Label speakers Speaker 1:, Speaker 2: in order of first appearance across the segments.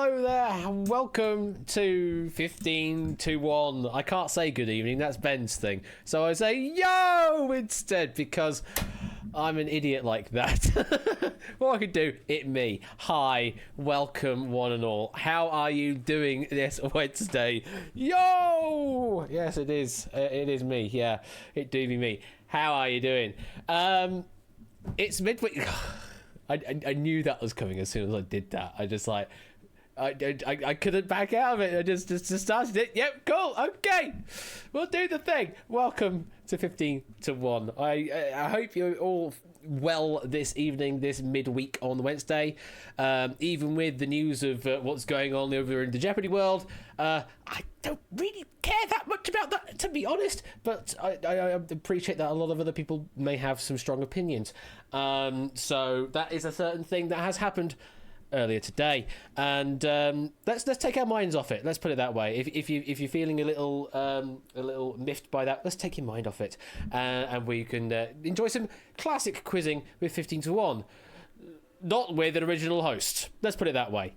Speaker 1: Hello there, and welcome to 15 to 1. I can't say good evening, that's Ben's thing. So I say yo instead because I'm an idiot like that. What I could do, me. Hi, welcome one and all. How are you doing this Wednesday? Yo! Yes, it is. It is me, yeah. It do be me. How are you doing? It's midweek. I knew that was coming as soon as I did that. I just like, I couldn't back out of it. I just started it. Yep, cool. Okay, we'll do the thing. Welcome to 15 to 1. I hope you're all well this evening, this midweek on Wednesday. Even with the news of what's going on over in the Jeopardy world, I don't really care that much about that, to be honest. But I appreciate that a lot of other people may have some strong opinions. So that is a certain thing that has happened earlier today, and let's take our minds off it. Let's put it that way. If you're feeling a little miffed by that, let's take your mind off it, and we can enjoy some classic quizzing with 15 to 1, not with an original host. Let's put it that way.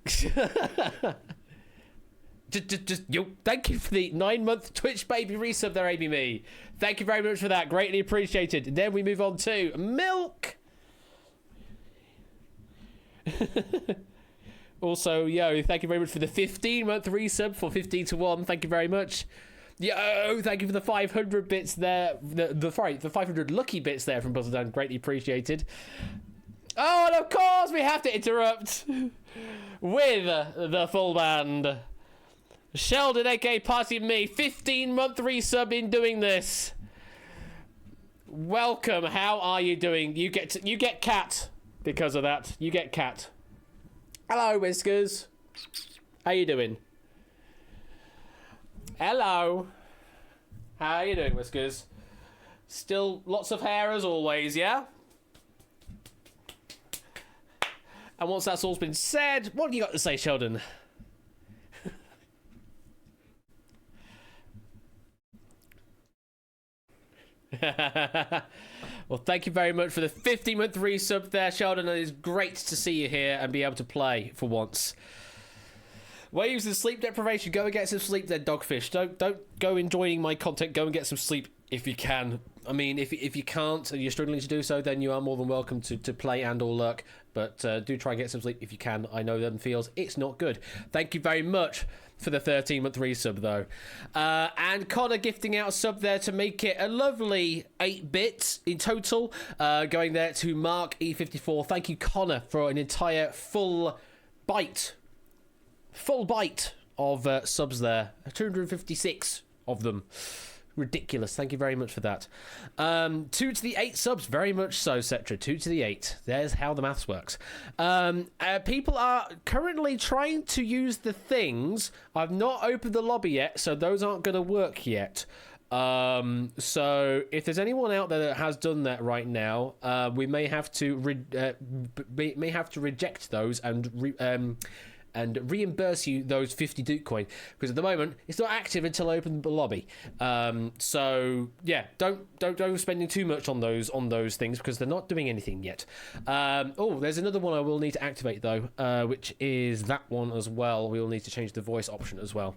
Speaker 1: Just yo, thank you for the 9-month Twitch baby resub there, ABME. Thank you very much for that. Greatly appreciated. And then we move on to Milk. Also, yo, thank you very much for the 15-month resub for 15 to 1. Thank you very much. Yo, thank you for the 500 bits there. The 500 lucky bits there from Buzzledown. Greatly appreciated. Oh, and of course we have to interrupt with the full band. Sheldon, aka Party of Me, 15-month resub in doing this. Welcome. How are you doing? You get cat because of that. You get cat. Hello, Whiskers. How you doing? Hello. How are you doing, Whiskers? Still lots of hair as always, yeah? And once that's all been said, what do you got to say, Sheldon? Well, thank you very much for the 50-month resub there, Sheldon. It is great to see you here and be able to play for once. Waves and sleep deprivation. Go and get some sleep then, Dogfish. Don't go enjoying my content. Go and get some sleep if you can. I mean, if you can't and you're struggling to do so, then you are more than welcome to play and or lurk. But do try and get some sleep if you can. I know them feels it's not good. Thank you very much for the 13-month resub, though. And Connor gifting out a sub there to make it a lovely 8 bits in total. Going there to Mark E54. Thank you, Connor, for an entire full bite of subs there. 256 of them. Ridiculous. Thank you very much for that. 2 to the 8 subs. Very much so, Cetra. 2 to the 8. There's how the maths works. People are currently trying to use the things. I've not opened the lobby yet, so those aren't going to work yet. So if there's anyone out there that has done that right now, we may have to reject those and reimburse you those 50 Duke coin, because at the moment it's not active until I open the lobby. So yeah, don't go spending too much on those things because they're not doing anything yet. Oh, there's another one I will need to activate though, which is that one as well. We will need to change the voice option as well.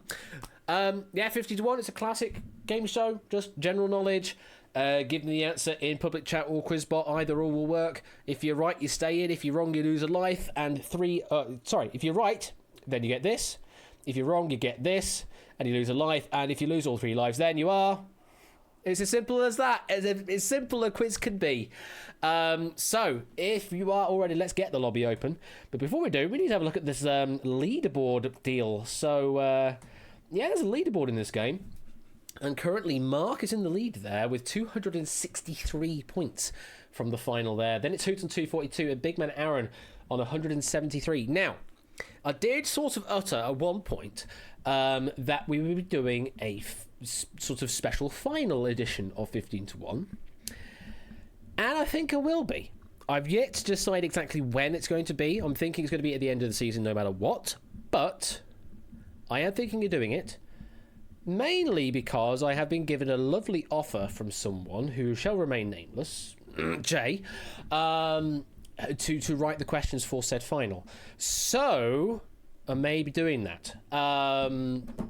Speaker 1: Yeah, 50 to 1. It's a classic game show, just general knowledge. Give me the answer in public chat or quizbot. Either or will work. If you're right, you stay in. If you're wrong, you lose a life. And if you're right, then you get this. If you're wrong, you get this, and you lose a life. And if you lose all 3 lives, then you are. It's as simple as that. As simple a quiz can be. So if you are all ready, let's get the lobby open. But before we do, we need to have a look at this leaderboard deal. So yeah, there's a leaderboard in this game. And currently, Mark is in the lead there with 263 points from the final there. Then it's Hoot on 242 and Big Man Aaron on 173. Now, I did sort of utter at one point that we would be doing a sort of special final edition of 15 to 1. And I think I will be. I've yet to decide exactly when it's going to be. I'm thinking it's going to be at the end of the season no matter what. But I am thinking of doing it. Mainly because I have been given a lovely offer from someone who shall remain nameless, Jay, to write the questions for said final. So I may be doing that.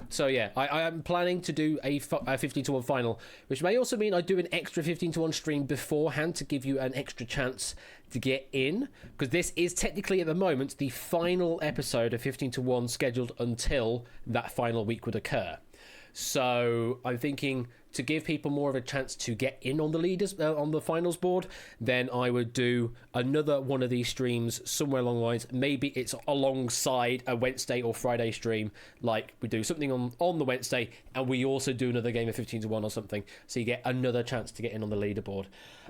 Speaker 1: So yeah, I am planning to do a 15-1 final, which may also mean I do an extra 15-1 stream beforehand to give you an extra chance to get in, because this is technically at the moment the final episode of 15-1 scheduled until that final week would occur. So I'm thinking to give people more of a chance to get in on the leaders on the finals board, then I would do another one of these streams somewhere along the lines. Maybe it's alongside a Wednesday or Friday stream, like we do something on the Wednesday, and we also do another game of 15-1 or something, so you get another chance to get in on the leaderboard.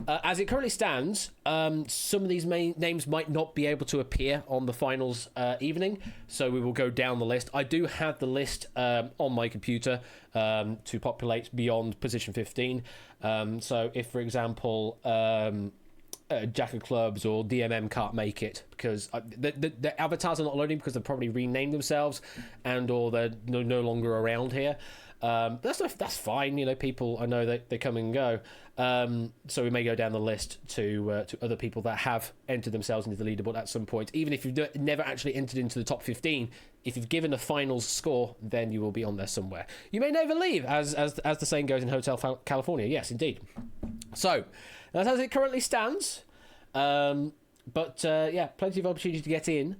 Speaker 1: As it currently stands, some of these main names might not be able to appear on the finals evening, so we will go down the list. I do have the list on my computer to populate beyond position 15. So if, for example, Jack of Clubs or DMM can't make it because the avatars are not loading because they've probably renamed themselves and or they're no longer around here. That's fine, you know. People, I know they come and go. So we may go down the list to other people that have entered themselves into the leaderboard at some point. Even if you've never actually entered into the top 15, if you've given a finals score, then you will be on there somewhere. You may never leave, as the saying goes in Hotel California. Yes, indeed. So that's as it currently stands. Yeah, plenty of opportunity to get in.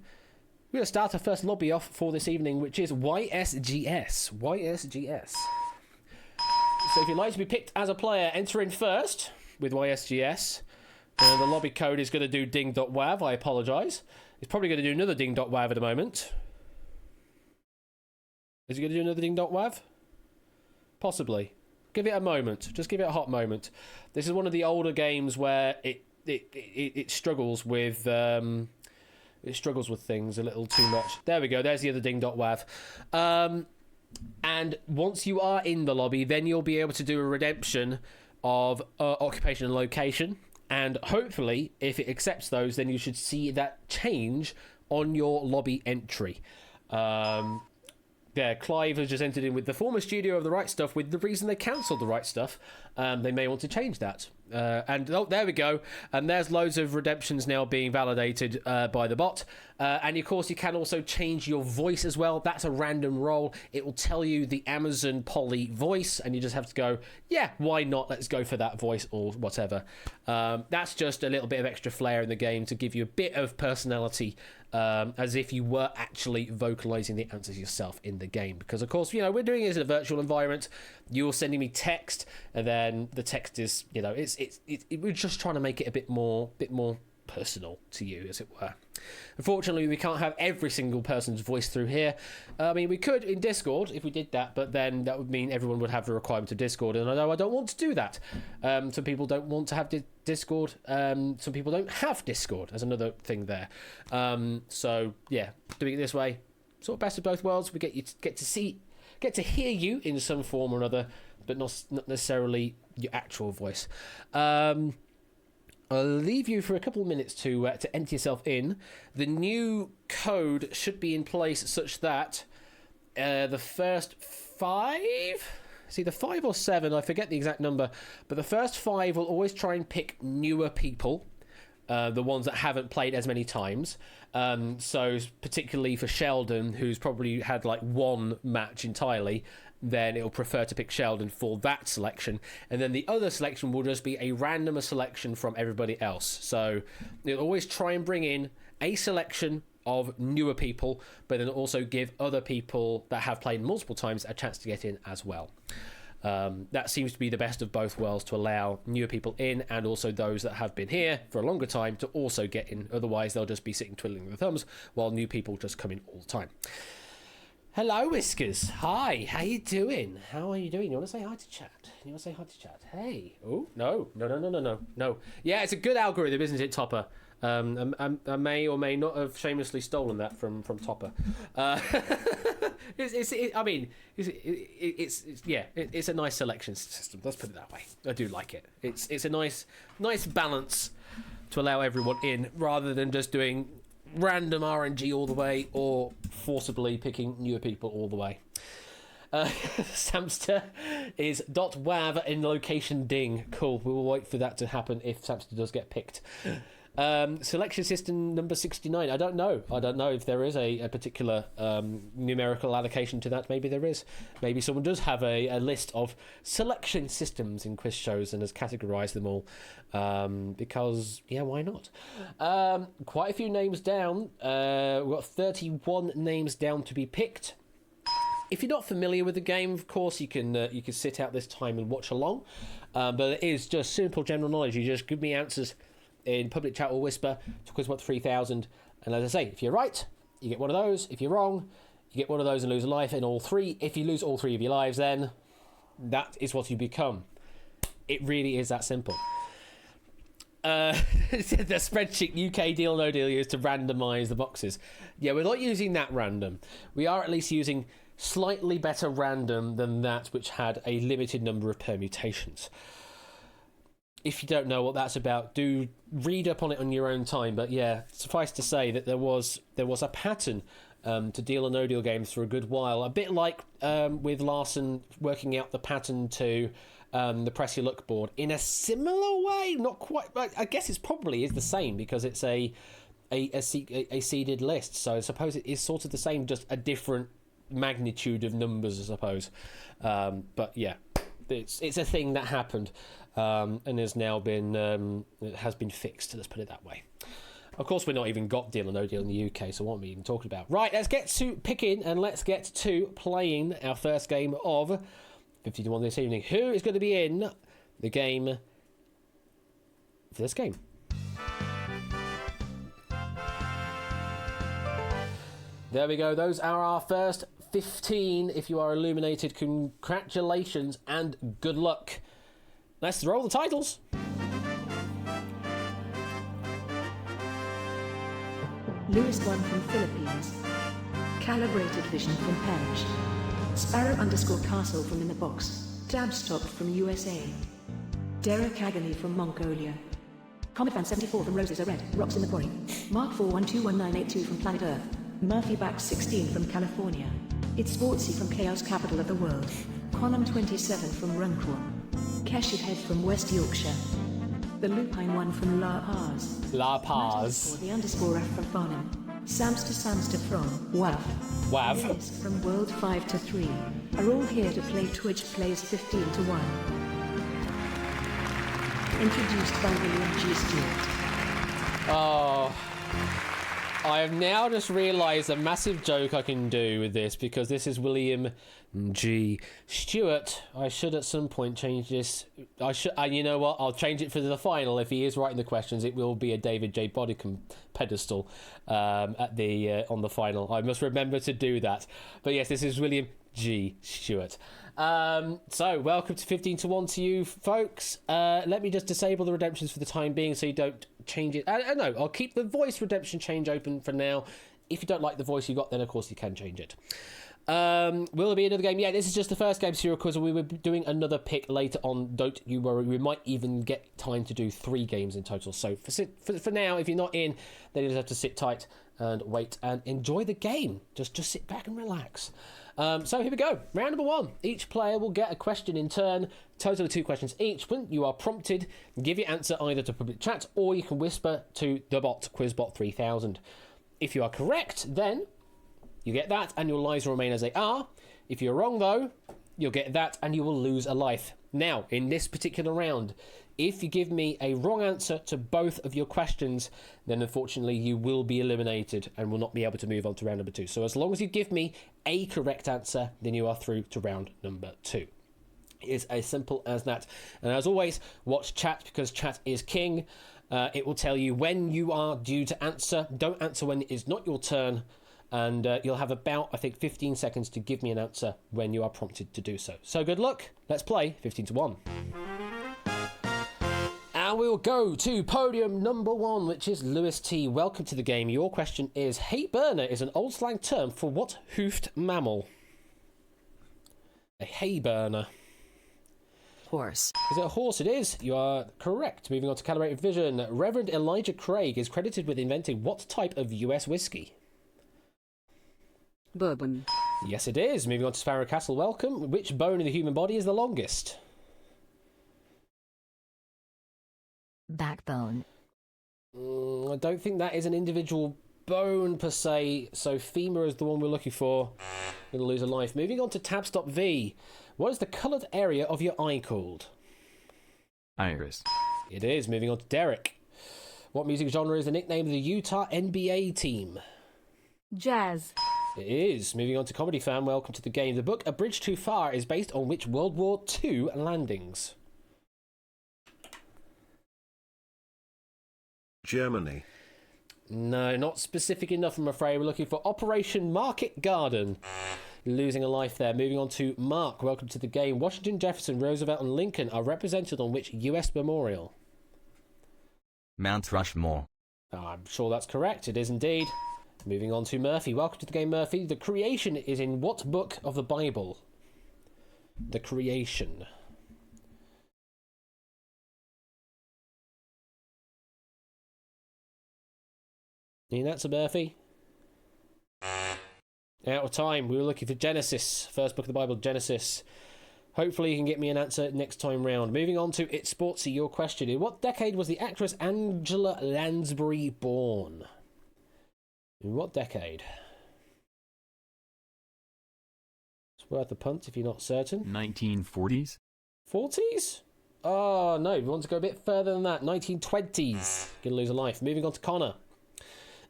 Speaker 1: We're going to start our first lobby off for this evening, which is YSGS. YSGS. So if you'd like to be picked as a player, enter in first with YSGS. The lobby code is going to do ding.wav. I apologise. It's probably going to do another ding.wav at the moment. Is it going to do another ding.wav? Possibly. Give it a moment. Just give it a hot moment. This is one of the older games where it struggles with... It struggles with things a little too much. There we go. There's the other ding.wav. And once you are in the lobby, then you'll be able to do a redemption of occupation and location. And hopefully, if it accepts those, then you should see that change on your lobby entry. Yeah, Clive has just entered in with the former studio of The Right Stuff with the reason they cancelled The Right Stuff. They may want to change that. There we go. And there's loads of redemptions now being validated by the bot. And of course, you can also change your voice as well. That's a random roll. It will tell you the Amazon Polly voice, and you just have to go, yeah, why not? Let's go for that voice or whatever. That's just a little bit of extra flair in the game to give you a bit of personality, as if you were actually vocalizing the answers yourself in the game. Because of course, you know, we're doing it in a virtual environment. You're sending me text, and then the text is, you know, we're just trying to make it a bit more personal to you, as it were. Unfortunately, we can't have every single person's voice through here. I mean, we could in Discord if we did that, but then that would mean everyone would have the requirement of Discord, and I know I don't want to do that. Some people don't want to have Discord. Some people don't have Discord. There's another thing there. So yeah, doing it this way, sort of best of both worlds. We get to hear you in some form or another, but not necessarily your actual voice. I'll leave you for a couple of minutes to enter yourself in. The new code should be in place such that the first 5... It's either 5 or 7, I forget the exact number, but the first 5 will always try and pick newer people, the ones that haven't played as many times. So particularly for Sheldon, who's probably had like one match entirely, then it'll prefer to pick Sheldon for that selection. And then the other selection will just be a randomer selection from everybody else. So it'll always try and bring in a selection of newer people, but then also give other people that have played multiple times a chance to get in as well. That seems to be the best of both worlds, to allow newer people in and also those that have been here for a longer time to also get in. Otherwise, they'll just be sitting twiddling their thumbs while new people just come in all the time. Hello, Whiskers. Hi, how you doing? How are you doing? You want to say hi to chat? Hey. Oh, no. Yeah, it's a good algorithm, isn't it, Topper? I may or may not have shamelessly stolen that from Topper. It's a nice selection system. Let's put it that way. I do like it. It's a nice balance to allow everyone in, rather than just doing random RNG all the way or forcibly picking newer people all the way. Samster is .wav in location ding. Cool. We will wait for that to happen if Samster does get picked. Selection system number 69. I don't know if there is a particular numerical allocation to that. Maybe there is. Maybe someone does have a list of selection systems in quiz shows and has categorized them all. Because, yeah, why not? Quite a few names down. We've got 31 names down to be picked. If you're not familiar with the game, of course, you can sit out this time and watch along. But it is just simple general knowledge. You just give me answers in public chat or whisper to QuizBot 3000. And as I say, if you're right, you get one of those. If you're wrong, you get one of those and lose a life in all three. If you lose all three of your lives, then that is what you become. It really is that simple. The spreadsheet UK Deal No Deal used to randomise the boxes. Yeah, we're not using that random. We are at least using slightly better random than that which had a limited number of permutations. If you don't know what that's about, do read up on it on your own time. But yeah, suffice to say that there was a pattern to Deal or No Deal games for a good while. A bit like with Larson working out the pattern to the Press Your Luck board in a similar way. Not quite, but I guess it probably is the same because it's a seeded list. So I suppose it is sort of the same, just a different magnitude of numbers, I suppose. But yeah, it's a thing that happened. And has now been fixed. Let's put it that way. Of course, we're not even got Deal or No Deal in the UK, so what are we even talking about? Right, let's get to picking and let's get to playing our first game of 50 to 1 this evening. Who is going to be in the game for this game? There we go. Those are our first 15. If you are illuminated, congratulations and good luck. Let's roll the titles.
Speaker 2: Lewis 1 from Philippines. Calibrated Vision from Penge. Sparrow_Castle from In the Box. Dabstop from USA. Derek Agony from Mongolia. Comet Fan 74 from Roses Are Red, Rocks in the Quarry. Mark 41219882 from Planet Earth. Murphy Back 16 from California. It's Sportsy from Chaos Capital of the World. Conum 27 from Runcorn. Keshi Head from West Yorkshire. The Lupine One from La Paz.
Speaker 1: La Paz.
Speaker 2: The _ F from Farnham. Samster from WAV.
Speaker 1: WAV.
Speaker 2: Liz from World 5 to 3. Are all here to play Twitch Plays 15 to 1. Introduced by William G. Stewart.
Speaker 1: Oh. I have now just realised a massive joke I can do with this because this is William G. Stewart. I should at some point change this. You know what? I'll change it for the final. If he is writing the questions, it will be a David J. Bodicum pedestal on the final. I must remember to do that. But yes, this is William G. Stewart. So welcome to 15 to 1 to you folks. Let me just disable the redemptions for the time being so you don't change it. No, I'll keep the voice redemption change open for now. If you don't like the voice you got, then of course you can change it. Will there be another game? Yeah, this is just the first game serial quiz. We will be doing another pick later on. Don't you worry. We might even get time to do 3 games in total. So for now, if you're not in, then you just have to sit tight and wait and enjoy the game. Just sit back and relax. So here we go. Round number 1. Each player will get a question in turn. Total of 2 questions each. When you are prompted, give your answer either to public chat or you can whisper to the bot, QuizBot 3000. If you are correct, then you get that and your lives will remain as they are. If you're wrong, though, you'll get that and you will lose a life. Now, in this particular round, if you give me a wrong answer to both of your questions, then unfortunately you will be eliminated and will not be able to move on to round number 2. So as long as you give me a correct answer, then you are through to round number 2. It's as simple as that. And as always, watch chat because chat is king. It will tell you when you are due to answer. Don't answer when it is not your turn. And you'll have about, I think, 15 seconds to give me an answer when you are prompted to do so. So good luck. Let's play 15 to 1. And we'll go to podium number 1, which is Lewis T. Welcome to the game. Your question is, hay burner is an old slang term for what hoofed mammal? A hay burner.
Speaker 3: Horse.
Speaker 1: Is it a horse? It is. You are correct. Moving on to calibrated vision. Reverend Elijah Craig is credited with inventing what type of US whiskey?
Speaker 3: Bourbon.
Speaker 1: Yes, it is. Moving on to Sparrow Castle. Welcome. Which bone in the human body is the longest?
Speaker 4: Backbone.
Speaker 1: I don't think that is an individual bone per se, so femur is the one we're looking for. Going to lose a life. Moving on to tab stop V. What is the coloured area of your eye called?
Speaker 4: Iris.
Speaker 1: It is. Moving on to Derek. What music genre is the nickname of the Utah NBA team?
Speaker 5: Jazz.
Speaker 1: It is. Moving on to Comedy Fan. Welcome to the game. The book A Bridge Too Far is based on which World War II landings?
Speaker 6: Germany.
Speaker 1: No, not specific enough, I'm afraid. We're looking for Operation Market Garden. Losing a life there. Moving on to Mark. Welcome to the game. Washington, Jefferson, Roosevelt and Lincoln are represented on which US memorial?
Speaker 4: Mount Rushmore.
Speaker 1: Oh, I'm sure that's correct. It is indeed. Moving on to Murphy. Welcome to the game, Murphy. The creation is in what book of the Bible? The creation. Any answer, Murphy? Out of time. We were looking for Genesis. First book of the Bible, Genesis. Hopefully you can get me an answer next time round. Moving on to It's Sportsy, your question. In what decade was the actress Angela Lansbury born? In what decade? It's worth a punt if you're not certain.
Speaker 4: 1940s?
Speaker 1: 40s? Oh, no. We want to go a bit further than that. 1920s. Gonna lose a life. Moving on to Connor.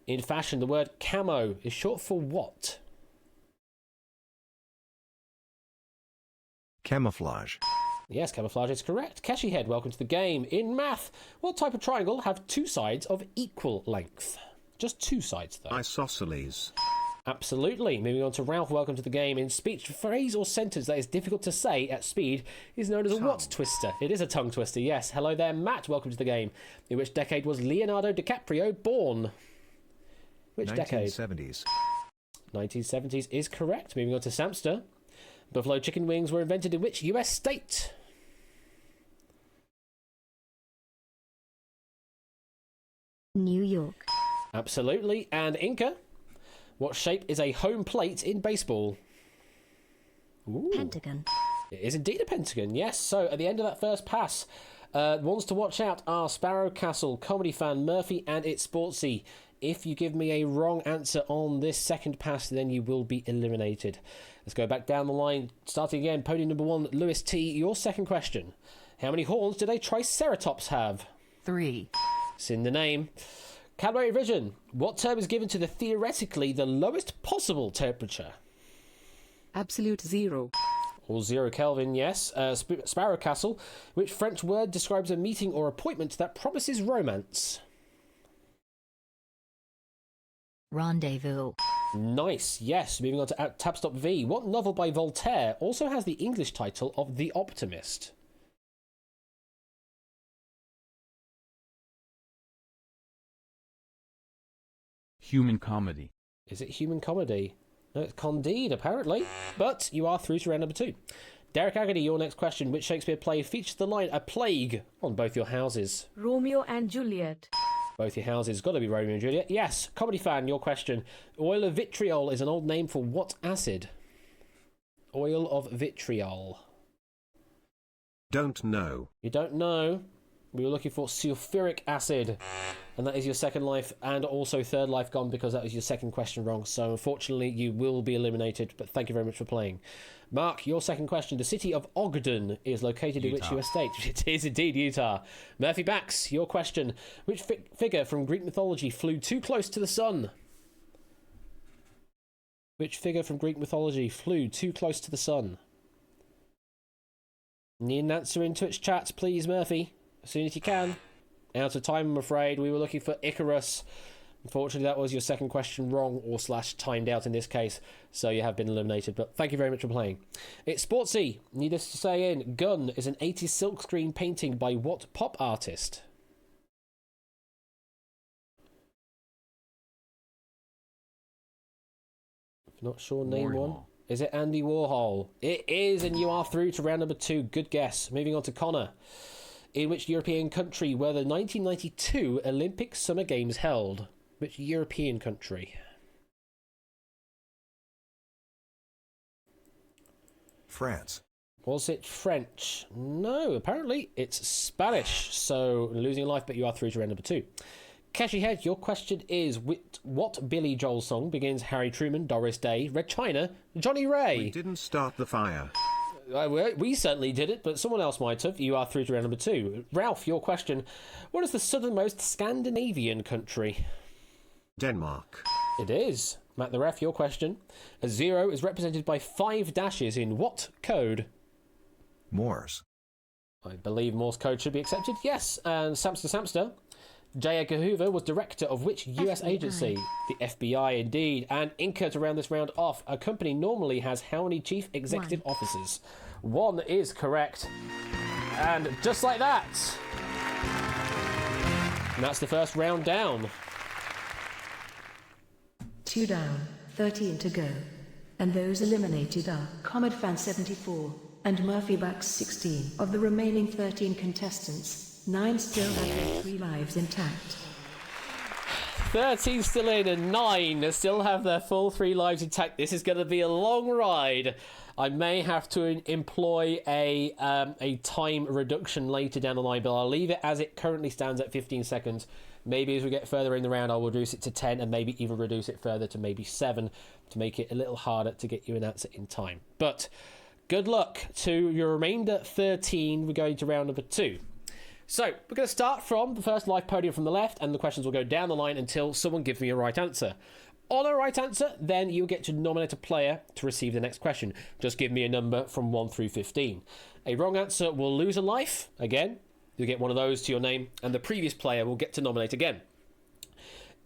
Speaker 1: In fashion, the word camo is short for what?
Speaker 6: Camouflage.
Speaker 1: Yes, camouflage is correct. Keshi Head, welcome to the game. In math, what type of triangle have two sides of equal length? Just two sides, though.
Speaker 6: Isosceles.
Speaker 1: Absolutely. Moving on to Ralph, welcome to the game. In speech, a phrase or sentence that is difficult to say at speed is known as a what twister? It is a tongue twister, yes. Hello there, Matt, welcome to the game. In which decade was Leonardo DiCaprio born? Which
Speaker 6: 1970s.
Speaker 1: decade?
Speaker 6: 1970s.
Speaker 1: 1970s is correct. Moving on to Samster. Buffalo chicken wings were invented in which US state?
Speaker 5: New York.
Speaker 1: Absolutely. And Inca, what shape is a home plate in baseball? Ooh.
Speaker 5: Pentagon.
Speaker 1: It is indeed a pentagon, yes. So at the end of that first pass, ones to watch out are Sparrow Castle, Comedy Fan, Murphy, and It's Sportsy. If you give me a wrong answer on this second pass, then you will be eliminated. Let's go back down the line. Starting again, podium number 1, Lewis T. Your second question. How many horns did a Triceratops have?
Speaker 3: 3.
Speaker 1: It's in the name. Calibrated vision. What term is given to the theoretically the lowest possible temperature?
Speaker 3: Absolute 0.
Speaker 1: Or 0 Kelvin, yes. Sparrow Castle. Which French word describes a meeting or appointment that promises romance?
Speaker 3: Rendezvous.
Speaker 1: Nice, yes. Moving on to tab stop V. What novel by Voltaire also has the English title of The Optimist?
Speaker 4: Human comedy.
Speaker 1: Is it human comedy? No, it's Candide, apparently. But you are through to round number 2. Derek Agony, your next question. Which Shakespeare play features the line, a plague on both your houses?
Speaker 5: Romeo and Juliet.
Speaker 1: Both your houses. Got to be Romeo and Juliet. Yes. Comedy Fan, your question. Oil of vitriol is an old name for what acid? Oil of vitriol.
Speaker 6: Don't know.
Speaker 1: You don't know. We were looking for sulfuric acid. And that is your second life and also third life gone because that was your second question wrong. So unfortunately you will be eliminated, but thank you very much for playing. Mark, your second question. The city of Ogden is located in which US state? It is indeed Utah. Murphy Bax, your question. Which figure from Greek mythology flew too close to the sun? Which figure from Greek mythology flew too close to the sun? Need an answer in Twitch chat, please, Murphy. As soon as you can. Out of time, I'm afraid. We were looking for Icarus. Unfortunately, that was your second question wrong, or / timed out in this case, so you have been eliminated. But thank you very much for playing. It's Sportsy. Needless to say in, Gun is an 80s silkscreen painting by what pop artist? If not sure, name
Speaker 4: Warhol.
Speaker 1: one. Is it Andy Warhol? It is, and you are through to round number 2. Good guess. Moving on to Connor. In which European country were the 1992 Olympic Summer Games held? Which European country?
Speaker 6: France.
Speaker 1: Was it French? No, apparently it's Spanish. So losing a life, but you are through to round number 2. Cashy Head, your question is, with what Billy Joel song begins Harry Truman, Doris Day, Red China, Johnny Ray?
Speaker 6: We didn't start the fire.
Speaker 1: We certainly did it, but someone else might have. You are through to round number 2. Ralph, your question. What is the southernmost Scandinavian country?
Speaker 6: Denmark.
Speaker 1: It is. Matt the Ref, your question. A 0 is represented by 5 dashes in what code?
Speaker 6: Morse.
Speaker 1: I believe Morse code should be accepted. Yes. And Samster. J. Edgar Hoover was director of which US
Speaker 5: FBI.
Speaker 1: agency? The FBI, indeed. And Inca, to round this round off, a company normally has how many chief executive officers? 1 is correct. And just like that. And that's the first round down.
Speaker 2: 2 down, 13 to go. And those eliminated are Comet Fan 74 and Murphy Bax 16. Of the remaining 13 contestants, 9 still have their 3 lives intact.
Speaker 1: 13 still in and 9 still have their full 3 lives intact. This is going to be a long ride. I may have to employ a time reduction later down the line, but I'll leave it as it currently stands at 15 seconds. Maybe as we get further in the round, I'll reduce it to 10 and maybe even reduce it further to maybe 7 to make it a little harder to get you an answer in time. But good luck to your remainder 13. We're going to round number 2. So we're going to start from the first live podium from the left, and the questions will go down the line until someone gives me a right answer. On a right answer, then you'll get to nominate a player to receive the next question. Just give me a number from 1 through 15. A wrong answer will lose a life. Again, you'll get one of those to your name, and the previous player will get to nominate again.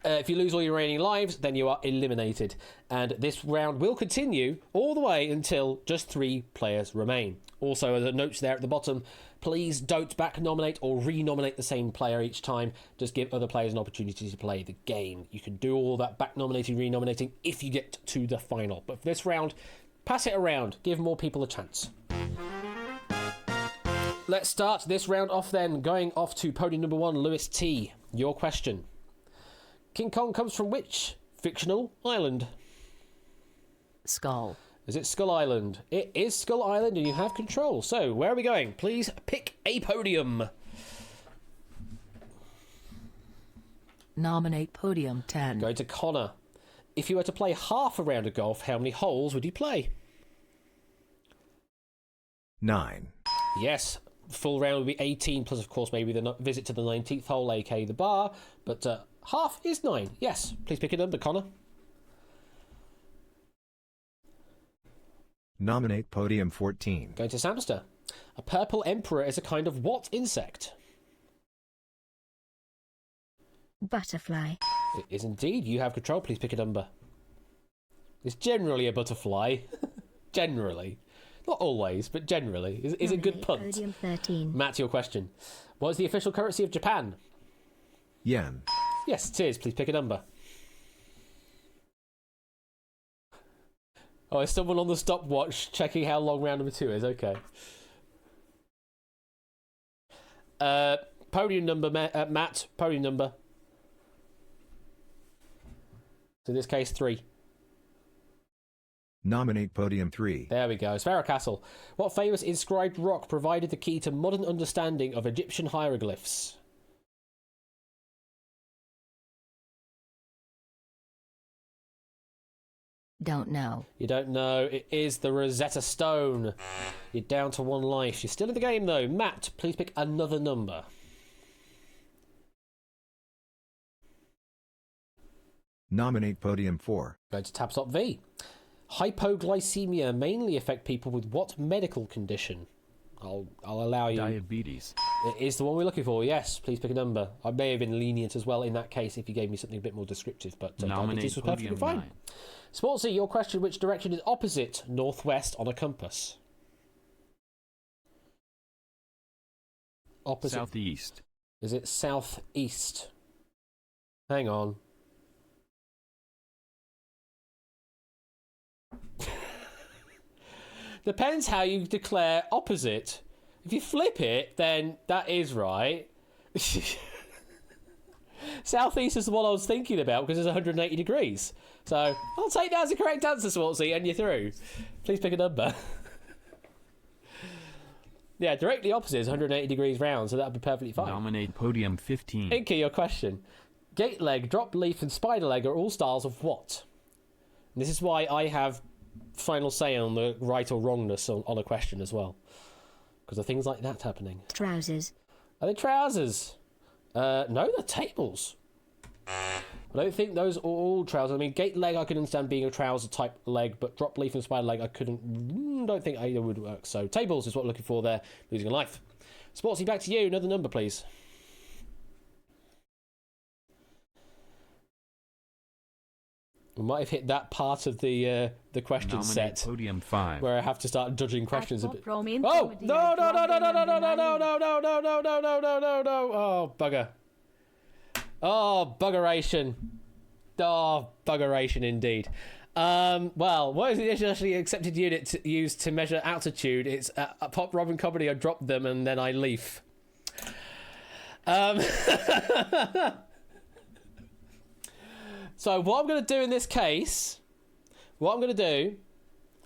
Speaker 1: If you lose all your remaining lives, then you are eliminated. And this round will continue all the way until just 3 players remain. Also, as a note there at the bottom, please don't back nominate or re-nominate the same player each time. Just give other players an opportunity to play the game. You can do all that back nominating, re-nominating if you get to the final. But for this round, pass it around. Give more people a chance. Let's start this round off then. Going off to podium number 1, Lewis T. Your question. King Kong comes from which fictional island?
Speaker 3: Skull.
Speaker 1: Is it Skull Island? It is Skull Island, and you have control. So, where are we going? Please pick a podium.
Speaker 3: Nominate podium 10.
Speaker 1: Going to Connor. If you were to play half a round of golf, how many holes would you play?
Speaker 6: 9.
Speaker 1: Yes, full round would be 18, plus, of course, maybe the visit to the 19th hole, aka the bar. But half is 9. Yes, please pick a number, Connor.
Speaker 6: Nominate podium 14.
Speaker 1: Going to Samster. A purple emperor is a kind of what insect?
Speaker 5: Butterfly.
Speaker 1: It is indeed. You have control. Please pick a number. It's generally a butterfly. Generally. Not always, but generally. Is a good punt.
Speaker 5: Podium 13.
Speaker 1: Matt, your question. What is the official currency of Japan?
Speaker 6: Yen.
Speaker 1: Yes, it is. Please pick a number. Oh, is someone on the stopwatch checking how long round number 2 is? Okay. Podium number, Matt. Podium number. So in this case, 3.
Speaker 6: Nominate podium 3.
Speaker 1: There we go. Sparrow Castle. What famous inscribed rock provided the key to modern understanding of Egyptian hieroglyphs?
Speaker 3: Don't know.
Speaker 1: You don't know. It is the Rosetta Stone. You're down to 1 life. You're still in the game, though. Matt, please pick another number.
Speaker 6: Nominate podium 4.
Speaker 1: Go to Tabstop V. Hypoglycemia mainly affect people with what medical condition? I'll allow you.
Speaker 4: Diabetes.
Speaker 1: It is the one we're looking for. Yes, please pick a number. I may have been lenient as well in that case if you gave me something a bit more descriptive, but
Speaker 4: Nominate
Speaker 1: diabetes was perfectly
Speaker 4: podium
Speaker 1: fine.
Speaker 4: 9.
Speaker 1: Sportsy, your question: which direction is opposite northwest on a compass? Opposite.
Speaker 4: Southeast.
Speaker 1: Is it southeast? Hang on. Depends how you declare opposite. If you flip it, then that is right. Southeast is the one I was thinking about because it's 180 degrees. So I'll take that as a correct answer, Swartzy, and you're through. Please pick a number. Yeah, directly opposite is 180 degrees round, so that would be perfectly fine.
Speaker 4: Nominate podium 15.
Speaker 1: Inky, your question. Gate leg, drop leaf, and spider leg are all styles of what? And this is why I have final say on the right or wrongness on a question as well. Because of things like that happening.
Speaker 5: Trousers.
Speaker 1: Are they trousers? No, they're tables. I don't think those are all trousers. I mean, gate leg I could understand being a trouser type leg, but drop leaf and spider leg I don't think either would work. So tables is what we're looking for there. Losing a life. Sportsy, back to you. Another number, please. We might have hit that part of the question
Speaker 4: Nominate
Speaker 1: set
Speaker 4: podium 5.
Speaker 1: where I have to start judging questions a bit.
Speaker 7: From
Speaker 1: Oh no no no no no no no no no no no no no no no no no no! Oh bugger! Oh buggeration! Oh buggeration indeed. Well, what is the internationally accepted unit used to measure altitude? It's a pop Robin comedy. I drop them and then I leaf. So what I'm going to do in this case,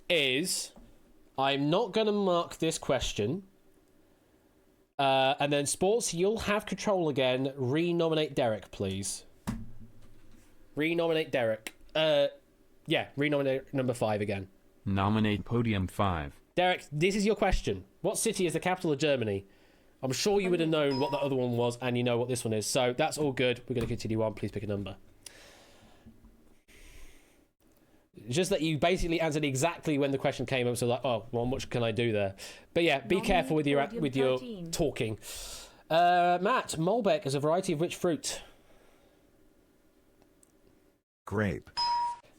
Speaker 1: is I'm not going to mark this question. And then Sports, you'll have control again. Renominate Derek, please. Renominate Derek. Renominate number 5 again.
Speaker 4: Nominate podium 5.
Speaker 1: Derek, this is your question. What city is the capital of Germany? I'm sure you would have known what the other one was, and you know what this one is. So that's all good. We're going to continue on. Please pick a number. It's just that you basically answered exactly when the question came up, so like, oh, well, much can I do there? But yeah, be careful with your talking. Matt, Malbec is a variety of which fruit?
Speaker 6: Grape.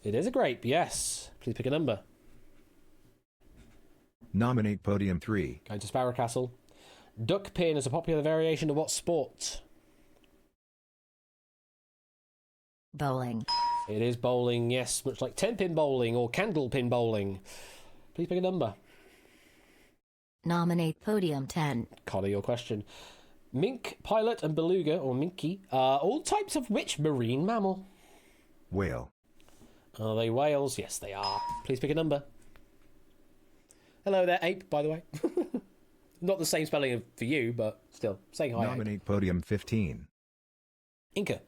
Speaker 1: It is a grape, yes. Please pick a number.
Speaker 6: Nominate podium 3.
Speaker 1: Going to Sparrow Castle. Duck pin is a popular variation of what sport?
Speaker 3: Bowling.
Speaker 1: It is bowling, yes, much like 10-pin bowling or candle-pin bowling. Please pick a number.
Speaker 3: Nominate podium 10.
Speaker 1: Connor, your question. Mink, pilot, and beluga, or minky, are all types of which marine mammal?
Speaker 6: Whale.
Speaker 1: Are they whales? Yes, they are. Please pick a number. Hello there, ape, by the way. Not the same spelling for you, but still, saying hi.
Speaker 6: Nominate
Speaker 1: Ape.
Speaker 6: podium 15.
Speaker 1: Inca.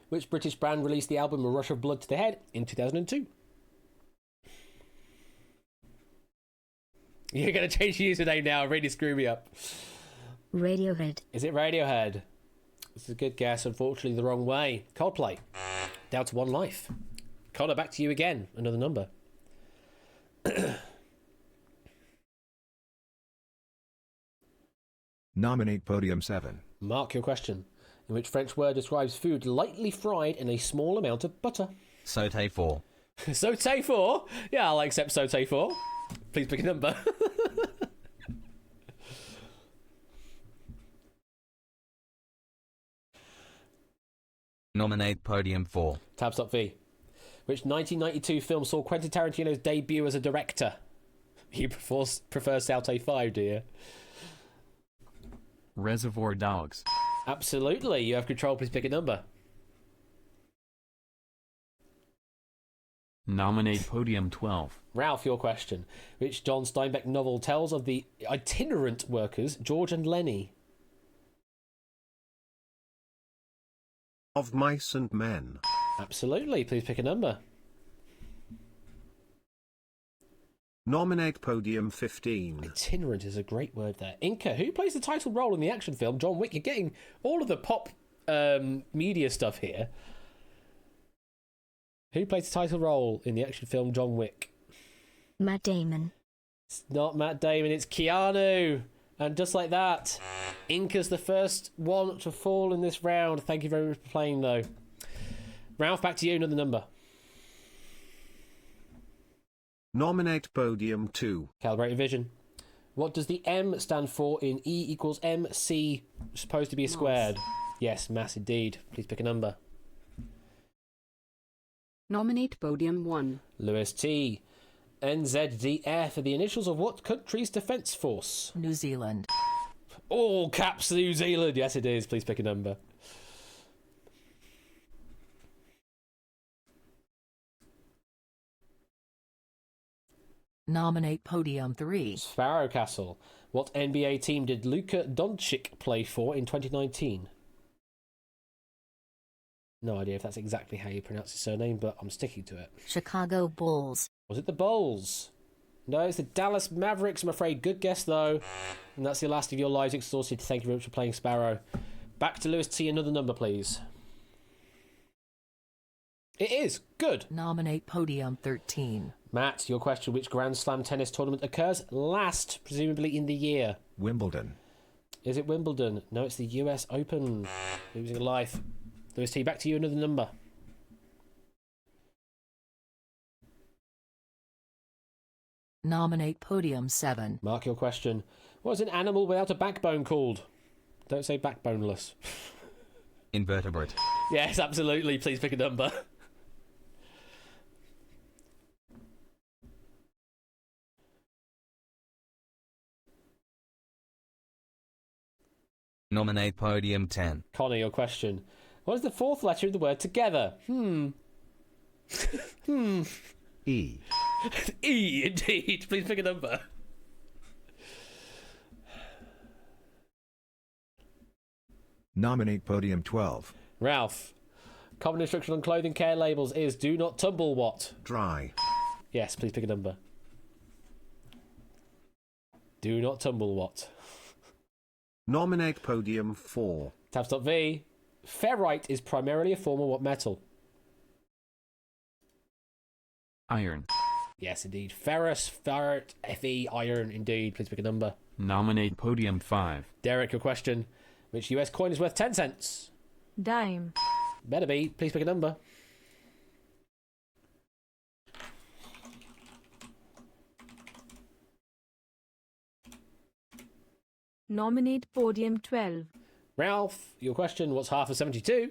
Speaker 1: Which British band released the album A Rush of Blood to the Head in 2002? You're going to change your username now, really screw me up.
Speaker 5: Radiohead.
Speaker 1: Is it Radiohead? This is a good guess, unfortunately the wrong way. Coldplay. Down to 1 life. Connor, back to you again. Another number.
Speaker 6: Nominate podium 7.
Speaker 1: Mark your question. In which French word describes food lightly fried in a small amount of butter?
Speaker 4: Sauté 4.
Speaker 1: Sauté 4? Yeah, I'll accept Sauté 4. Please pick a number.
Speaker 4: Nominate podium 4.
Speaker 1: Tab stop V. Which 1992 film saw Quentin Tarantino's debut as a director? You prefer Sauté 5, do you?
Speaker 4: Reservoir Dogs.
Speaker 1: Absolutely. You have control. Please pick a number.
Speaker 4: Nominate podium 12.
Speaker 1: Ralph, your question. Which John Steinbeck novel tells of the itinerant workers, George and Lenny?
Speaker 8: Of Mice and Men.
Speaker 1: Absolutely. Please pick a number.
Speaker 8: Nominate podium 15.
Speaker 1: Itinerant is a great word there. Inca, who plays the title role in the action film John Wick? You're getting all of the pop media stuff here. Who plays the title role in the action film John Wick?
Speaker 5: Matt Damon.
Speaker 1: It's not Matt Damon, it's Keanu. And just like that, Inca's the first one to fall in this round. Thank you very much for playing, though. Ralph, back to you, another number.
Speaker 8: Nominate podium 2.
Speaker 1: Calibrated vision. What does the M stand for in E equals MC, supposed to be a squared? Yes, mass indeed. Please pick a number.
Speaker 7: Nominate podium 1.
Speaker 1: Lewis T. NZDF are the initials of what country's defence force?
Speaker 3: New Zealand.
Speaker 1: All caps New Zealand. Yes, it is. Please pick a number.
Speaker 3: Nominate podium 3.
Speaker 1: Sparrow Castle. What NBA team did Luka Doncic play for in 2019? No idea if that's exactly how you pronounce his surname, but I'm sticking to it.
Speaker 3: Chicago Bulls.
Speaker 1: Was it the Bulls? No, it's the Dallas Mavericks, I'm afraid. Good guess, though. And that's the last of your lives exhausted. Thank you very much for playing Sparrow. Back to Lewis T. Another number, please. It is. Good.
Speaker 3: Nominate podium 13.
Speaker 1: Matt, your question. Which Grand Slam tennis tournament occurs last, presumably in the year?
Speaker 6: Wimbledon.
Speaker 1: Is it Wimbledon? No, it's the US Open. Losing a life. Lewis T, back to you. Another number.
Speaker 3: Nominate podium 7.
Speaker 1: Mark your question. What is an animal without a backbone called? Don't say backboneless.
Speaker 4: Invertebrate.
Speaker 1: Yes, absolutely. Please pick a number.
Speaker 4: Nominate podium 10.
Speaker 1: Connor, your question. What is the fourth letter of the word together?
Speaker 6: E.
Speaker 1: E, indeed. Please pick a number.
Speaker 6: Nominate podium 12.
Speaker 1: Ralph. Common instruction on clothing care labels is do not tumble what?
Speaker 8: Dry.
Speaker 1: Yes, please pick a number. Do not tumble what?
Speaker 8: Nominate podium 4.
Speaker 1: Tabs.v. Ferrite is primarily a form of what metal?
Speaker 4: Iron.
Speaker 1: Yes, indeed. Ferrous, ferret, Fe, iron, indeed. Please pick a number.
Speaker 4: Nominate podium 5.
Speaker 1: Derek, your question. Which US coin is worth 10 cents?
Speaker 9: Dime.
Speaker 1: Better be. Please pick a number.
Speaker 9: Nominate podium 12.
Speaker 1: Ralph, your question. What's half of 72?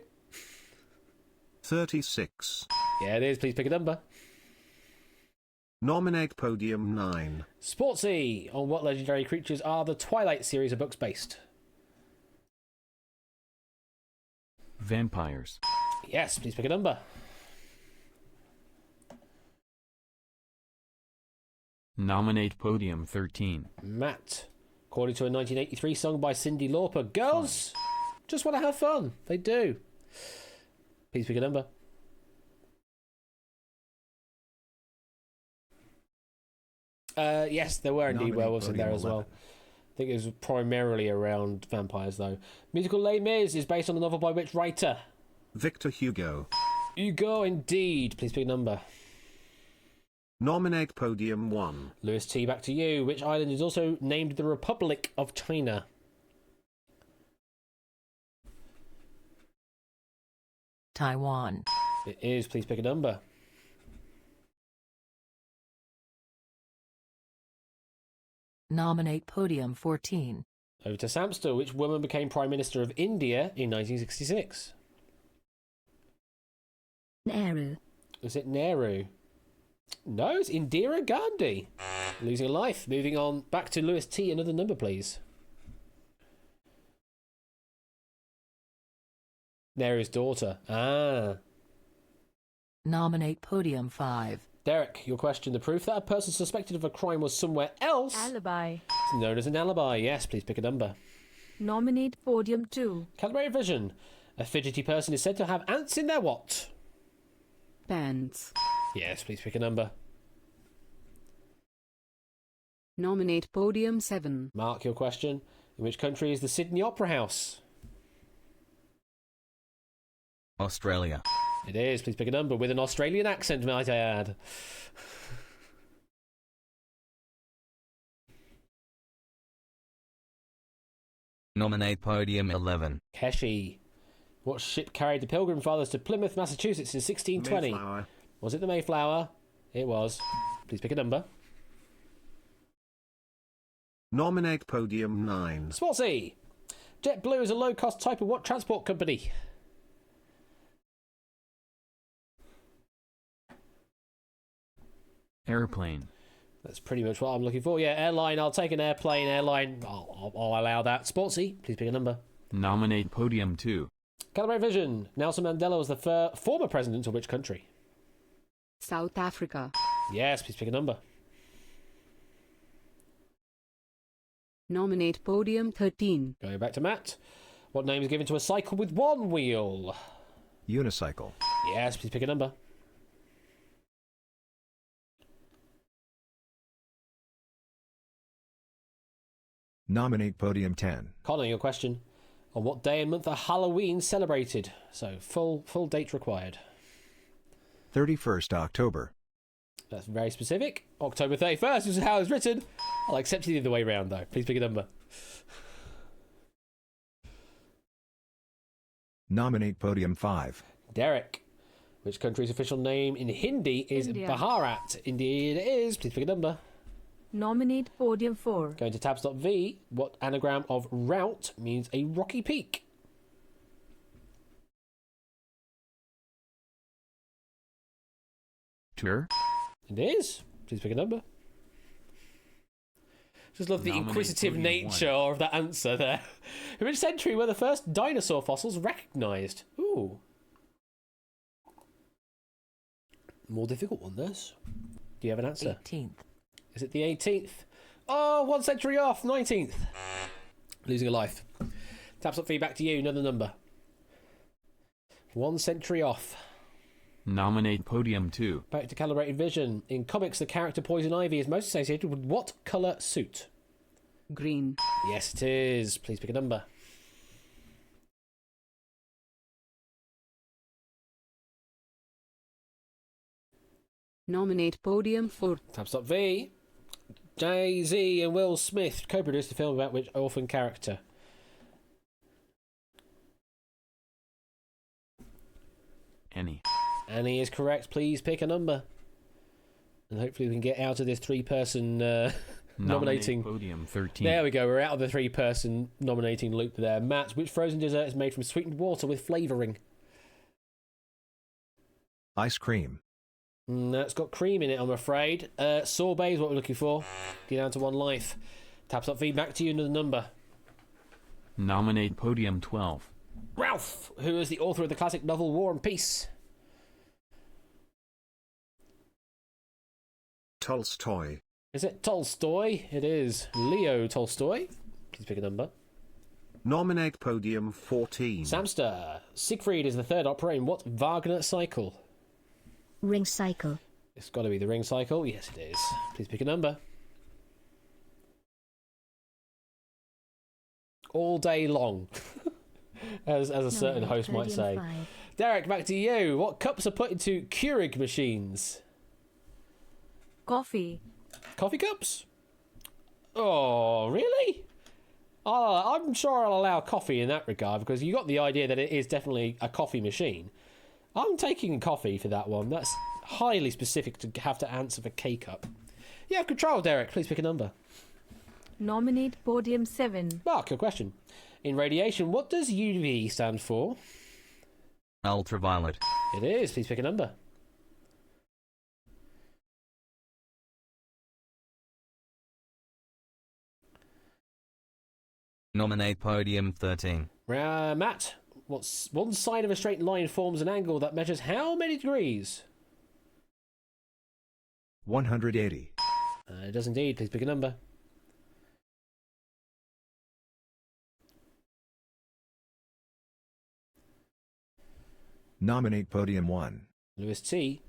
Speaker 8: 36.
Speaker 1: Yeah, it is. Please pick a number.
Speaker 8: Nominate podium 9.
Speaker 1: Sportsy. On what legendary creatures are the Twilight series of books based?
Speaker 4: Vampires.
Speaker 1: Yes, please pick a number.
Speaker 4: Nominate podium 13.
Speaker 1: Matt. According to a 1983 song by Cyndi Lauper, girls just want to have fun. They do. Please pick a number. Yes, there were indeed
Speaker 6: Nominate
Speaker 1: werewolves in there
Speaker 6: podium
Speaker 1: as well.
Speaker 6: 11.
Speaker 1: I think it was primarily around vampires, though. Musical Les Mis is based on a novel by which writer?
Speaker 8: Victor Hugo.
Speaker 1: Hugo, indeed. Please pick a number.
Speaker 8: Nominate podium 1.
Speaker 1: Lewis T, back to you. Which island is also named the Republic of China?
Speaker 3: Taiwan.
Speaker 1: It is. Please pick a number.
Speaker 3: Nominate podium 14.
Speaker 1: Over to Samster. Which woman became Prime Minister of India in 1966?
Speaker 5: Nehru.
Speaker 1: Was it Nehru? No, it's Indira Gandhi. Losing a life. Moving on. Back to Lewis T. Another number, please. Nehru's daughter. Ah.
Speaker 3: Nominate podium 5.
Speaker 1: Derek, your question. The proof that a person suspected of a crime was somewhere else
Speaker 9: Alibi.
Speaker 1: is known as an alibi. Yes, please pick a number.
Speaker 9: Nominate podium 2.
Speaker 1: Calibrated vision. A fidgety person is said to have ants in their what?
Speaker 7: Pants.
Speaker 1: Yes, please pick a number.
Speaker 7: Nominate podium 7.
Speaker 1: Mark, your question. In which country is the Sydney Opera House?
Speaker 4: Australia.
Speaker 1: It is. Please pick a number with an Australian accent, might I add.
Speaker 4: Nominate podium 11.
Speaker 1: Keshi. What ship carried the Pilgrim Fathers to Plymouth, Massachusetts in 1620?
Speaker 8: Mayflower.
Speaker 1: Was it the Mayflower? It was. Please pick a number.
Speaker 8: Nominate podium 9.
Speaker 1: Sportsy. JetBlue is a low-cost type of what transport company?
Speaker 4: Airplane.
Speaker 1: That's pretty much what I'm looking for. Yeah, airline. I'll take an airplane. Airline. I'll allow that. Sportsy. Please pick a number.
Speaker 4: Nominate podium 2.
Speaker 1: Calibrate vision. Nelson Mandela was the former president of which country?
Speaker 7: South Africa.
Speaker 1: Yes, please pick a number.
Speaker 7: Nominate podium 13.
Speaker 1: Going back to Matt. What name is given to a cycle with one wheel?
Speaker 6: Unicycle.
Speaker 1: Yes, please pick a number.
Speaker 6: Nominate podium 10.
Speaker 1: Connor, your question. On what day and month are Halloween celebrated? So, full date required.
Speaker 6: 31st October.
Speaker 1: That's very specific. October 31st is how it's written. I'll accept it the other way round, though. Please pick a number.
Speaker 6: Nominate podium 5.
Speaker 1: Derek. Which country's official name in Hindi is
Speaker 9: India.
Speaker 1: Bharat? Indeed it is. Please pick a number.
Speaker 9: Nominate podium 4.
Speaker 1: Going to tabs.v. What anagram of route means a rocky peak?
Speaker 4: Tour.
Speaker 1: It is. Please pick a number. Just love the
Speaker 4: Nominate
Speaker 1: inquisitive
Speaker 4: podium
Speaker 1: nature of that answer there. In which century were the first dinosaur fossils recognised? Ooh. More difficult one, this. Do you have an answer?
Speaker 3: 18th.
Speaker 1: Is it the 18th? Oh, 1 century off. 19th. Losing a life. Taps up feedback to you. Another number. 1 century off.
Speaker 4: Nominate podium 2.
Speaker 1: Back to calibrated vision. In comics, the character Poison Ivy is most associated with what colour suit?
Speaker 7: Green.
Speaker 1: Yes, it is. Please pick a number.
Speaker 7: Nominate podium 4.
Speaker 1: Tabs.v. Jay-Z and Will Smith co-produced a film about which orphan character?
Speaker 4: Annie.
Speaker 1: Annie is correct. Please pick a number. And hopefully we can get out of this three-person nominating.
Speaker 4: Nominate podium 13.
Speaker 1: There we go. We're out of the three-person nominating loop there. Matt, which frozen dessert is made from sweetened water with flavouring?
Speaker 6: Ice cream.
Speaker 1: No, it's got cream in it, I'm afraid. Sorbet is what we're looking for. Get down to 1 life. Taps up feedback to you, another number.
Speaker 4: Nominate podium 12.
Speaker 1: Ralph, who is the author of the classic novel War and Peace?
Speaker 8: Tolstoy.
Speaker 1: Is it Tolstoy? It is Leo Tolstoy. Please pick a number.
Speaker 8: Nominate podium 14.
Speaker 1: Samster. Siegfried is the third opera in what Wagner cycle?
Speaker 5: Ring cycle.
Speaker 1: It's got to be the Ring cycle. Yes, it is. Please pick a number. All day long, as a certain
Speaker 5: Nominate
Speaker 1: host might say.
Speaker 5: podium 5.
Speaker 1: Derek, back to you. What cups are put into Keurig machines?
Speaker 9: Coffee.
Speaker 1: Coffee cups? Oh, really? I'm sure I'll allow coffee in that regard because you got the idea that it is definitely a coffee machine. I'm taking coffee for that one. That's highly specific to have to answer for K-cup. You have control, Derek. Please pick a number.
Speaker 9: Nominate podium 7.
Speaker 1: Mark, your question. In radiation, what does UV stand for?
Speaker 4: Ultraviolet.
Speaker 1: It is. Please pick a number.
Speaker 4: Nominate podium 13.
Speaker 1: Matt, what's one side of a straight line forms an angle that measures how many degrees?
Speaker 6: 180.
Speaker 1: It does indeed. Please pick a number.
Speaker 6: Nominate podium 1.
Speaker 1: Lewis T.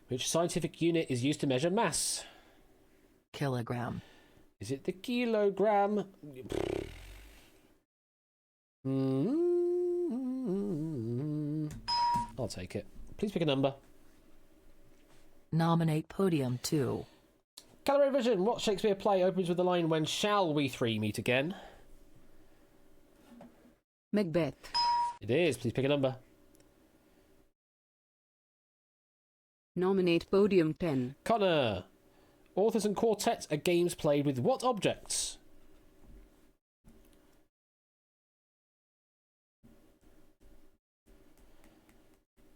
Speaker 1: Which scientific unit is used to measure mass?
Speaker 3: Kilogram.
Speaker 1: Is it the kilogram? I'll take it. Please pick a number.
Speaker 3: Nominate podium 2.
Speaker 1: Calibrate vision. What Shakespeare play opens with the line, "When shall we three meet again"?
Speaker 7: Macbeth.
Speaker 1: It is. Please pick a number.
Speaker 7: Nominate podium 10.
Speaker 1: Connor. Authors and quartets are games played with what objects?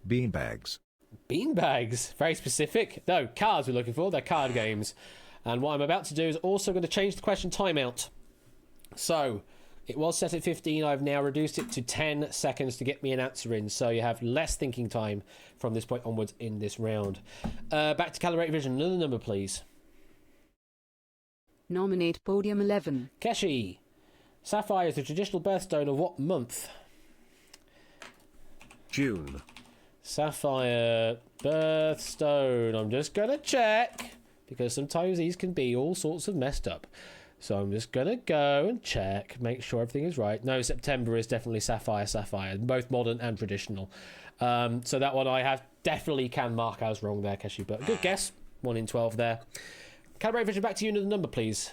Speaker 6: Beanbags.
Speaker 1: Beanbags. Very specific. No, cards we're looking for. They're card games. And what I'm about to do is also going to change the question timeout. So, it was set at 15. I've now reduced it to 10 seconds to get me an answer in. So you have less thinking time from this point onwards in this round. Back to calibrate vision. Another number, please.
Speaker 7: Nominate podium 11.
Speaker 1: Keshi. Sapphire is the traditional birthstone of what month?
Speaker 8: June.
Speaker 1: Sapphire birthstone. I'm just gonna check because sometimes these can be all sorts of messed up. So I'm just gonna go and check, make sure everything is right. No, September is definitely sapphire, both modern and traditional. So that one I have definitely can mark as wrong there, Keshi. But good guess. 1 in 12 there. Calibrate vision, back to you. Another number, please.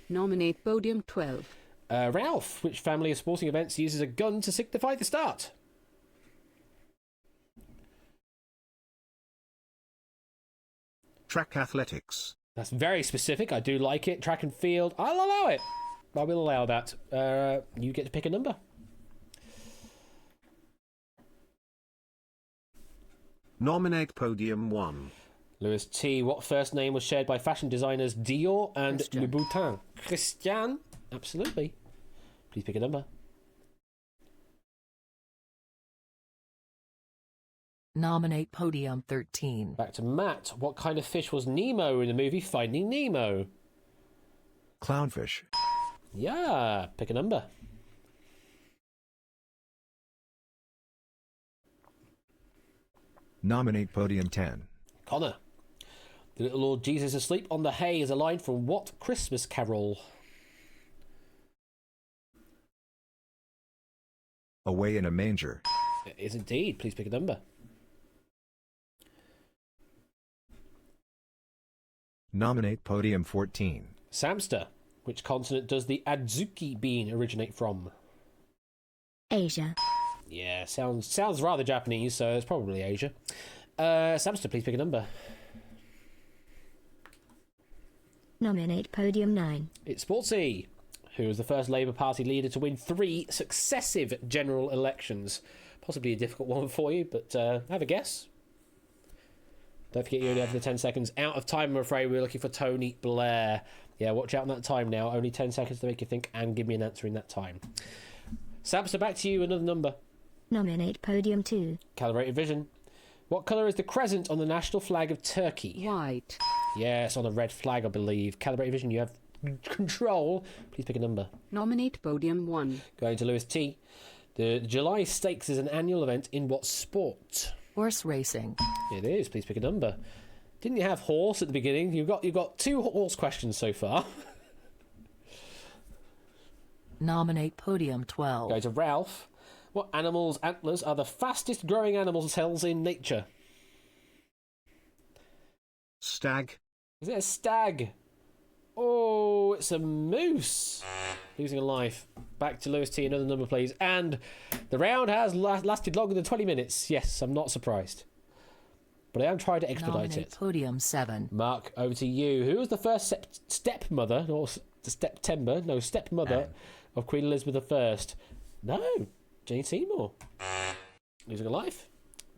Speaker 7: Nominate podium 12.
Speaker 1: Ralph, which family of sporting events uses a gun to signify the start?
Speaker 8: Track athletics.
Speaker 1: That's very specific. I do like it. Track and field. I'll allow it. I will allow that. You get to pick a number.
Speaker 8: Nominate podium 1.
Speaker 1: Lewis T. What first name was shared by fashion designers Dior and
Speaker 7: Christian.
Speaker 1: Louboutin? Christian. Absolutely. Please pick a number.
Speaker 3: Nominate podium 13.
Speaker 1: Back to Matt. What kind of fish was Nemo in the movie Finding Nemo?
Speaker 6: Clownfish.
Speaker 1: Yeah. Pick a number.
Speaker 6: Nominate podium 10.
Speaker 1: Connor. The little Lord Jesus asleep on the hay is a line from what Christmas carol?
Speaker 6: Away in a manger.
Speaker 1: It is indeed. Please pick a number.
Speaker 6: Nominate podium 14.
Speaker 1: Samster. Which continent does the adzuki bean originate from?
Speaker 5: Asia.
Speaker 1: Yeah, sounds rather Japanese, so it's probably Asia. Samster, please pick a number.
Speaker 5: Nominate podium 9.
Speaker 1: It's Sportsy, who was the first Labour Party leader to win 3 successive general elections. Possibly a difficult one for you, but have a guess. Don't forget you only have the 10 seconds. Out of time, I'm afraid. We're looking for Tony Blair. Yeah, watch out on that time now. Only 10 seconds to make you think and give me an answer in that time. Samster, back to you. Another number.
Speaker 5: Nominate podium 2.
Speaker 1: Calibrated vision. What colour is the crescent on the national flag of Turkey?
Speaker 7: White.
Speaker 1: Yes, on a red flag, I believe. Calibrated vision, you have control. Please pick a number.
Speaker 7: Nominate podium 1.
Speaker 1: Going to Lewis T. The July Stakes is an annual event in what sport?
Speaker 3: Horse racing.
Speaker 1: It is. Please pick a number. Didn't you have horse at the beginning? You've got 2 horse questions so far.
Speaker 3: Nominate podium 12.
Speaker 1: Go to Ralph. What animal's antlers are the fastest growing animal cells in nature?
Speaker 8: Stag.
Speaker 1: Is it a stag? Oh, it's a moose. Losing a life. Back to Lewis T. Another number, please. And the round has lasted longer than 20 minutes. Yes, I'm not surprised. But I am trying to expedite
Speaker 3: Nominate
Speaker 1: it.
Speaker 3: podium 7.
Speaker 1: Mark, over to you. Who was the first stepmother, or stepmother of Queen Elizabeth I? No, Jane Seymour. Losing a life.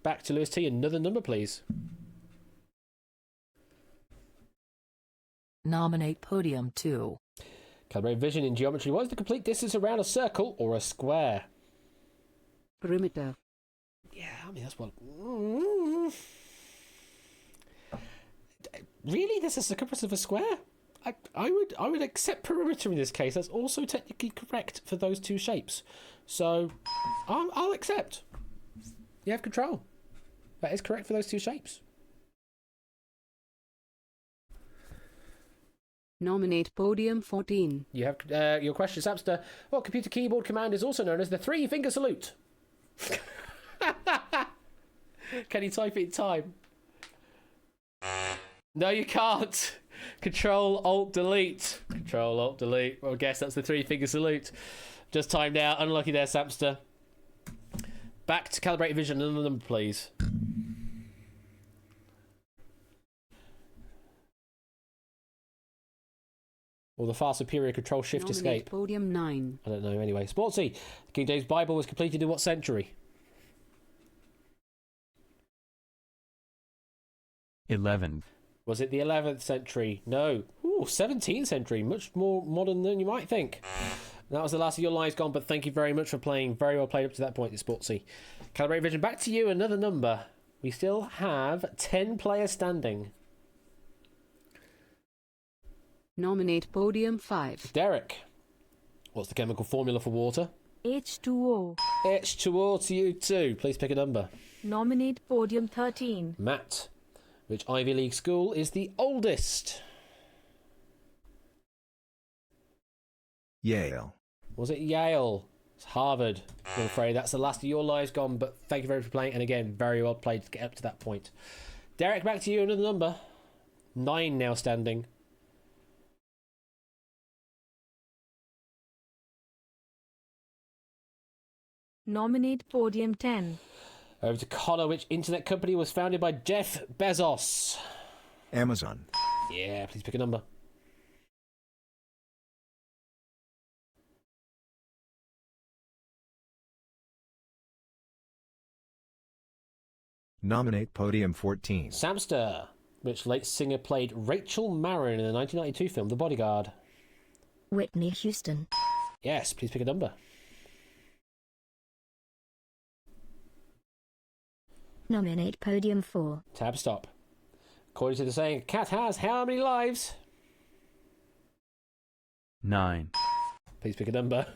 Speaker 1: Back to Lewis T. Another number, please.
Speaker 3: Nominate podium 2.
Speaker 1: Calibrate vision in geometry. What is the complete distance around a circle or a square?
Speaker 7: Perimeter.
Speaker 1: Yeah, I mean, that's what... Really? There's a circumference of a square? I would accept perimeter in this case. That's also technically correct for those 2 shapes. So, I'll accept. You have control. That is correct for those 2 shapes.
Speaker 7: Nominate podium 14.
Speaker 1: You have your question, Samster. What computer keyboard command is also known as the 3-finger salute? Can you type it in time? No, you can't. Control Alt Delete. Control Alt Delete. Well, I guess that's the 3-finger salute. Just timed out. Unlucky there, Samster. Back to calibrated vision. Another number, please. Or the far superior Control Shift
Speaker 7: Nominate
Speaker 1: Escape.
Speaker 7: podium 9.
Speaker 1: I don't know. Anyway, Sportsy. The King James Bible was completed in what century?
Speaker 4: 11th.
Speaker 1: Was it the 11th century? No. Ooh, 17th century. Much more modern than you might think. That was the last of your lives gone, but thank you very much for playing. Very well played up to that point, Sportsy. Calibrate Vision, back to you. Another number. We still have 10 players standing.
Speaker 7: Nominate podium 5.
Speaker 1: Derek. What's the chemical formula for water?
Speaker 9: H2O.
Speaker 1: H2O to you too. Please pick a number.
Speaker 9: Nominate podium 13.
Speaker 1: Matt, which Ivy League school is the oldest?
Speaker 6: Yale.
Speaker 1: Was it Yale? It's Harvard. I'm afraid that's the last of your lives gone, but thank you very much for playing, and again, very well played to get up to that point. Derek, back to you, another number. 9 now standing.
Speaker 9: Nominate podium 10.
Speaker 1: Over to Connor, which internet company was founded by Jeff Bezos?
Speaker 6: Amazon.
Speaker 1: Yeah, please pick a number.
Speaker 6: Nominate podium 14.
Speaker 1: Samster, which late singer played Rachel Marin in the 1992 film The Bodyguard?
Speaker 5: Whitney Houston.
Speaker 1: Yes, please pick a number.
Speaker 5: Nominate podium 4.
Speaker 1: Tab stop. According to the saying, a cat has how many lives?
Speaker 4: 9.
Speaker 1: Please pick a number.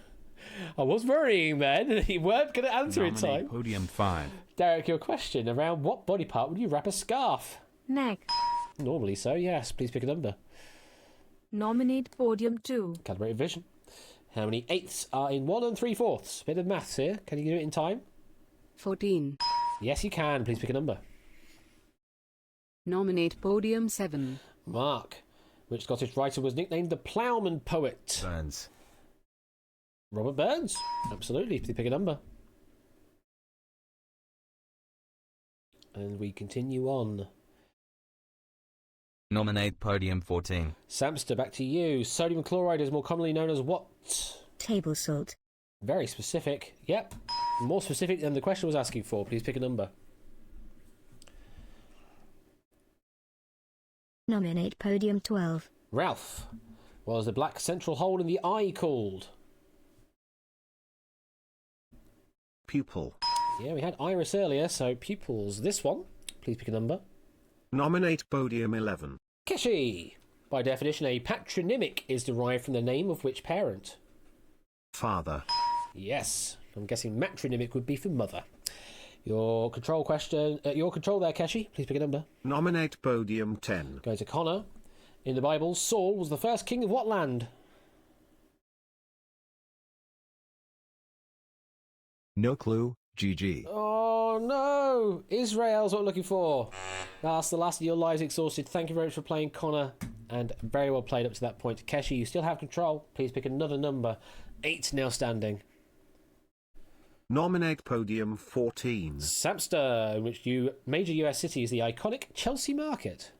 Speaker 1: I was worrying then. You weren't going to answer in
Speaker 4: Nominate
Speaker 1: time.
Speaker 4: podium 5.
Speaker 1: Derek, your question. Around what body part would you wrap a scarf?
Speaker 9: Neck.
Speaker 1: Normally so, yes. Please pick a number.
Speaker 9: Nominate podium 2.
Speaker 1: Calibrated vision. How many eighths are in 1 3/4? Bit of maths here. Can you do it in time?
Speaker 7: 14.
Speaker 1: Yes, you can. Please pick a number.
Speaker 7: Nominate podium 7.
Speaker 1: Mark, which Scottish writer was nicknamed the Ploughman Poet?
Speaker 4: Burns.
Speaker 1: Robert Burns. Absolutely. Please pick a number. And we continue on.
Speaker 4: Nominate podium 14.
Speaker 1: Samster, back to you. Sodium chloride is more commonly known as what?
Speaker 5: Table salt.
Speaker 1: Very specific. Yep. More specific than the question was asking for. Please pick a number.
Speaker 5: Nominate podium 12.
Speaker 1: Ralph. What is the black central hole in the eye called?
Speaker 8: Pupil.
Speaker 1: Yeah, we had iris earlier, so pupils. This one. Please pick a number.
Speaker 8: Nominate podium 11.
Speaker 1: Keshi. By definition, a patronymic is derived from the name of which parent?
Speaker 8: Father.
Speaker 1: Yes. I'm guessing matronymic would be for mother. Your control question. Your control there, Keshi. Please pick a number.
Speaker 8: Nominate podium 10.
Speaker 1: Go to Connor. In the Bible, Saul was the first king of what land?
Speaker 6: No clue. GG.
Speaker 1: Oh no! Israel's what we're looking for. That's the last of your lives exhausted. Thank you very much for playing, Connor, and very well played up to that point. Keshi, you still have control. Please pick another number. 8 now standing.
Speaker 8: Nominate podium 14.
Speaker 1: Samster, in which major US city is the iconic Chelsea Market?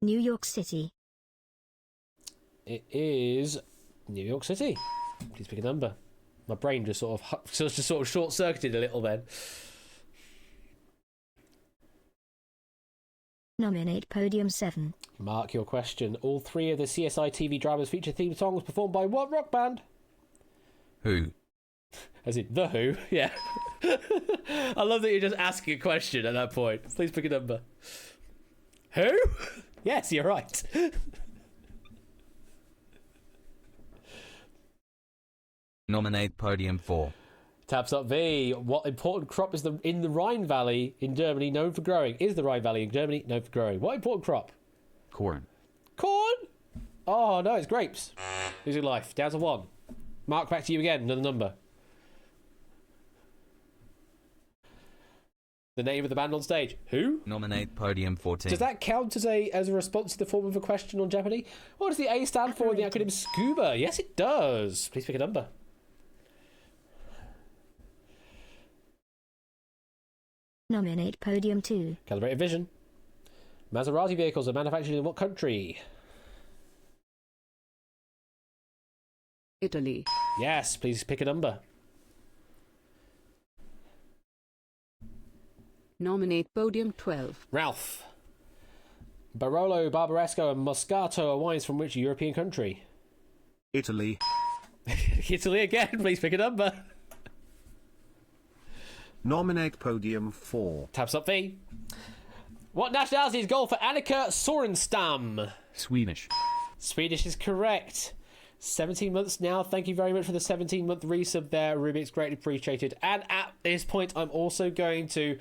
Speaker 5: New York City.
Speaker 1: It is New York City. Please pick a number. My brain just sort of short-circuited a little then.
Speaker 5: Nominate podium 7.
Speaker 1: Mark your question. All 3 of the CSI TV dramas feature theme songs performed by what rock band?
Speaker 4: Who?
Speaker 1: As in The Who? Yeah. I love that you're just asking a question at that point. Please pick a number. Who? Yes, you're right.
Speaker 4: Nominate podium 4.
Speaker 1: Taps up V. What important crop is in the Rhine Valley in Germany known for growing? Is the Rhine Valley in Germany known for growing? What important crop?
Speaker 4: Corn.
Speaker 1: Corn? Oh, no, it's grapes. Losing life. Down to 1. Mark, back to you again. Another number. The name of the band on stage. Who?
Speaker 4: Nominate podium 14.
Speaker 1: Does that count as a response to the form of a question on Jeopardy? What does the A stand for in the acronym SCUBA? Yes, it does. Please pick a number.
Speaker 5: Nominate podium 2.
Speaker 1: Calibrated vision. Maserati vehicles are manufactured in what country?
Speaker 7: Italy.
Speaker 1: Yes, please pick a number.
Speaker 7: Nominate podium 12.
Speaker 1: Ralph. Barolo, Barbaresco and Moscato are wines from which European country?
Speaker 8: Italy.
Speaker 1: Italy again, please pick a number.
Speaker 8: Nominate podium 4.
Speaker 1: Taps up V. What nationality is golfer Annika Sorenstam?
Speaker 4: Swedish.
Speaker 1: Swedish is correct. 17 months now. Thank you very much for the 17-month resub there, Rubik's. Greatly appreciated. And at this point, I'm also going to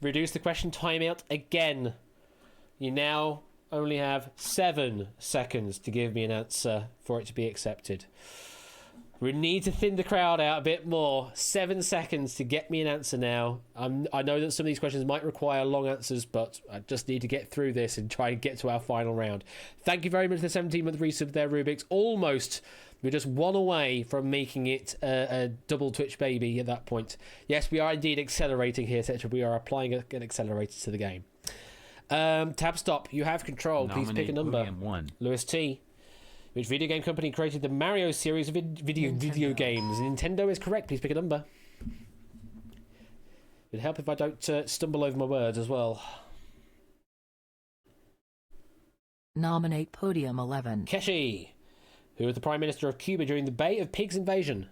Speaker 1: reduce the question timeout again. You now only have 7 seconds to give me an answer for it to be accepted. We need to thin the crowd out a bit more. 7 seconds to get me an answer now. I know that some of these questions might require long answers, but I just need to get through this and try and get to our final round. Thank you very much for the 17-month resub there, Rubik's. Almost. We're just one away from making it a double Twitch baby at that point. Yes, we are indeed accelerating here, etc. We are applying an accelerator to the game. Tab stop. You have control. Please pick a number.
Speaker 4: Podium 1.
Speaker 1: Lewis T. Which video game company created the Mario series of video games? Nintendo is correct. Please pick a number. It'd help if I don't stumble over my words as well.
Speaker 3: Nominate Podium 11.
Speaker 1: Keshi. Who was the Prime Minister of Cuba during the Bay of Pigs invasion?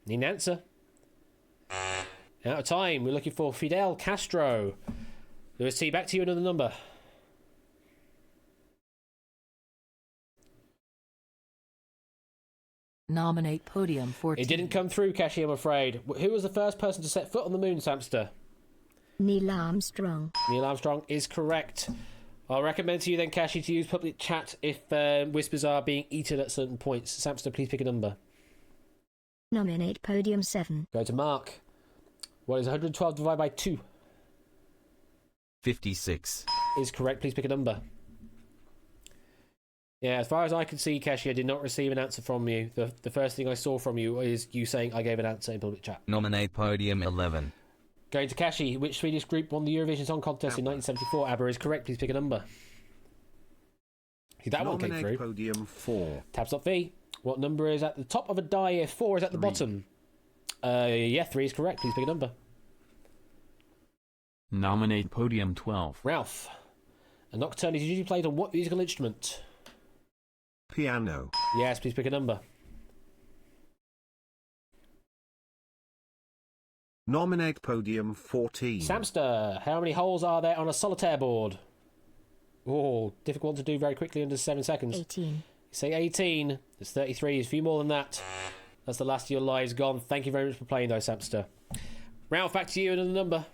Speaker 1: Need an answer. Out of time. We're looking for Fidel Castro. Lewis T, back to you, another number.
Speaker 3: Nominate Podium 14.
Speaker 1: It didn't come through, Keshi, I'm afraid. Who was the first person to set foot on the moon, Samster?
Speaker 5: Neil Armstrong.
Speaker 1: Neil Armstrong is correct. I'll recommend to you then, Kashi, to use public chat if whispers are being eaten at certain points. Samster, please pick a number.
Speaker 5: Nominate Podium 7.
Speaker 1: Go to Mark. What is 112 divided by 2?
Speaker 4: 56.
Speaker 1: Is correct. Please pick a number. Yeah, as far as I can see, Kashi, I did not receive an answer from you. The first thing I saw from you is you saying I gave an answer in public chat.
Speaker 4: Nominate Podium 11.
Speaker 1: Going to Kashi. Which Swedish group won the Eurovision Song Contest in 1974? ABBA is correct. Please pick a number. See, that one came through.
Speaker 8: Podium 4.
Speaker 1: Tab.V. What number is at the top of a die if 4 is at the bottom? Yeah, 3 is correct. Please pick a number.
Speaker 10: Nominate Podium 12.
Speaker 1: Ralph. A nocturne is usually played on what musical instrument?
Speaker 8: Piano.
Speaker 1: Yes, please pick a number.
Speaker 8: Nominate Podium 14.
Speaker 1: Samster. How many holes are there on a solitaire board? Oh, difficult to do very quickly under 7 seconds.
Speaker 5: 18.
Speaker 1: Say 18. It's 33. There's a few more than that. That's the last of your lives gone. Thank you very much for playing, though, Samster. Ralph, back to you. Another number.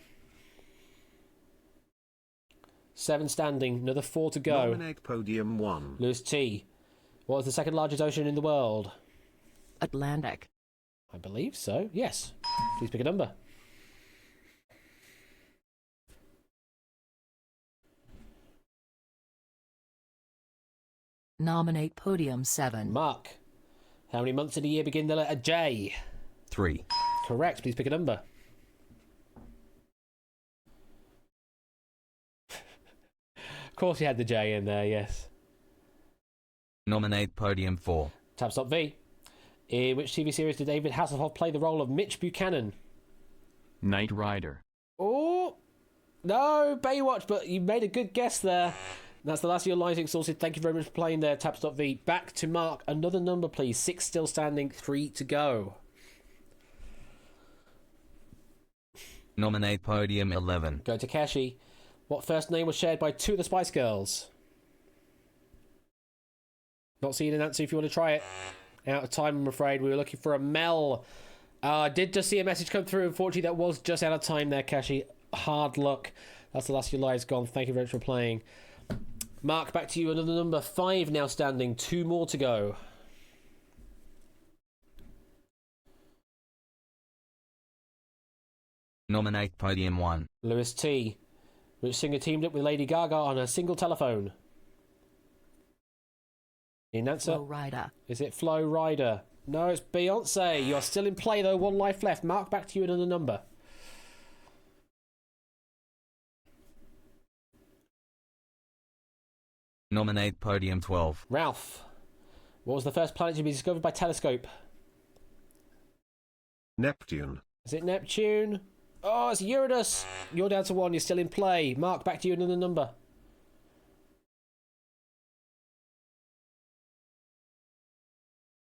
Speaker 1: 7 standing. Another 4 to go.
Speaker 8: Nominate Podium 1.
Speaker 1: Lewis T. What is the second largest ocean in the world?
Speaker 3: Atlantic.
Speaker 1: I believe so. Yes. Please pick a number.
Speaker 3: Nominate Podium 7.
Speaker 1: Mark. How many months in a year begin the letter J?
Speaker 4: 3.
Speaker 1: Correct. Please pick a number. Of course you had the J in there, yes.
Speaker 4: Nominate Podium 4.
Speaker 1: Tab.V. In which TV series did David Hasselhoff play the role of Mitch Buchanan?
Speaker 10: Knight Rider.
Speaker 1: Oh, no, Baywatch, but you made a good guess there. That's the last of your lines exhausted. Thank you very much for playing there, Tabs.V. Back to Mark. Another number, please. 6 still standing, 3 to go.
Speaker 4: Nominate Podium 11.
Speaker 1: Go to Kashi. What first name was shared by 2 of the Spice Girls? Not seeing an answer if you want to try it. Out of time, I'm afraid. We were looking for a Mel. I did just see a message come through. Unfortunately, that was just out of time there, Kashi. Hard luck. That's the last of your lives gone. Thank you very much for playing. Mark, back to you. Another number. 5 now standing. 2 more to go.
Speaker 4: Nominate Podium 1.
Speaker 1: Lewis T. Which singer teamed up with Lady Gaga on a single telephone? In answer?
Speaker 3: Flo Rida.
Speaker 1: Is it Flo Rida? No, it's Beyonce. You're still in play, though. 1 life left. Mark, back to you. Another number.
Speaker 4: Nominate Podium 12.
Speaker 1: Ralph. What was the first planet to be discovered by telescope?
Speaker 8: Neptune.
Speaker 1: Is it Neptune? Oh, it's Uranus. You're down to 1. You're still in play. Mark, back to you. Another number.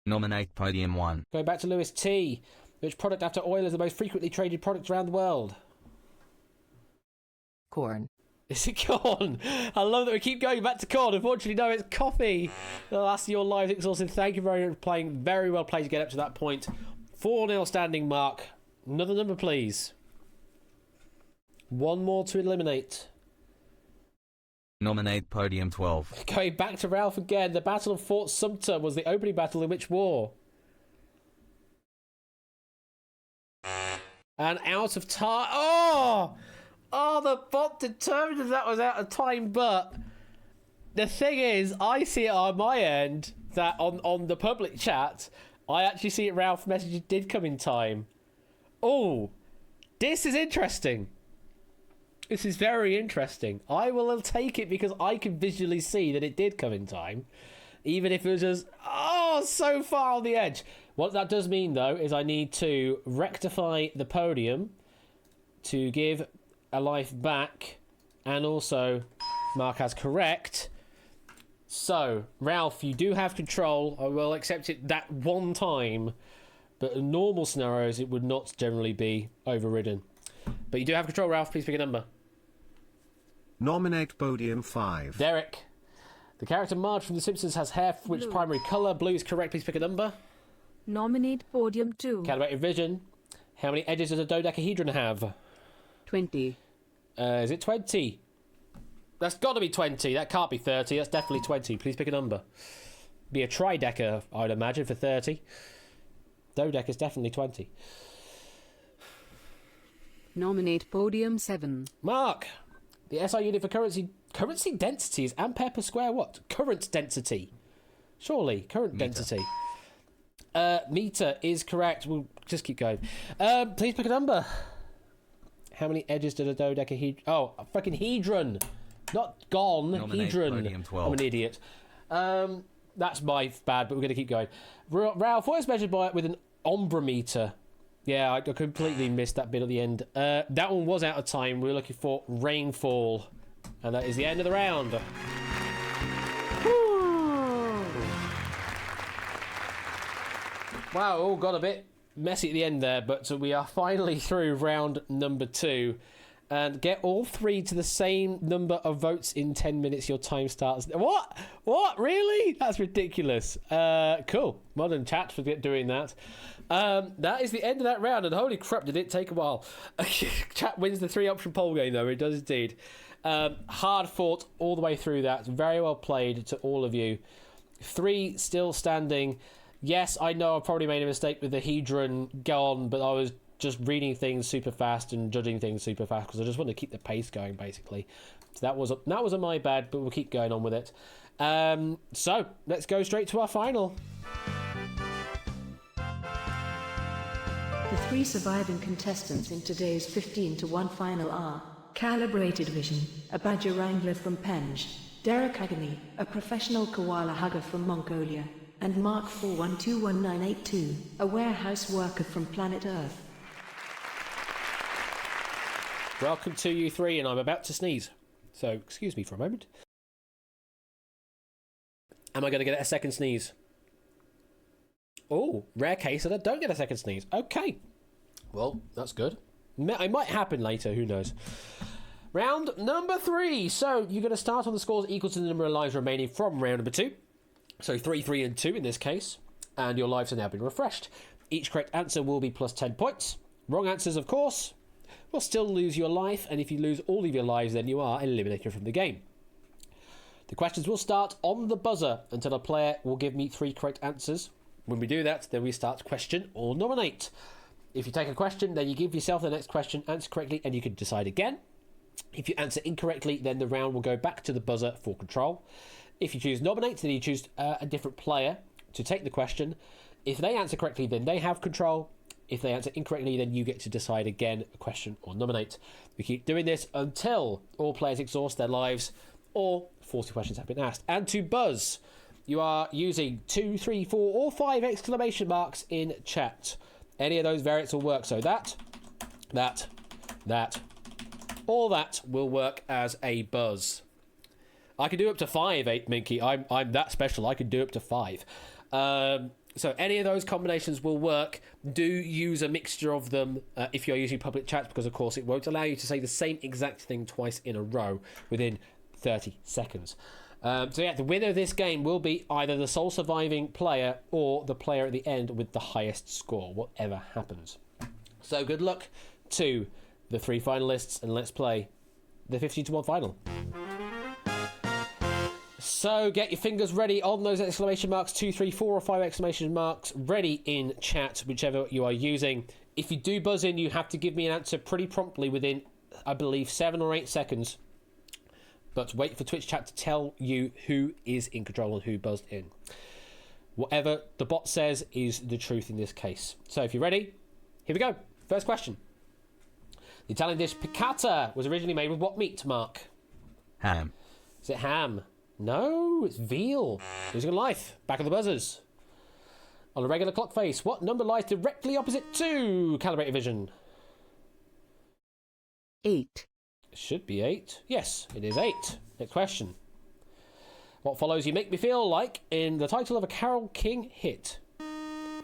Speaker 4: Nominate Podium 1.
Speaker 1: Going back to Lewis T. Which product after oil is the most frequently traded product around the world?
Speaker 3: Corn.
Speaker 1: Is it corn? I love that we keep going back to corn. Unfortunately, no, it's coffee. Well, that's your live exhausted. Thank you very much for playing. Very well played to get up to that point. 4-0 standing, Mark. Another number, please. One more to eliminate.
Speaker 4: Nominate podium 12.
Speaker 1: Going back to Ralph again. The Battle of Fort Sumter was the opening battle in which war? And out of time. Oh, the bot determined that was out of time, but the thing is, I see it on my end that on the public chat, I actually see it Ralph message did come in time. Oh, this is interesting. This is very interesting. I will take it because I can visually see that it did come in time, even if it was just, so far on the edge. What that does mean, though, is I need to rectify the podium to give a life back, and also mark as correct. So, Ralph, you do have control. I will accept it that one time, but in normal scenarios, it would not generally be overridden. But you do have control, Ralph. Please pick a number.
Speaker 8: Nominate podium 5.
Speaker 1: Derek. The character Marge from The Simpsons has hair for which
Speaker 9: Blue.
Speaker 1: primary colour? Blue is correct. Please pick a number.
Speaker 9: Nominate podium 2.
Speaker 1: Calibrated vision. How many edges does a dodecahedron have?
Speaker 7: 20.
Speaker 1: Is it 20? That's got to be 20. That can't be 30. That's definitely 20. Please pick a number. Be a trideca, I would imagine, for 30. Dodeca is definitely 20.
Speaker 7: Nominate podium 7.
Speaker 1: Mark. The SI unit for currency density is ampere per square what? Current density. Surely, current density. Meter is correct. We'll just keep going. Please pick a number. How many edges did a dodecahedron? Oh, a fucking hedron. Not gone.
Speaker 4: Nominate
Speaker 1: Hedron.
Speaker 4: podium 12.
Speaker 1: I'm an idiot. That's my bad, but we're going to keep going. Ralph, what is measured by with an ombrometer? Yeah, I completely missed that bit at the end. That one was out of time. We were looking for rainfall. And that is the end of the round. Wow, all got a bit messy at the end there, but we are finally through round number 2. And get all 3 to the same number of votes in 10 minutes. Your time starts. What? What? Really? That's ridiculous. Cool. Well done, chat, for doing that. That is the end of that round, and holy crap, did it take a while. Chat wins the 3-option poll game, though. It does indeed. Hard fought all the way through that. Very well played to all of you. 3 still standing. Yes, I know I probably made a mistake with the hedron gone, but I was just reading things super fast and judging things super fast because I just want to keep the pace going, basically. So that was a my bad, but we'll keep going on with it. So let's go straight to our final.
Speaker 2: The 3 surviving contestants in today's 15-to-1 final are Calibrated Vision, a badger wrangler from Penge, Derek Agony, a professional koala hugger from Mongolia, and Mark 41211982, a warehouse worker from planet Earth.
Speaker 1: Welcome to you 3, and I'm about to sneeze. So excuse me for a moment. Am I going to get a second sneeze? Oh, rare case that I don't get a second sneeze. Okay. Well, that's good. It might happen later, who knows. Round number 3. So, you're going to start on the scores equal to the number of lives remaining from round number 2. So, 3, 3, and 2 in this case. And your lives have now been refreshed. Each correct answer will be plus 10 points. Wrong answers, of course, will still lose your life. And if you lose all of your lives, then you are eliminated from the game. The questions will start on the buzzer until a player will give me 3 correct answers. When we do that, then we start question or nominate. If you take a question, then you give yourself the next question, answer correctly, and you can decide again. If you answer incorrectly, then the round will go back to the buzzer for control. If you choose nominate, then you choose a different player to take the question. If they answer correctly, then they have control. If they answer incorrectly, then you get to decide again a question or nominate. We keep doing this until all players exhaust their lives or 40 questions have been asked. And to buzz, you are using 2, 3, 4, or 5 exclamation marks in chat. Any of those variants will work. So that, all that will work as a buzz. I can do up to 5, Minky. I'm that special. I can do up to 5. So any of those combinations will work. Do use a mixture of them if you're using public chat, because of course it won't allow you to say the same exact thing twice in a row within 30 seconds. So yeah, the winner of this game will be either the sole surviving player or the player at the end with the highest score, whatever happens. So good luck to the 3 finalists, and let's play the 15-to-1 final. So get your fingers ready on those exclamation marks, 2, 3, 4 or 5 exclamation marks ready in chat, whichever you are using. If you do buzz in, you have to give me an answer pretty promptly within, I believe, 7 or 8 seconds. But wait for Twitch chat to tell you who is in control and who buzzed in. Whatever the bot says is the truth in this case. So if you're ready, here we go. First question. The Italian dish piccata was originally made with what meat, Mark?
Speaker 4: Ham.
Speaker 1: Is it ham? No, it's veal. Losing a life. Back of the buzzers. On a regular clock face, what number lies directly opposite to calibrated vision?
Speaker 7: 8.
Speaker 1: It should be 8. Yes, it is 8. Next question. What follows You Make Me Feel Like in the title of a Carole King hit?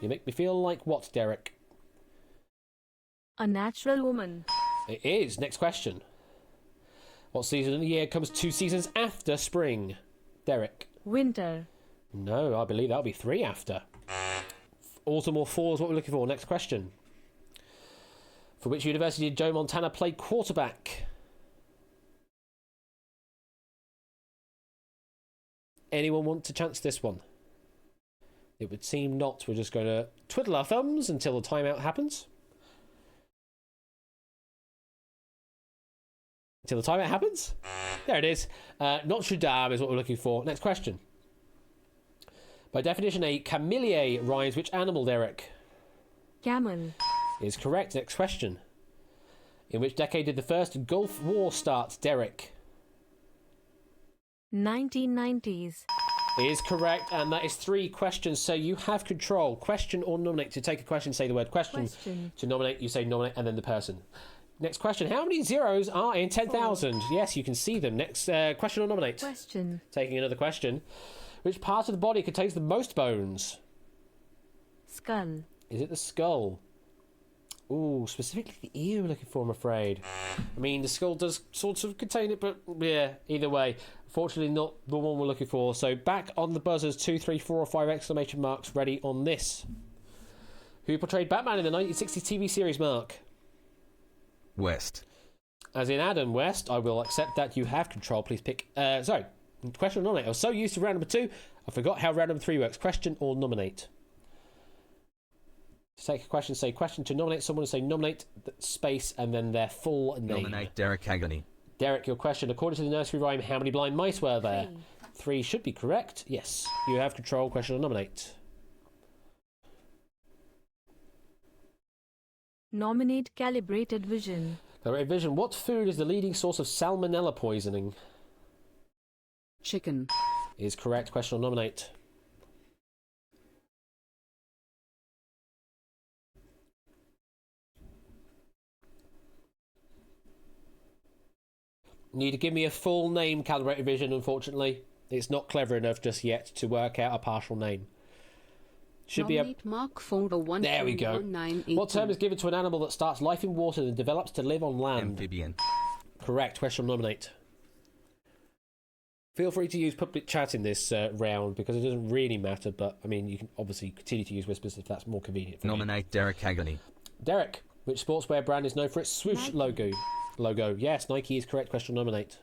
Speaker 1: You Make Me Feel Like what, Derek?
Speaker 9: A Natural Woman.
Speaker 1: It is. Next question. What season of the year comes 2 seasons after spring? Derek?
Speaker 9: Winter.
Speaker 1: No, I believe that'll be 3 after. Autumn or fall is what we're looking for. Next question. For which university did Joe Montana play quarterback? Anyone want to chance this one? It would seem not. We're just going to twiddle our thumbs until the timeout happens. Until the timeout happens? There it is. Notre Dame is what we're looking for. Next question. By definition, a camelier rhymes which animal, Derek?
Speaker 9: Camel.
Speaker 1: Is correct. Next question. In which decade did the first Gulf War start, Derek?
Speaker 9: 1990s.
Speaker 1: Is correct, and that is 3 questions, so you have control. Question or nominate. To take a question, say the word question. To nominate, you say nominate and then the person. Next question. How many zeros are in 10,000? Yes, you can see them. Next question or nominate.
Speaker 9: Question.
Speaker 1: Taking another question. Which part of the body contains the most bones?
Speaker 9: Skull.
Speaker 1: Is it the skull? Ooh, specifically the ear we're looking for, I'm afraid. I mean, the skull does sort of contain it, but yeah, either way. Fortunately, not the one we're looking for. So back on the buzzers, 2, 3, 4 or 5 exclamation marks ready on this. Who portrayed Batman in the 1960s TV series, Mark?
Speaker 4: West.
Speaker 1: As in Adam West. I will accept that you have control. Please pick... sorry. Question or nominate. I was so used to round number 2, I forgot how round number 3 works. Question or nominate. To take a question, say question. To nominate someone, say nominate space and then their full name.
Speaker 4: Nominate Derek Agony.
Speaker 1: Derek, your question. According to the nursery rhyme, how many blind mice were there? 3 should be correct. Yes. You have control. Question or nominate.
Speaker 9: Nominate calibrated vision.
Speaker 1: Calibrated vision. What food is the leading source of salmonella poisoning?
Speaker 7: Chicken.
Speaker 1: Is correct. Question or nominate. Need to give me a full name, calibrated vision, unfortunately. It's not clever enough just yet to work out a partial name. Should
Speaker 7: Nominate
Speaker 1: be a...
Speaker 7: Mark 401.
Speaker 1: There we go. What term is given to an animal that starts life in water and develops to live on land?
Speaker 4: Amphibian.
Speaker 1: Correct. Question or nominate. Feel free to use public chat in this round because it doesn't really matter, but I mean, you can obviously continue to use Whispers if that's more convenient for
Speaker 4: Nominate Derek Agony.
Speaker 1: Derek, which sportswear brand is known for its swoosh logo? Yes, Nike is correct. Question nominate.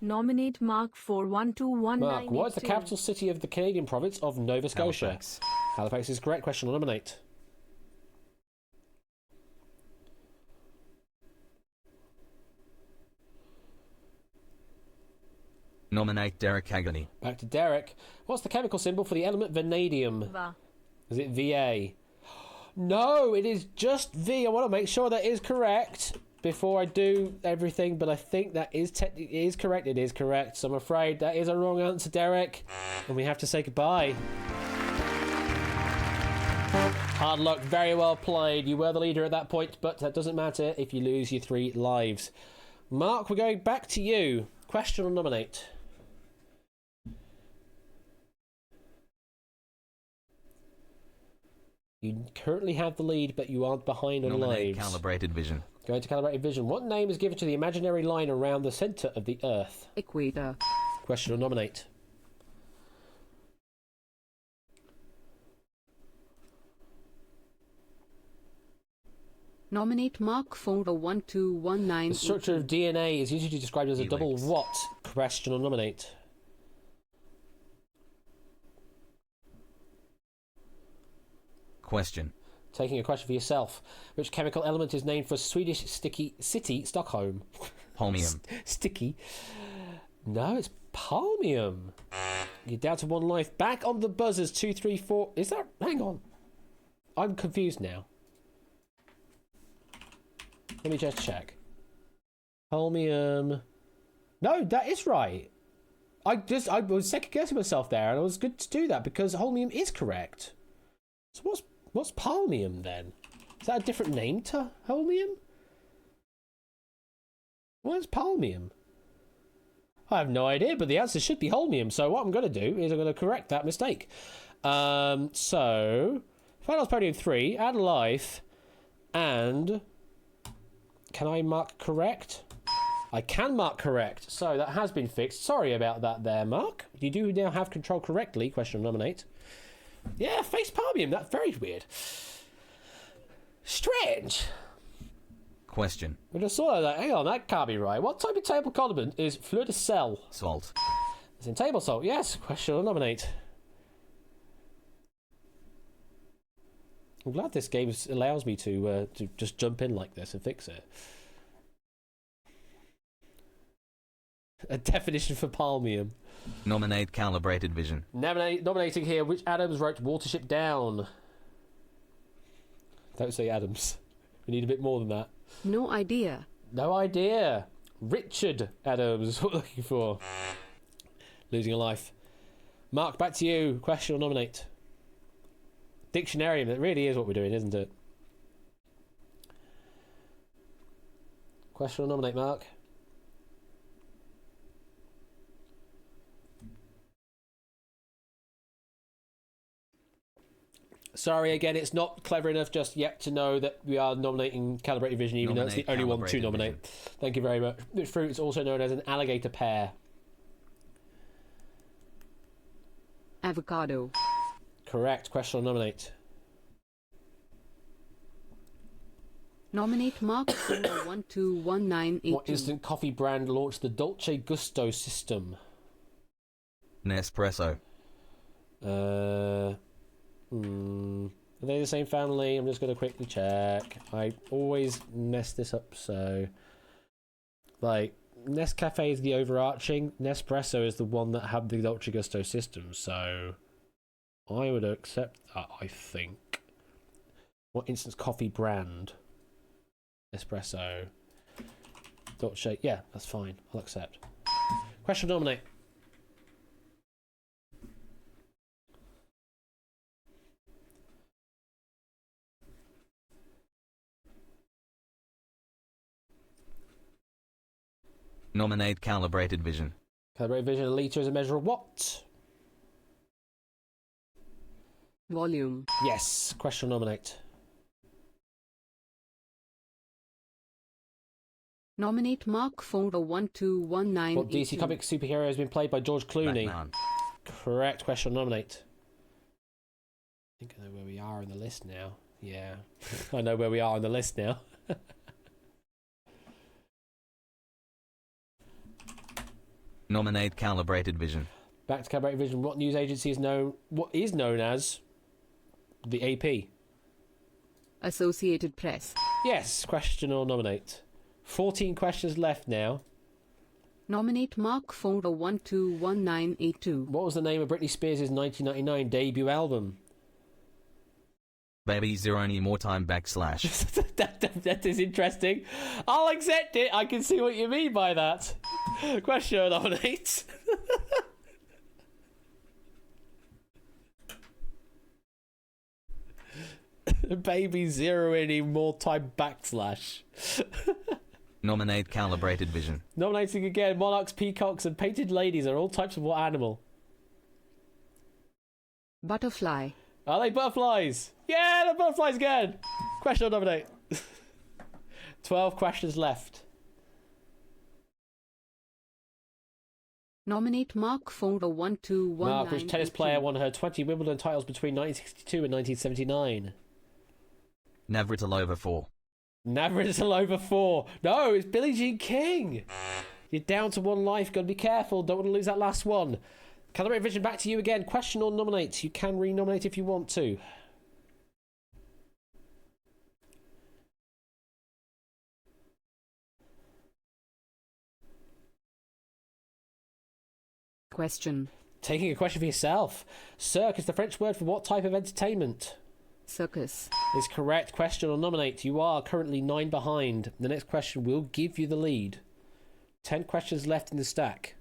Speaker 9: Nominate Mark 4121.
Speaker 1: Mark, what is the capital city of the Canadian province of Nova Scotia?
Speaker 4: Halifax.
Speaker 1: Halifax is correct. Question nominate.
Speaker 4: Nominate Derek Agony.
Speaker 1: Back to Derek. What's the chemical symbol for the element vanadium?
Speaker 9: Va.
Speaker 1: Is it VA? No, it is just V. I want to make sure that is correct before I do everything, but I think that is correct. It is correct. So I'm afraid that is a wrong answer, Derek. And we have to say goodbye. Hard luck. Very well played. You were the leader at that point, but that doesn't matter if you lose your 3 lives. Mark, we're going back to you. Question or nominate? You currently have the lead, but you aren't behind on
Speaker 4: Nominate
Speaker 1: lives.
Speaker 4: calibrated vision.
Speaker 1: Going to calibrated vision. What name is given to the imaginary line around the centre of the Earth?
Speaker 7: Equator.
Speaker 1: Question or nominate.
Speaker 7: Nominate Mark 41219.
Speaker 1: The structure of DNA is usually described as a double
Speaker 4: Helix.
Speaker 1: what? Question or nominate.
Speaker 4: Question.
Speaker 1: Taking a question for yourself. Which chemical element is named for Swedish sticky city, Stockholm?
Speaker 4: Holmium.
Speaker 1: Sticky. No, it's palmium. You're down to one life. Back on the buzzers. 2, 3, 4. Is that... Hang on. I'm confused now. Let me just check. Holmium. No, that is right. I was second guessing myself there, and it was good to do that because holmium is correct. So what's palmium then? Is that a different name to holmium? What is palmium? I have no idea, but the answer should be holmium. So what I'm going to do is I'm going to correct that mistake. So finals podium 3, add life, and can I mark correct? I can mark correct. So that has been fixed. Sorry about that there, Mark. You do now have control correctly. Question nominate. Yeah, face palmium. That's very weird. Strange.
Speaker 4: Question.
Speaker 1: We just saw that. Hang on, that can't be right. What type of table condiment is fleur de sel?
Speaker 4: Salt.
Speaker 1: It's in table salt. Yes. Question or nominate. I'm glad this game allows me to just jump in like this and fix it. A definition for palmium.
Speaker 4: Nominate calibrated vision.
Speaker 1: Nominating here, which Adams wrote Watership Down? Don't say Adams. We need a bit more than that.
Speaker 7: No idea.
Speaker 1: No idea. Richard Adams is what we're looking for. Losing a life. Mark, back to you. Question or nominate? Dictionarium, that really is what we're doing, isn't it? Question or nominate, Mark? Sorry, again, it's not clever enough just yet to know that we are nominating calibrated vision, even though it's the only one to
Speaker 4: Calibrated
Speaker 1: nominate.
Speaker 4: vision.
Speaker 1: Thank you very much. This fruit is also known as an alligator pear.
Speaker 7: Avocado.
Speaker 1: Correct. Question or nominate?
Speaker 7: Nominate Mark 4121982.
Speaker 1: What instant coffee brand launched the Dolce Gusto system?
Speaker 4: Nespresso.
Speaker 1: Are they the same family? I'm just going to quickly check. I always mess this up, so... Like, Nescafe is the overarching. Nespresso is the one that had the Dolce Gusto system, so... I would accept that, I think. What instant coffee brand? Espresso. Dolce. Yeah, that's fine. I'll accept. Question nominate.
Speaker 4: Nominate calibrated vision.
Speaker 1: Calibrated vision, a litre is a measure of what?
Speaker 7: Volume.
Speaker 1: Yes. Question nominate.
Speaker 7: Nominate Mark 4121982.
Speaker 1: What DC comic superhero has been played by George Clooney?
Speaker 4: Batman.
Speaker 1: Correct. Question nominate. I think I know where we are in the list now. Yeah. I know where we are on the list now.
Speaker 4: Nominate calibrated vision.
Speaker 1: Back to calibrated vision. What news agency is known? What is known as the AP?
Speaker 7: Associated Press.
Speaker 1: Yes. Question or nominate. 14 questions left now.
Speaker 7: Nominate Mark 4121982.
Speaker 1: What was the name of Britney Spears' 1999 debut album?
Speaker 4: Baby zero any more time /
Speaker 1: that is interesting. I'll accept it. I can see what you mean by that. Question or nominate. Baby zero any more time /
Speaker 4: Nominate calibrated vision.
Speaker 1: Nominating again. Monarchs, peacocks, and painted ladies are all types of what animal?
Speaker 7: Butterfly.
Speaker 1: Are they butterflies? Yeah, they're butterflies again. Question or nominate. 12 questions left.
Speaker 7: Nominate Mark for a 1219.
Speaker 1: Mark, which tennis player won her 20 Wimbledon titles between 1962 and 1979?
Speaker 4: Navratilova 4.
Speaker 1: Navratilova 4. No, it's Billie Jean King. You're down to one life. Got to be careful. Don't want to lose that last one. Calibrate Vision, back to you again. Question or nominate. You can re-nominate if you want to.
Speaker 7: Question.
Speaker 1: Taking a question for yourself. Cirque is the French word for what type of entertainment?
Speaker 7: Circus.
Speaker 1: Is correct. Question or nominate. You are currently 9 behind. The next question will give you the lead. 10 questions left in the stack.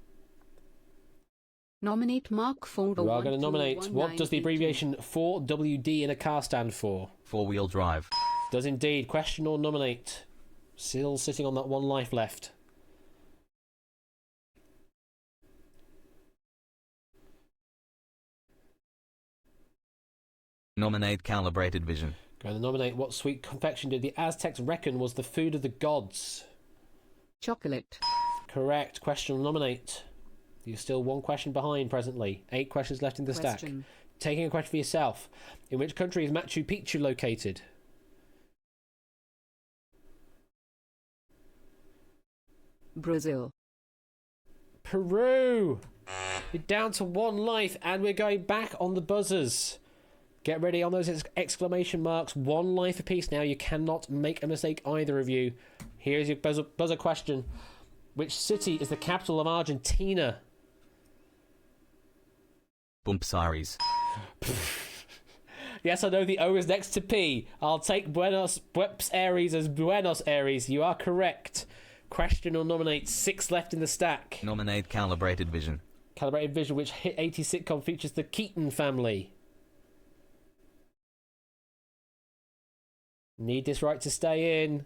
Speaker 7: Nominate Mark for a
Speaker 1: You are going to nominate. What does the
Speaker 7: 1219.
Speaker 1: abbreviation 4WD in a car stand for?
Speaker 4: 4-wheel drive.
Speaker 1: Does indeed. Question or nominate. Still sitting on that one life left.
Speaker 4: Nominate calibrated vision.
Speaker 1: Going to nominate. What sweet confection did the Aztecs reckon was the food of the gods?
Speaker 7: Chocolate.
Speaker 1: Correct. Question or nominate. You're still one question behind presently. 8 questions left in the stack.
Speaker 7: Question.
Speaker 1: Taking a question for yourself. In which country is Machu Picchu located?
Speaker 7: Brazil.
Speaker 1: Peru. You're down to one life and we're going back on the buzzers. Get ready on those exclamation marks. One life apiece now. You cannot make a mistake, either of you. Here's your buzzer question. Which city is the capital of Argentina?
Speaker 4: Buenos Aires.
Speaker 1: Yes, I know the O is next to P. I'll take Buenos Aires as Buenos Aires. You are correct. Question or nominate. 6 left in the stack.
Speaker 4: Nominate calibrated vision.
Speaker 1: Calibrated Vision, which hit 80s sitcom, features the Keaton family. Need this right to stay in.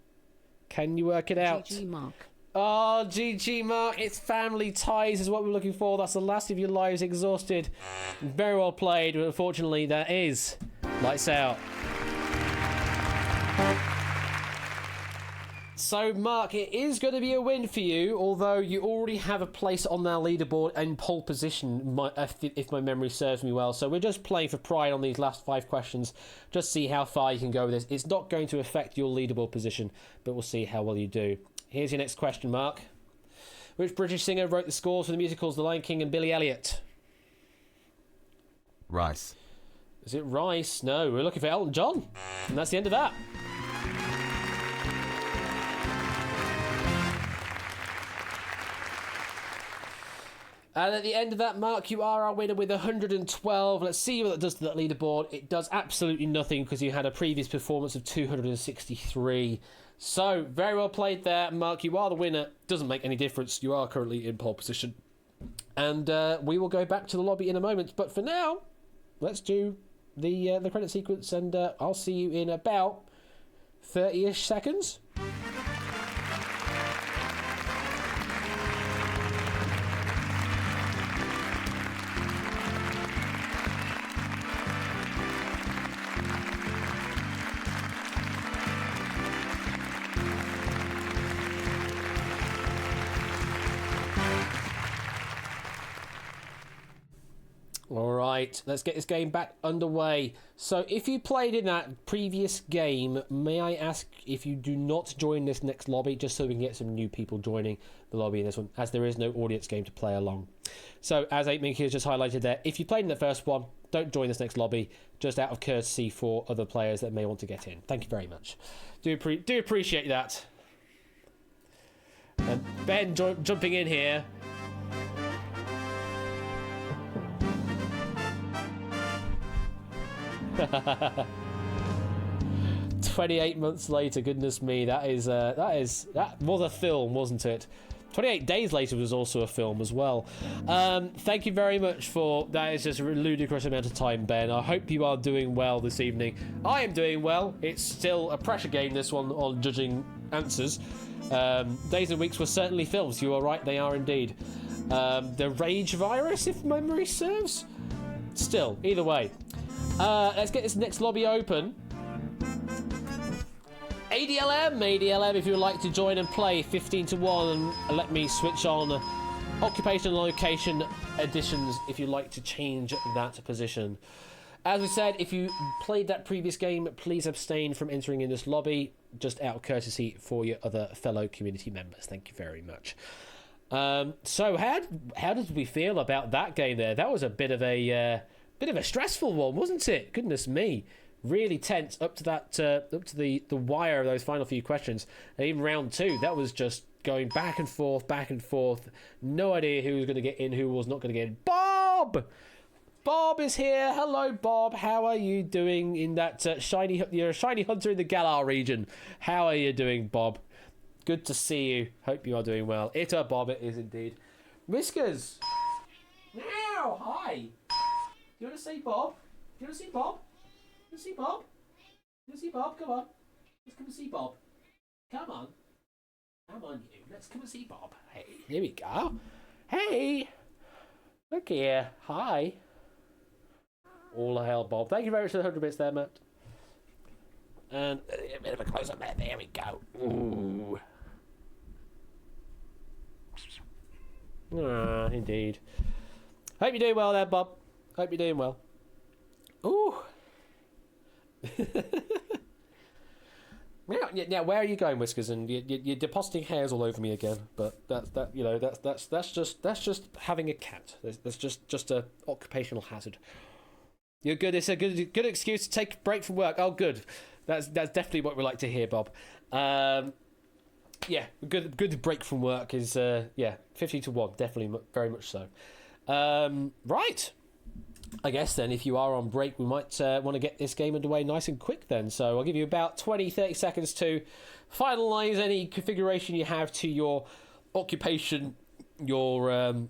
Speaker 1: Can you work it out?
Speaker 7: GG Mark.
Speaker 1: Oh, GG, Mark. It's family ties is what we're looking for. That's the last of your lives exhausted. Very well played, but unfortunately that is lights out. So, Mark, it is going to be a win for you, although you already have a place on our leaderboard in pole position, if my memory serves me well. So we're just playing for pride on these last 5 questions. Just see how far you can go with this. It's not going to affect your leaderboard position, but we'll see how well you do. Here's your next question, Mark. Which British singer wrote the scores for the musicals The Lion King and Billy Elliot?
Speaker 4: Rice.
Speaker 1: Is it Rice? No, we're looking for Elton John. And that's the end of that. And at the end of that, Mark, you are our winner with 112. Let's see what that does to that leaderboard. It does absolutely nothing because you had a previous performance of 263. So, very well played there, Mark. You are the winner. Doesn't make any difference. You are currently in pole position. And we will go back to the lobby in a moment. But for now, let's do the credit sequence. And I'll see you in about 30-ish seconds. Alright, let's get this game back underway. So if you played in that previous game, may I ask if you do not join this next lobby, just so we can get some new people joining the lobby in this one, as there is no audience game to play along. So as 8Minky has just highlighted there, if you played in the first one, don't join this next lobby, just out of courtesy for other players that may want to get in. Thank you very much. Do appreciate that. And Ben jumping in here. 28 months later, goodness me, that was a film, wasn't it? 28 days later was also a film as well. Thank you very much for that. Is just a ludicrous amount of time, Ben. I hope you are doing well this evening. I am doing well. It's still a pressure game, this one, on judging answers. Days and Weeks were certainly films. You are right, they are indeed. The Rage virus, if memory serves. Still, either way. Let's get this next lobby open. ADLM, if you would like to join and play 15 to 1, and let me switch on occupation and location additions if you'd like to change that position. As we said, if you played that previous game, please abstain from entering in this lobby, just out of courtesy for your other fellow community members. Thank you very much. So how did we feel about that game there? That was a bit of a stressful one, wasn't it? Goodness me. Really tense up to that, up to the wire of those final few questions. And even round 2, that was just going back and forth. No idea who was going to get in, who was not going to get in. Bob! Bob is here. Hello, Bob. How are you doing in that you're a shiny hunter in the Galar region. How are you doing, Bob? Good to see you. Hope you are doing well. It's Bob, it is indeed. Whiskers! Meow! Hi! Do you want to see Bob? Do you want to see Bob? You see Bob? You see Bob? Come on. Let's come and see Bob. Come on. Come on, you. Let's come and see Bob. Hey, here we go. Hey! Look here. Hi. All the hell, Bob. Thank you very much for the 100 bits there, Matt. And a bit of a close-up there. There we go. Ooh. Ah, indeed. Hope you're doing well there, Bob. Hope you're doing well. Ooh. Now, where are you going, Whiskers? And you're depositing hairs all over me again. But that's just having a cat. That's just a occupational hazard. You're good. It's a good excuse to take a break from work. Oh, good. That's definitely what we like to hear, Bob. Yeah, good break from work is 15 to 1, definitely very much so. Right. I guess then, if you are on break, we might want to get this game underway nice and quick then. So I'll give you about 20-30 seconds to finalise any configuration you have to your occupation, your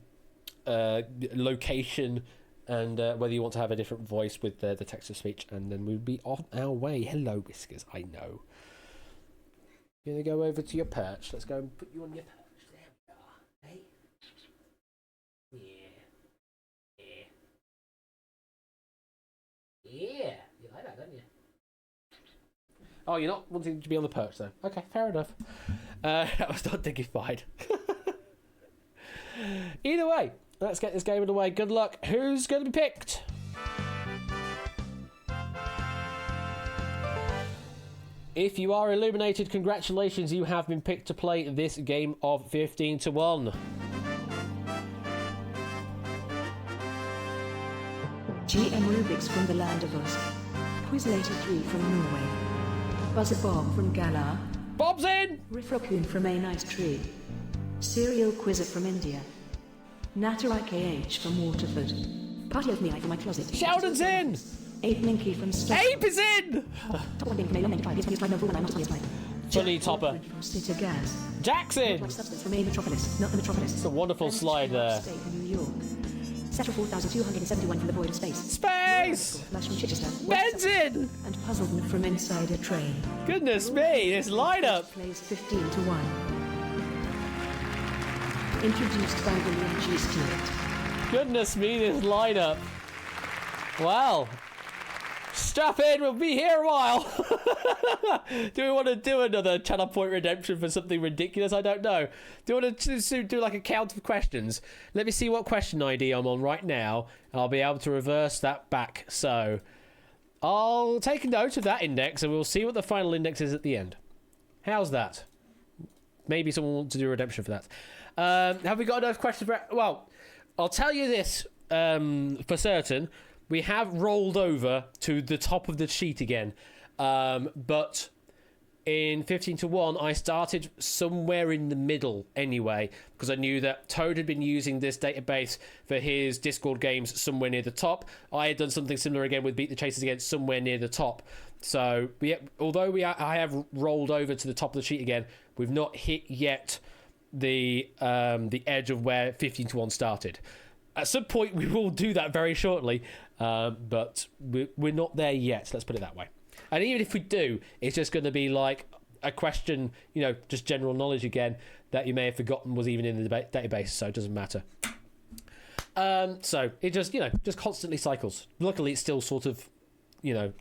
Speaker 1: location, and whether you want to have a different voice with the text-to-speech, and then we'll be on our way. Hello, Whiskers, I know. You're going to go over to your perch. Let's go and put you on your perch. There we are. Hey? Yeah, you like that, don't you? Oh, you're not wanting to be on the perch, though. Okay, fair enough. That was not dignified. Either way, let's get this game underway. Good luck. Who's going to be picked? If you are illuminated, congratulations, you have been picked to play this game of 15 to 1.
Speaker 2: GM Rubik's from the land of Oz. Quizlater 3 from Norway. Buzzer Bob from Galar.
Speaker 1: Bob's in!
Speaker 2: Riff Raccoon from A Nice Tree. Serial Quizzer from India. Natter IKH from Waterford. Party of me from my closet.
Speaker 1: Sheldon's in!
Speaker 2: Abe Minky from Stockholm.
Speaker 1: Abe is in! Funny topper.
Speaker 2: From Sitter Gas.
Speaker 1: Jackson!
Speaker 2: Substance from A Metropolis, not the Metropolis.
Speaker 1: It's a wonderful slide there.
Speaker 2: State in New York. Settle 4271 from the void of space.
Speaker 1: Space!
Speaker 2: Flash from Chichester.
Speaker 1: Benzin!
Speaker 2: And Puzzlement from Inside a Train.
Speaker 1: Goodness me, this lineup!
Speaker 2: Plays 15 to 1. Introduced by William G. Stewart.
Speaker 1: Goodness me, this lineup. Wow. Strap in, we'll be here a while. Do we want to do another channel point redemption for something ridiculous? I don't know. Do you want to do like a count of questions? Let me see what question ID I'm on right now. I'll be able to reverse that back. So I'll take a note of that index and we'll see what the final index is at the end. How's that? Maybe someone wants to do a redemption for that. Have we got enough questions for... Well, I'll tell you this for certain. We have rolled over to the top of the sheet again. But in 15 to 1, I started somewhere in the middle anyway, because I knew that Toad had been using this database for his Discord games somewhere near the top. I had done something similar again with Beat the Chasers again, somewhere near the top. So, although I have rolled over to the top of the sheet again, we've not hit yet the edge of where 15 to 1 started. At some point, we will do that very shortly, but we're not there yet. Let's put it that way. And even if we do, it's just going to be like a question, just general knowledge again that you may have forgotten was even in the database, so it doesn't matter. So it just, just constantly cycles. Luckily, it's still sort of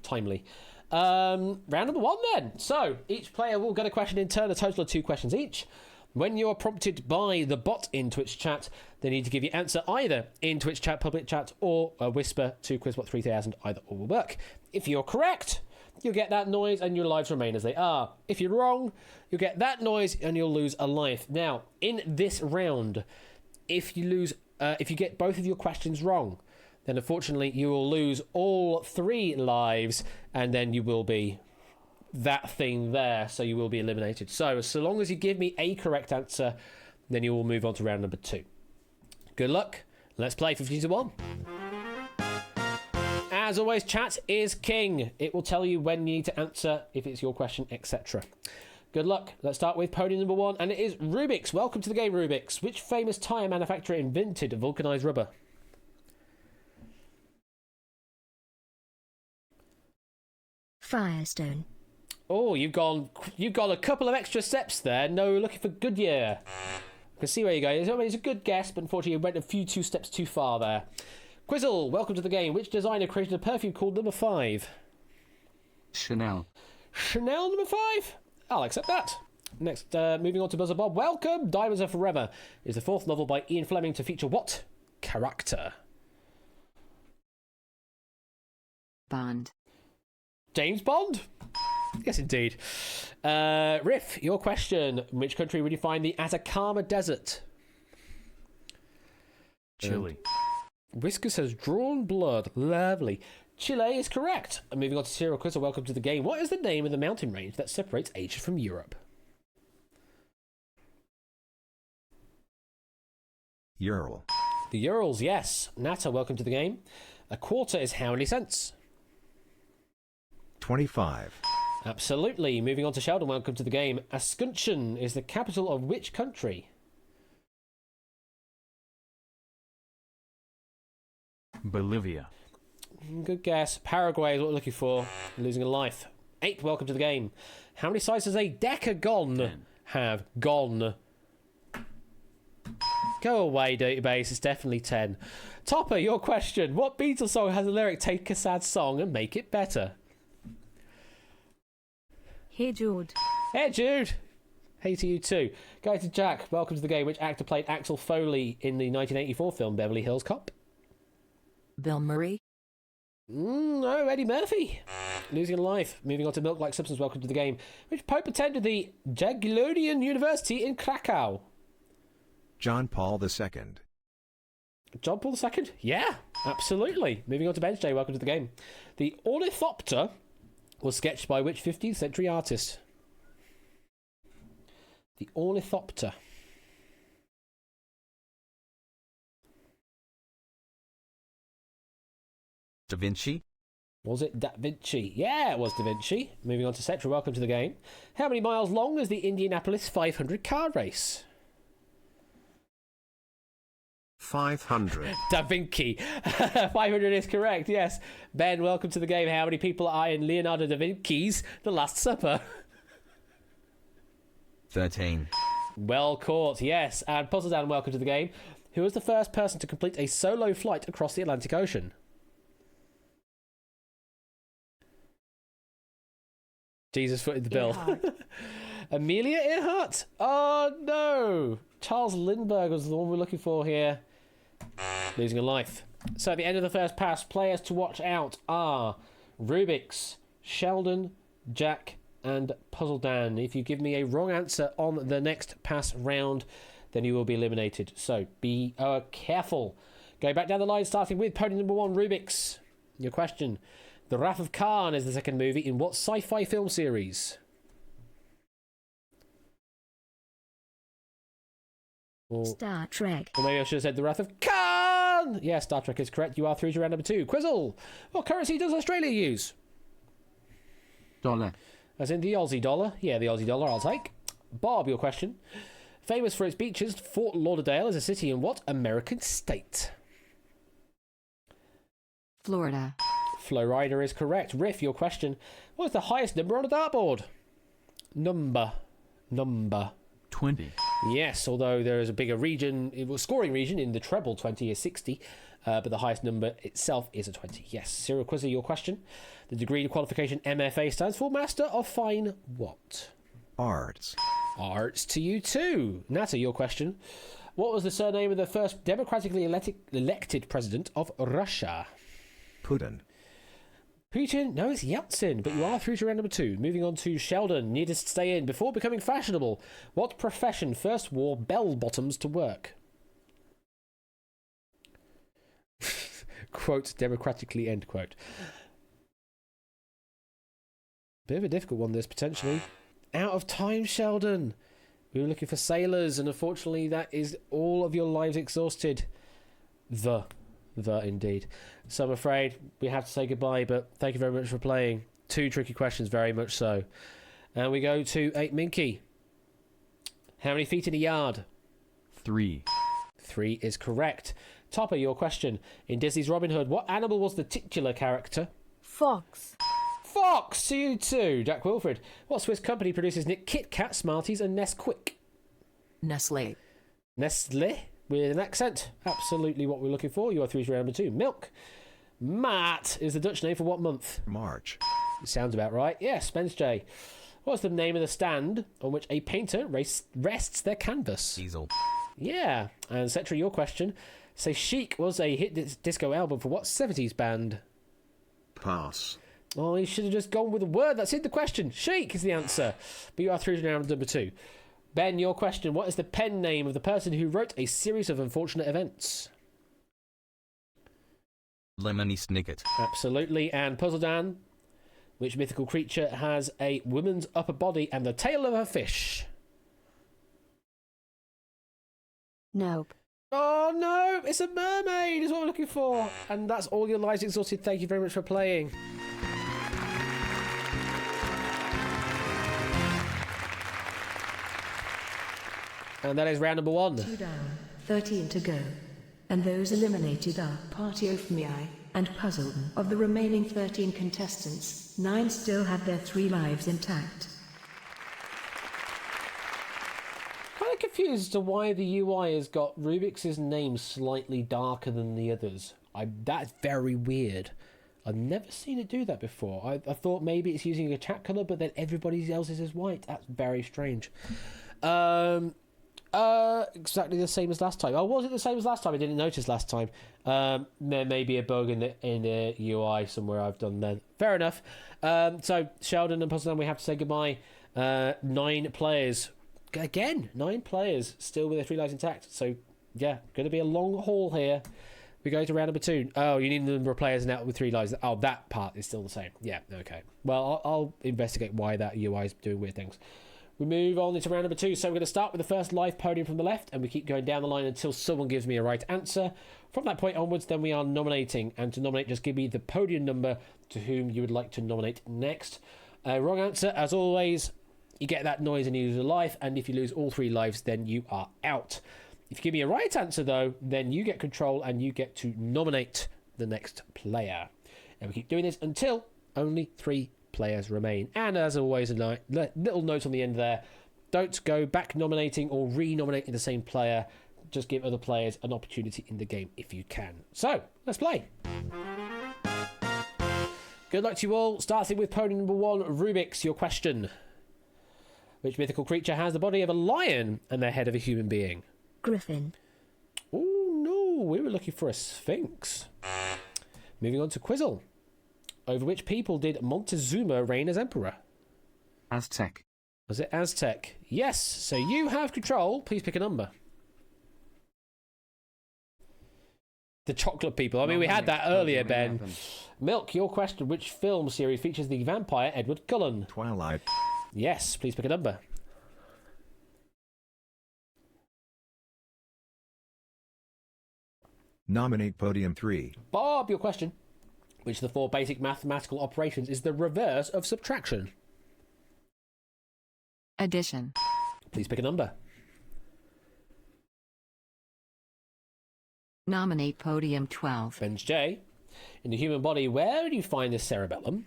Speaker 1: timely. Round number 1 then. So each player will get a question in turn, a total of 2 questions each. When you are prompted by the bot in Twitch chat, they need to give you answer either in Twitch chat, public chat, or a whisper to Quizbot 3000. Either or will work. If you're correct, you'll get that noise and your lives remain as they are. If you're wrong, you'll get that noise and you'll lose a life. Now, in this round, if you get both of your questions wrong, then unfortunately you will lose all 3 lives, and then you will be that thing there, so you will be eliminated. So long as you give me a correct answer, then you will move on to round number 2. Good luck. Let's play 15 to 1. As always, chat is king. It will tell you when you need to answer, if it's your question, etc. Good luck. Let's start with podium number 1, and it is Rubik's. Welcome to the game, Rubik's. Which famous tyre manufacturer invented vulcanized rubber?
Speaker 5: Firestone.
Speaker 1: Oh, you've gone a couple of extra steps there. No, looking for Goodyear. I can see where you go. It's a good guess, but unfortunately you went a few 2 steps too far there. Quizzle, welcome to the game. Which designer created a perfume called Number 5?
Speaker 10: Chanel.
Speaker 1: Chanel Number 5? I'll accept that. Next, moving on to Buzzer Bob. Welcome. Diamonds Are Forever is the 4th novel by Ian Fleming to feature what character?
Speaker 7: Bond.
Speaker 1: James Bond? Yes, indeed. Riff, your question. In which country would you find the Atacama Desert?
Speaker 10: Chile.
Speaker 1: Whiskers has drawn blood. Lovely. Chile is correct. And moving on to Serial Quiz, welcome to the game. What is the name of the mountain range that separates Asia from Europe?
Speaker 6: Ural.
Speaker 1: The Urals, yes. Nata, welcome to the game. A quarter is how many cents?
Speaker 6: 25.
Speaker 1: Absolutely. Moving on to Sheldon, welcome to the game. Ascension is the capital of which country?
Speaker 10: Bolivia.
Speaker 1: Good guess. Paraguay is what we're looking for. Losing a life. 8, welcome to the game. How many sides does a decagon
Speaker 10: 10.
Speaker 1: have? Gone. Go away, database. It's definitely 10. Topper, your question. What Beatles song has a lyric, take a sad song and make it better?
Speaker 9: Hey Jude.
Speaker 1: Hey, Jude. Hey to you too. Go to Jack. Welcome to the game. Which actor played Axel Foley in the 1984 film Beverly Hills Cop?
Speaker 3: Bill Murray.
Speaker 1: No, Eddie Murphy. Losing a life. Moving on to Milk Like Substance. Welcome to the game. Which Pope attended the Jagiellonian University in Krakow?
Speaker 6: John Paul II.
Speaker 1: John Paul II? Yeah, absolutely. Moving on to Benj Day. Welcome to the game. The Ornithopter was sketched by which 15th century artist? The Ornithopter.
Speaker 4: Da Vinci.
Speaker 1: Was it Da Vinci? Yeah, it was Da Vinci. Moving on to Cetra. Welcome to the game. How many miles long is the Indianapolis 500 car race?
Speaker 8: 500.
Speaker 1: Da Vinci. 500 is correct, yes. Ben, welcome to the game. How many people are in Leonardo da Vinci's The Last Supper?
Speaker 4: 13.
Speaker 1: Well caught, yes. And Puzzle Dan, welcome to the game. Who was the first person to complete a solo flight across the Atlantic Ocean? Jesus footed the bill. Amelia Earhart? Oh, no. Charles Lindbergh was the one we're looking for here. Losing a life. So at the end of the first pass, players to watch out are Rubik's, Sheldon, Jack, and Puzzle Dan. If you give me a wrong answer on the next pass round, then you will be eliminated. So be careful. Go back down the line, starting with podium number 1, Rubik's. Your question. The Wrath of Khan is the second movie in what sci-fi film series?
Speaker 5: Star Trek.
Speaker 1: Or maybe I should have said The Wrath of Khan! Yeah, Star Trek is correct. You are through to round number 2. Quizzle! What currency does Australia use?
Speaker 10: Dollar.
Speaker 1: As in the Aussie dollar? Yeah, the Aussie dollar I'll take. Bob, your question. Famous for its beaches, Fort Lauderdale is a city in what American state?
Speaker 7: Florida.
Speaker 1: Florida is correct. Riff, your question. What is the highest number on a dartboard? Number.
Speaker 10: 20.
Speaker 1: Yes, although there is a bigger region, scoring region in the treble 20 is 60. but the highest number itself is a 20. Yes, Serial Quizzer, your question. The degree of qualification MFA stands for Master of Fine what?
Speaker 6: Arts.
Speaker 1: Arts to you too. Nata, your question. What was the surname of the first democratically elected president of Russia?
Speaker 6: Putin.
Speaker 1: Putin? No, it's Yeltsin, but you are through to round number 2. Moving on to Sheldon. Need to stay in before becoming fashionable. What profession first wore bell-bottoms to work? Quote, democratically, end quote. Bit of a difficult one, this, potentially. Out of time, Sheldon. We were looking for sailors, and unfortunately that is all of your lives exhausted. The indeed. So I'm afraid we have to say goodbye, but thank you very much for playing. 2 tricky questions, very much so. And we go to 8 Minky. How many feet in a yard?
Speaker 10: 3.
Speaker 1: 3 is correct. Topper, your question. In Disney's Robin Hood, what animal was the titular character?
Speaker 9: Fox.
Speaker 1: Fox, to you too. Jack Wilfred. What Swiss company produces Nick Kit Kat, Smarties and Nesquik?
Speaker 3: Nestle.
Speaker 1: Nestle, with an accent. Absolutely what we're looking for. You are through to round number 2. Milk. Matt is the Dutch name for what month?
Speaker 6: March.
Speaker 1: Sounds about right. Yes, Spence J. What's the name of the stand on which a painter rests their canvas?
Speaker 4: Easel.
Speaker 1: Yeah. And Cetra, your question. Say Chic was a hit disco album for what 70s band?
Speaker 8: Pass.
Speaker 1: Oh, you should have just gone with a word that's in the question. Chic is the answer. But you are through to round number 2. Ben, your question. What is the pen name of the person who wrote a series of unfortunate events?
Speaker 4: Lemony Snicket.
Speaker 1: Absolutely. And Puzzle Dan, which mythical creature has a woman's upper body and the tail of a fish?
Speaker 5: Nope.
Speaker 1: Oh no, it's a mermaid is what we're looking for. And that's all your lives exhausted. Thank you very much for playing. And that is round number 1.
Speaker 2: 2 down, 13 to go. And those eliminated are Party Ophmei and Puzzledon. Of the remaining 13 contestants, 9 still have their 3 lives intact.
Speaker 1: Kind of confused as to why the UI has got Rubik's name slightly darker than the others. That's very weird. I've never seen it do that before. I thought maybe it's using a chat colour, but then everybody else's is white. That's very strange. Exactly the same as last time. Oh, was it the same as last time? I didn't notice last time. There may be a bug in the UI somewhere I've done then. Fair enough. So Sheldon and Puzzle, we have to say goodbye. 9 players. Again, 9 players still with their 3 lives intact. So yeah, going to be a long haul here. We go to round number 2. Oh, you need the number of players now with 3 lives. Oh, that part is still the same. Yeah, okay. Well, I'll investigate why that UI is doing weird things. We move on into round number 2. So we're going to start with the first live podium from the left, and we keep going down the line until someone gives me a right answer. From that point onwards, then we are nominating. And to nominate, just give me the podium number to whom you would like to nominate next. Wrong answer, as always, you get that noise and you lose a life. And if you lose all 3 lives, then you are out. If you give me a right answer, though, then you get control and you get to nominate the next player. And we keep doing this until only 3 players remain. And as always, a little note on the end there. Don't go back nominating or re-nominating the same player. Just give other players an opportunity in the game if you can. So, let's play. Good luck to you all. Starting with podium number 1, Rubik's, your question. Which mythical creature has the body of a lion and the head of a human being?
Speaker 5: Griffin.
Speaker 1: Oh no, we were looking for a sphinx. Moving on to Quizzle. Over which people did Montezuma reign as emperor?
Speaker 10: Aztec.
Speaker 1: Was it Aztec? Yes, so you have control. Please pick a number. The chocolate people. I mean, we had that earlier, Ben. Milk, your question. Which film series features the vampire Edward Cullen?
Speaker 6: Twilight.
Speaker 1: Yes, please pick a number.
Speaker 6: Nominate podium 3.
Speaker 1: Bob, your question. Which of the 4 basic mathematical operations is the reverse of subtraction?
Speaker 7: Addition.
Speaker 1: Please pick a number.
Speaker 7: Nominate podium 12.
Speaker 1: Benj J. In the human body, where do you find the cerebellum?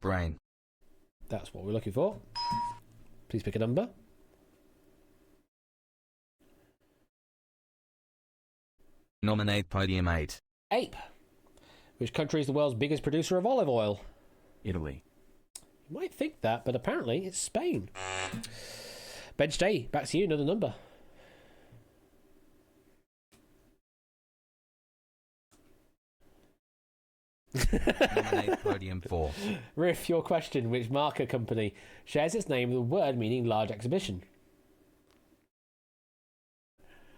Speaker 4: Brain.
Speaker 1: That's what we're looking for. Please pick a number.
Speaker 4: Nominate podium 8.
Speaker 1: Ape. Which country is the world's biggest producer of olive oil?
Speaker 10: Italy.
Speaker 1: You might think that, but apparently it's Spain. Bench Day, back to you, another number.
Speaker 4: Nominate podium 4.
Speaker 1: Riff, your question. Which marker company shares its name with a word meaning large exhibition?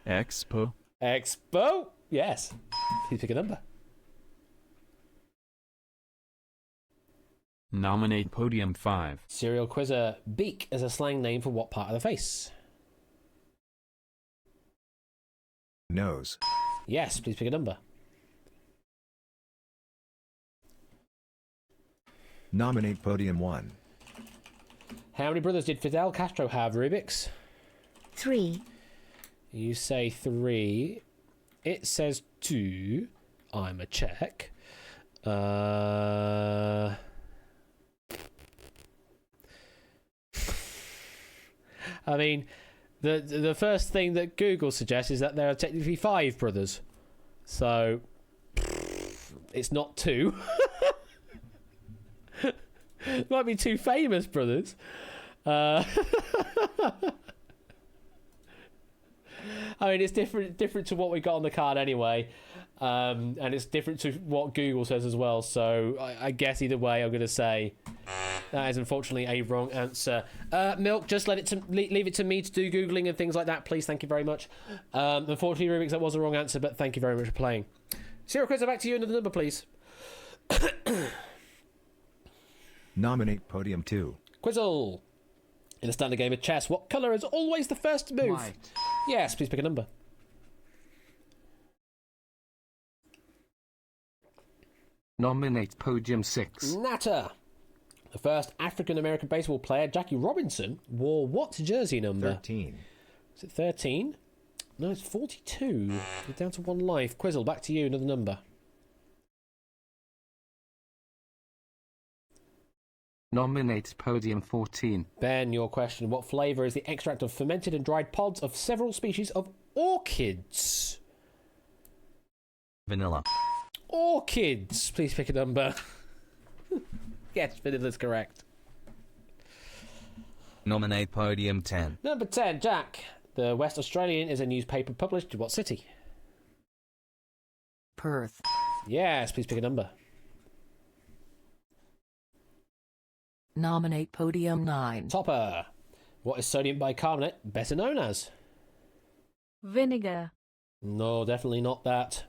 Speaker 10: Expo.
Speaker 1: Expo. Yes. Please pick a number.
Speaker 10: Nominate podium 5.
Speaker 1: Serial quizzer. Beak is a slang name for what part of the face?
Speaker 6: Nose.
Speaker 1: Yes. Please pick a number.
Speaker 6: Nominate podium 1.
Speaker 1: How many brothers did Fidel Castro have, Rubik's?
Speaker 5: 3.
Speaker 1: You say 3. It says 2. I'm a check. I mean, the first thing that Google suggests is that there are technically 5 brothers. So, it's not 2. It might be 2 famous brothers. I mean, it's different to what we got on the card anyway. And it's different to what Google says as well. So I guess either way, I'm going to say that is unfortunately a wrong answer. Milk, just leave it to me to do Googling and things like that, please. Thank you very much. Unfortunately, Rubik's, that was a wrong answer, but thank you very much for playing. Serial Quizzer, back to you. Another number, please.
Speaker 6: Nominate podium 2.
Speaker 1: Quizzle. In a standard game of chess, what colour is always the first to move?
Speaker 10: White.
Speaker 1: Yes, please pick a number.
Speaker 10: Nominate podium 6.
Speaker 1: Natter. The first African-American baseball player, Jackie Robinson, wore what jersey number?
Speaker 6: 13.
Speaker 1: Is it 13? No, it's 42. You're down to 1 life. Quizzle, back to you. Another number.
Speaker 10: Nominate podium 14.
Speaker 1: Ben, your question. What flavour is the extract of fermented and dried pods of several species of orchids?
Speaker 4: Vanilla.
Speaker 1: Orchids. Please pick a number. Yes, vanilla's correct.
Speaker 4: Nominate podium 10.
Speaker 1: Number 10, Jack. The West Australian is a newspaper published in what city?
Speaker 7: Perth.
Speaker 1: Yes, please pick a number.
Speaker 7: Nominate podium 9.
Speaker 1: Topper. What is sodium bicarbonate better known as?
Speaker 9: Vinegar.
Speaker 1: No, definitely not that.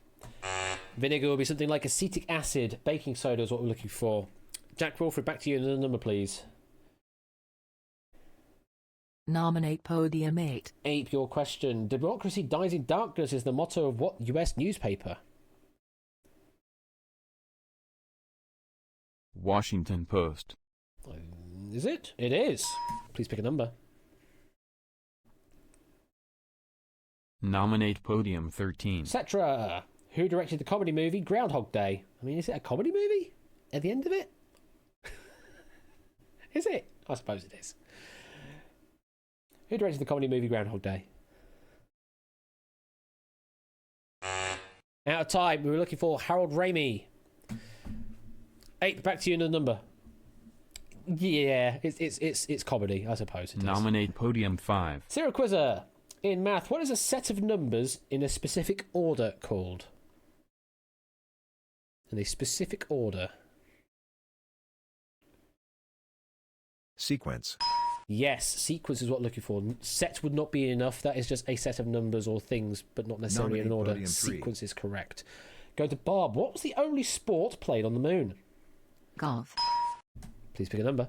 Speaker 1: Vinegar will be something like acetic acid. Baking soda is what we're looking for. Jack Wilfred, back to you. Another number, please.
Speaker 7: Nominate podium 8.
Speaker 1: Ape, your question. Democracy dies in darkness is the motto of what US newspaper?
Speaker 10: Washington Post.
Speaker 1: Is it? It is. Please pick a number.
Speaker 10: Nominate podium 13.
Speaker 1: Cetra. Who directed the comedy movie Groundhog Day? I mean, is it a comedy movie at the end of it? Is it? I suppose it is. Who directed the comedy movie Groundhog Day? Out of time. We were looking for Harold Ramey. 8, back to you. Another number. Yeah, it's comedy, I suppose. It is.
Speaker 10: Nominate podium 5.
Speaker 1: Serial Quizzer. In math, what is a set of numbers in a specific order called? In a specific order.
Speaker 6: Sequence.
Speaker 1: Yes, sequence is what we're looking for. Set would not be enough. That is just a set of numbers or things, but not necessarily in an
Speaker 6: Nominate
Speaker 1: order.
Speaker 6: podium 3.
Speaker 1: Sequence is correct. Go to Barb. What was the only sport played on the moon?
Speaker 7: Golf.
Speaker 1: Please pick a number.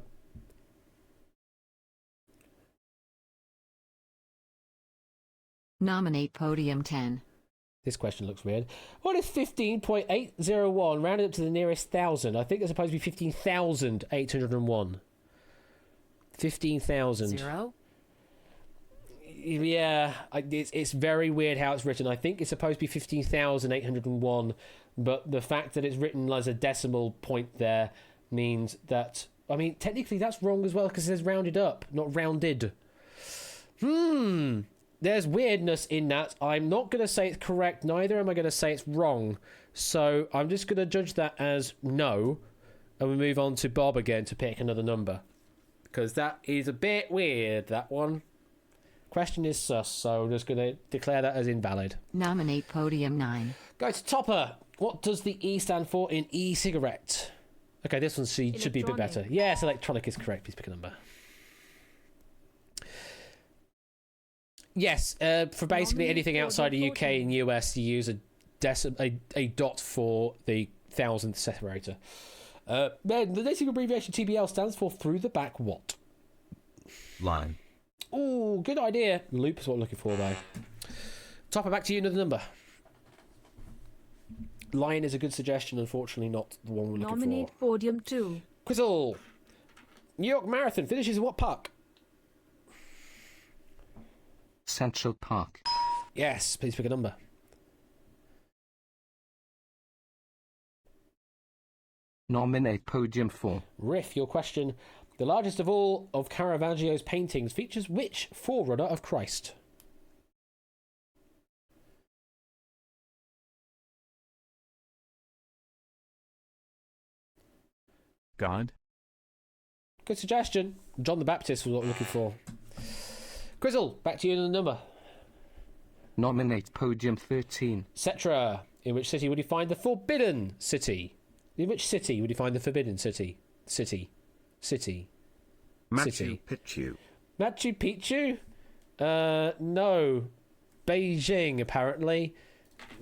Speaker 7: Nominate podium 10.
Speaker 1: This question looks weird. What is 15.801 rounded up to the nearest thousand? I think it's supposed to be 15,801. 15,000.
Speaker 7: 0.
Speaker 1: Yeah, it's very weird how it's written. I think it's supposed to be 15,801, but the fact that it's written as a decimal point there means that... I mean, technically that's wrong as well because it says rounded up, not rounded. This there's weirdness in that. I'm not going to say it's correct, neither am I going to say it's wrong. So I'm just going to judge that as no, and we move on to Bob again to pick another number. Because that is a bit weird, that one. Question is sus, so I'm just going to declare that as invalid.
Speaker 7: Nominate podium 9.
Speaker 1: Go to Topper. What does the E stand for in e-cigarette? Okay, this one should be a bit better. Yes, electronic is correct. Please pick a number. Yes, for basically anything outside the UK and US, you use a dot for the thousandth separator. Then the native abbreviation TBL stands for through the back what?
Speaker 4: Line.
Speaker 1: Ooh, good idea. Loop is what I'm looking for, though. Topper, back to you, another number. Line is a good suggestion, unfortunately not the one we're looking
Speaker 9: Nominate
Speaker 1: for.
Speaker 9: podium 2.
Speaker 1: Quizzle. New York Marathon finishes in what park?
Speaker 10: Central Park.
Speaker 1: Yes, please pick a number.
Speaker 10: Nominate podium 4.
Speaker 1: Riff, your question. The largest of all of Caravaggio's paintings features which forerunner of Christ?
Speaker 10: God.
Speaker 1: Good suggestion. John the Baptist was what we're looking for. Quizzle, back to you in the number.
Speaker 10: Nominate podium 13.
Speaker 1: Cetra, in which city would you find the Forbidden City? In which city would you find the Forbidden City? City.
Speaker 8: Machu Picchu.
Speaker 1: Machu Picchu? No. Beijing, apparently.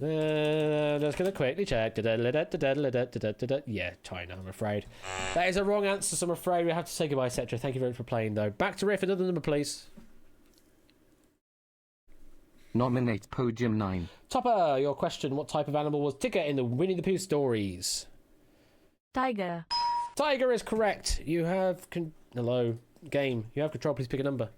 Speaker 1: I'm just going to quickly check. Yeah, China, I'm afraid. That is a wrong answer, so I'm afraid we have to say goodbye, Cetra. Thank you very much for playing, though. Back to Riff, another number, please.
Speaker 10: Nominate podium 9.
Speaker 1: Topper, your question. What type of animal was Tigger in the Winnie the Pooh stories?
Speaker 9: Tiger.
Speaker 1: Tiger is correct. You have... Hello, game. You have control. Please pick a number.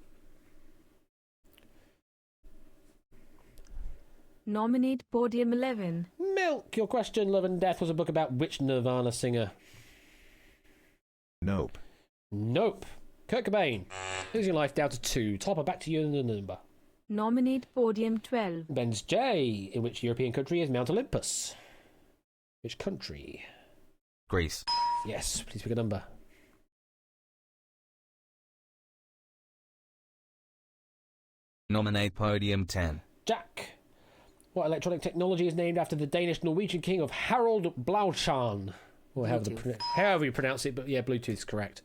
Speaker 9: Nominate podium 11.
Speaker 1: Milk, your question. Love and Death was a book about which Nirvana singer?
Speaker 6: Nope.
Speaker 1: Nope. Kurt Cobain. Losing life down to 2. Topper, back to you in the number.
Speaker 9: Nominate podium 12.
Speaker 1: Ben's J. In which European country is Mount Olympus? Which country?
Speaker 4: Greece.
Speaker 1: Yes, please pick a number.
Speaker 4: Nominate podium 10.
Speaker 1: Jack. What electronic technology is named after the Danish Norwegian king of Harald Blauschan? Or however you pronounce it, but yeah, Bluetooth is correct.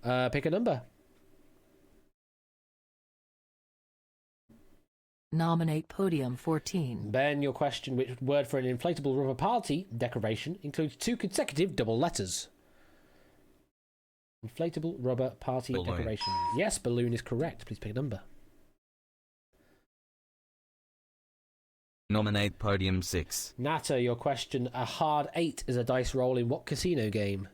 Speaker 1: Pick a number.
Speaker 7: Nominate podium 14.
Speaker 1: Ben, your question. Which word for an inflatable rubber party decoration includes 2 consecutive double letters? Inflatable rubber party
Speaker 4: Balloon.
Speaker 1: decoration. Yes, balloon is correct. Please pick a number.
Speaker 4: Nominate podium 6.
Speaker 1: Nata, your question. A hard 8 is a dice roll in what casino game?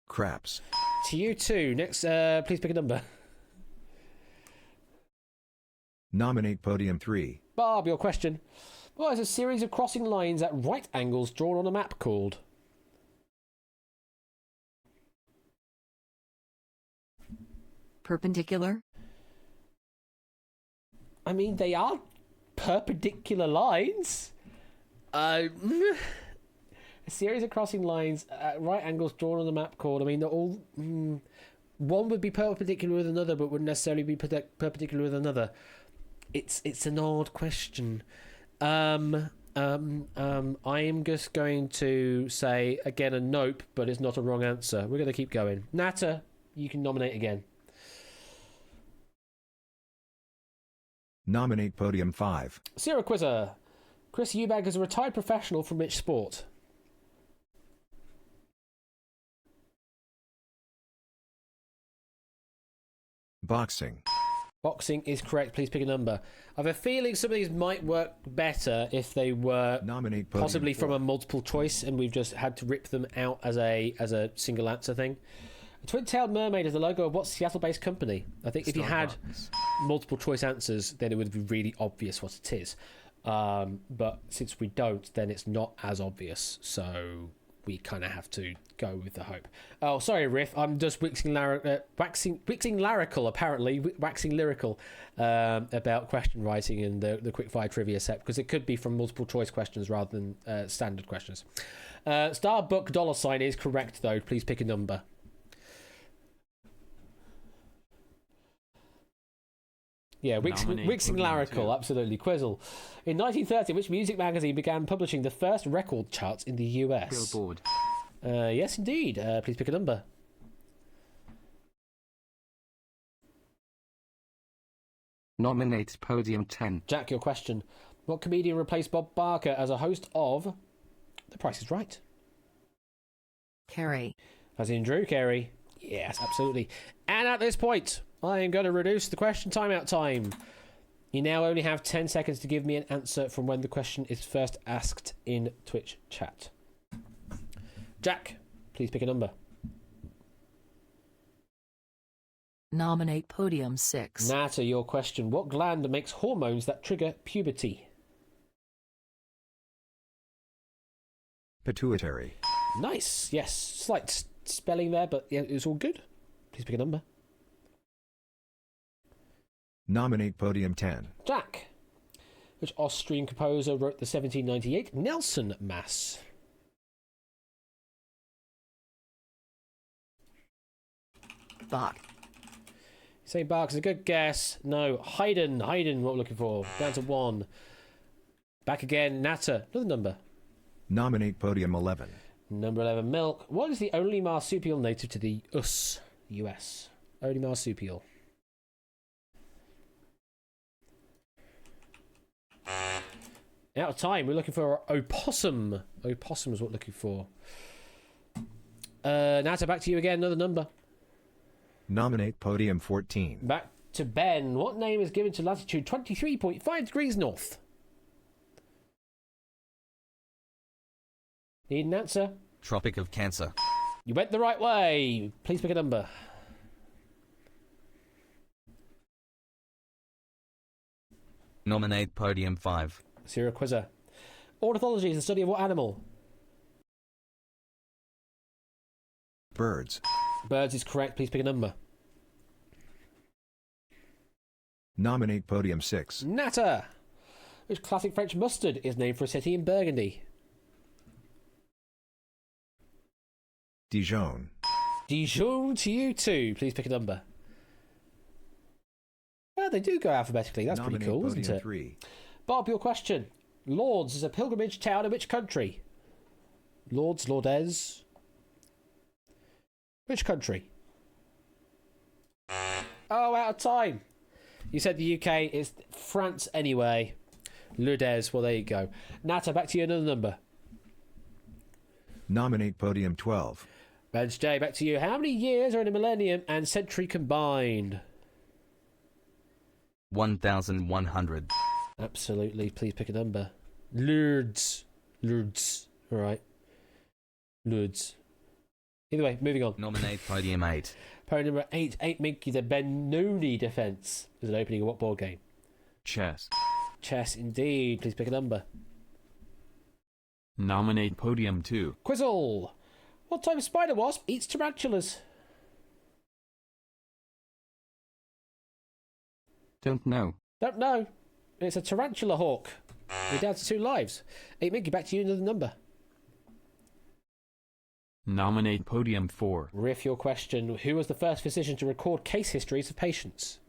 Speaker 6: Craps.
Speaker 1: To you too. Next, please pick a number.
Speaker 6: Nominate podium 3.
Speaker 1: Bob, your question. What is a series of crossing lines at right angles drawn on a map called?
Speaker 7: Perpendicular.
Speaker 1: I mean, they are perpendicular lines. A series of crossing lines at right angles drawn on a map called. I mean, they're all. One would be perpendicular with another, but wouldn't necessarily be perpendicular with another. It's an odd question. I am just going to say again a nope, but it's not a wrong answer. We're going to keep going. Nata, you can nominate again.
Speaker 6: Nominate podium 5.
Speaker 1: Sierra Quizzer. Chris Eubank is a retired professional from which sport?
Speaker 6: Boxing.
Speaker 1: Boxing is correct. Please pick a number. I have a feeling some of these might work better if they were
Speaker 6: Nominate podium
Speaker 1: possibly
Speaker 6: 4.
Speaker 1: from a multiple choice, and we've just had to rip them out as a single answer thing. A twin-tailed mermaid is the logo of what Seattle-based company? I think if you had multiple choice answers, then it would be really obvious what it is. But since we don't, then it's not as obvious. So we kind of have to go with the hope. Oh, sorry, Riff. I'm just waxing lyrical, apparently. Waxing lyrical about question writing and the quickfire trivia set, because it could be from multiple choice questions rather than standard questions. Starbuck $sign is correct, though. Please pick a number. Yeah, Wixing Lyrical, absolutely. Quizzle. In 1930, which music magazine began publishing the first record charts in the US?
Speaker 10: Billboard.
Speaker 1: Yes, indeed. Please pick a number.
Speaker 10: Nominate Podium 10.
Speaker 1: Jack, your question. What comedian replaced Bob Barker as a host of The Price is Right?
Speaker 7: Carrie.
Speaker 1: As in Drew Carey. Yes, absolutely. And at this point, I am going to reduce the question timeout time. You now only have 10 seconds to give me an answer from when the question is first asked in Twitch chat. Jack, please pick a number.
Speaker 7: Nominate Podium 6.
Speaker 1: Nata, your question. What gland makes hormones that trigger puberty?
Speaker 6: Pituitary.
Speaker 1: Nice. Yes. Slight spelling there, but yeah, it was all good. Please pick a number.
Speaker 6: Nominate Podium 10.
Speaker 1: Jack. Which Austrian composer wrote the 1798 Nelson Mass?
Speaker 7: Bach.
Speaker 1: Say Bach is a good guess. No. Haydn, what we're looking for. Down to 1. Back again. Nata. Another number.
Speaker 6: Nominate Podium 11.
Speaker 1: Number 11, Milk. What is the only marsupial native to the US? Only marsupial. Out of time. We're looking for opossum. Opossum is what we're looking for. Nata, back to you again. Another number.
Speaker 6: Nominate Podium 14.
Speaker 1: Back to Ben. What name is given to latitude 23.5 degrees north? Need an answer?
Speaker 4: Tropic of Cancer.
Speaker 1: You went the right way. Please pick a number.
Speaker 4: Nominate Podium 5.
Speaker 1: Serial quizzer. Ornithology is the study of what animal?
Speaker 6: Birds.
Speaker 1: Birds is correct. Please pick a number.
Speaker 6: Nominate Podium 6.
Speaker 1: Nata. Which classic French mustard is named for a city in Burgundy?
Speaker 6: Dijon.
Speaker 1: Dijon to you too. Please pick a number. Well, they do go alphabetically. That's
Speaker 6: Nominate
Speaker 1: pretty cool,
Speaker 6: Podium
Speaker 1: isn't it?
Speaker 6: 3.
Speaker 1: Bob, your question. Lourdes is a pilgrimage town in which country? Lourdes, Lourdes. Which country? Oh, out of time. You said the UK. It's France anyway. Lourdes. Well, there you go. Nata, back to you. Another number.
Speaker 6: Nominate Podium 12.
Speaker 1: Benj J, back to you. How many years are in a millennium and century combined?
Speaker 4: 1,100.
Speaker 1: Absolutely. Please pick a number. Lourdes. Lourdes. All right. Lourdes. Either way, moving on.
Speaker 4: Nominate Podium 8.
Speaker 1: Podium number 8. 8 Minky, the Benoni defense. Is an opening of what board game?
Speaker 10: Chess.
Speaker 1: Chess, indeed. Please pick a number.
Speaker 10: Nominate Podium 2.
Speaker 1: Quizzle. What type of spider wasp eats tarantulas?
Speaker 10: Don't know.
Speaker 1: Don't know. It's a tarantula hawk. We're down to 2 lives. 8 Minky, back to you. Another number.
Speaker 10: Nominate Podium 4.
Speaker 1: Riff, your question. Who was the first physician to record case histories of patients?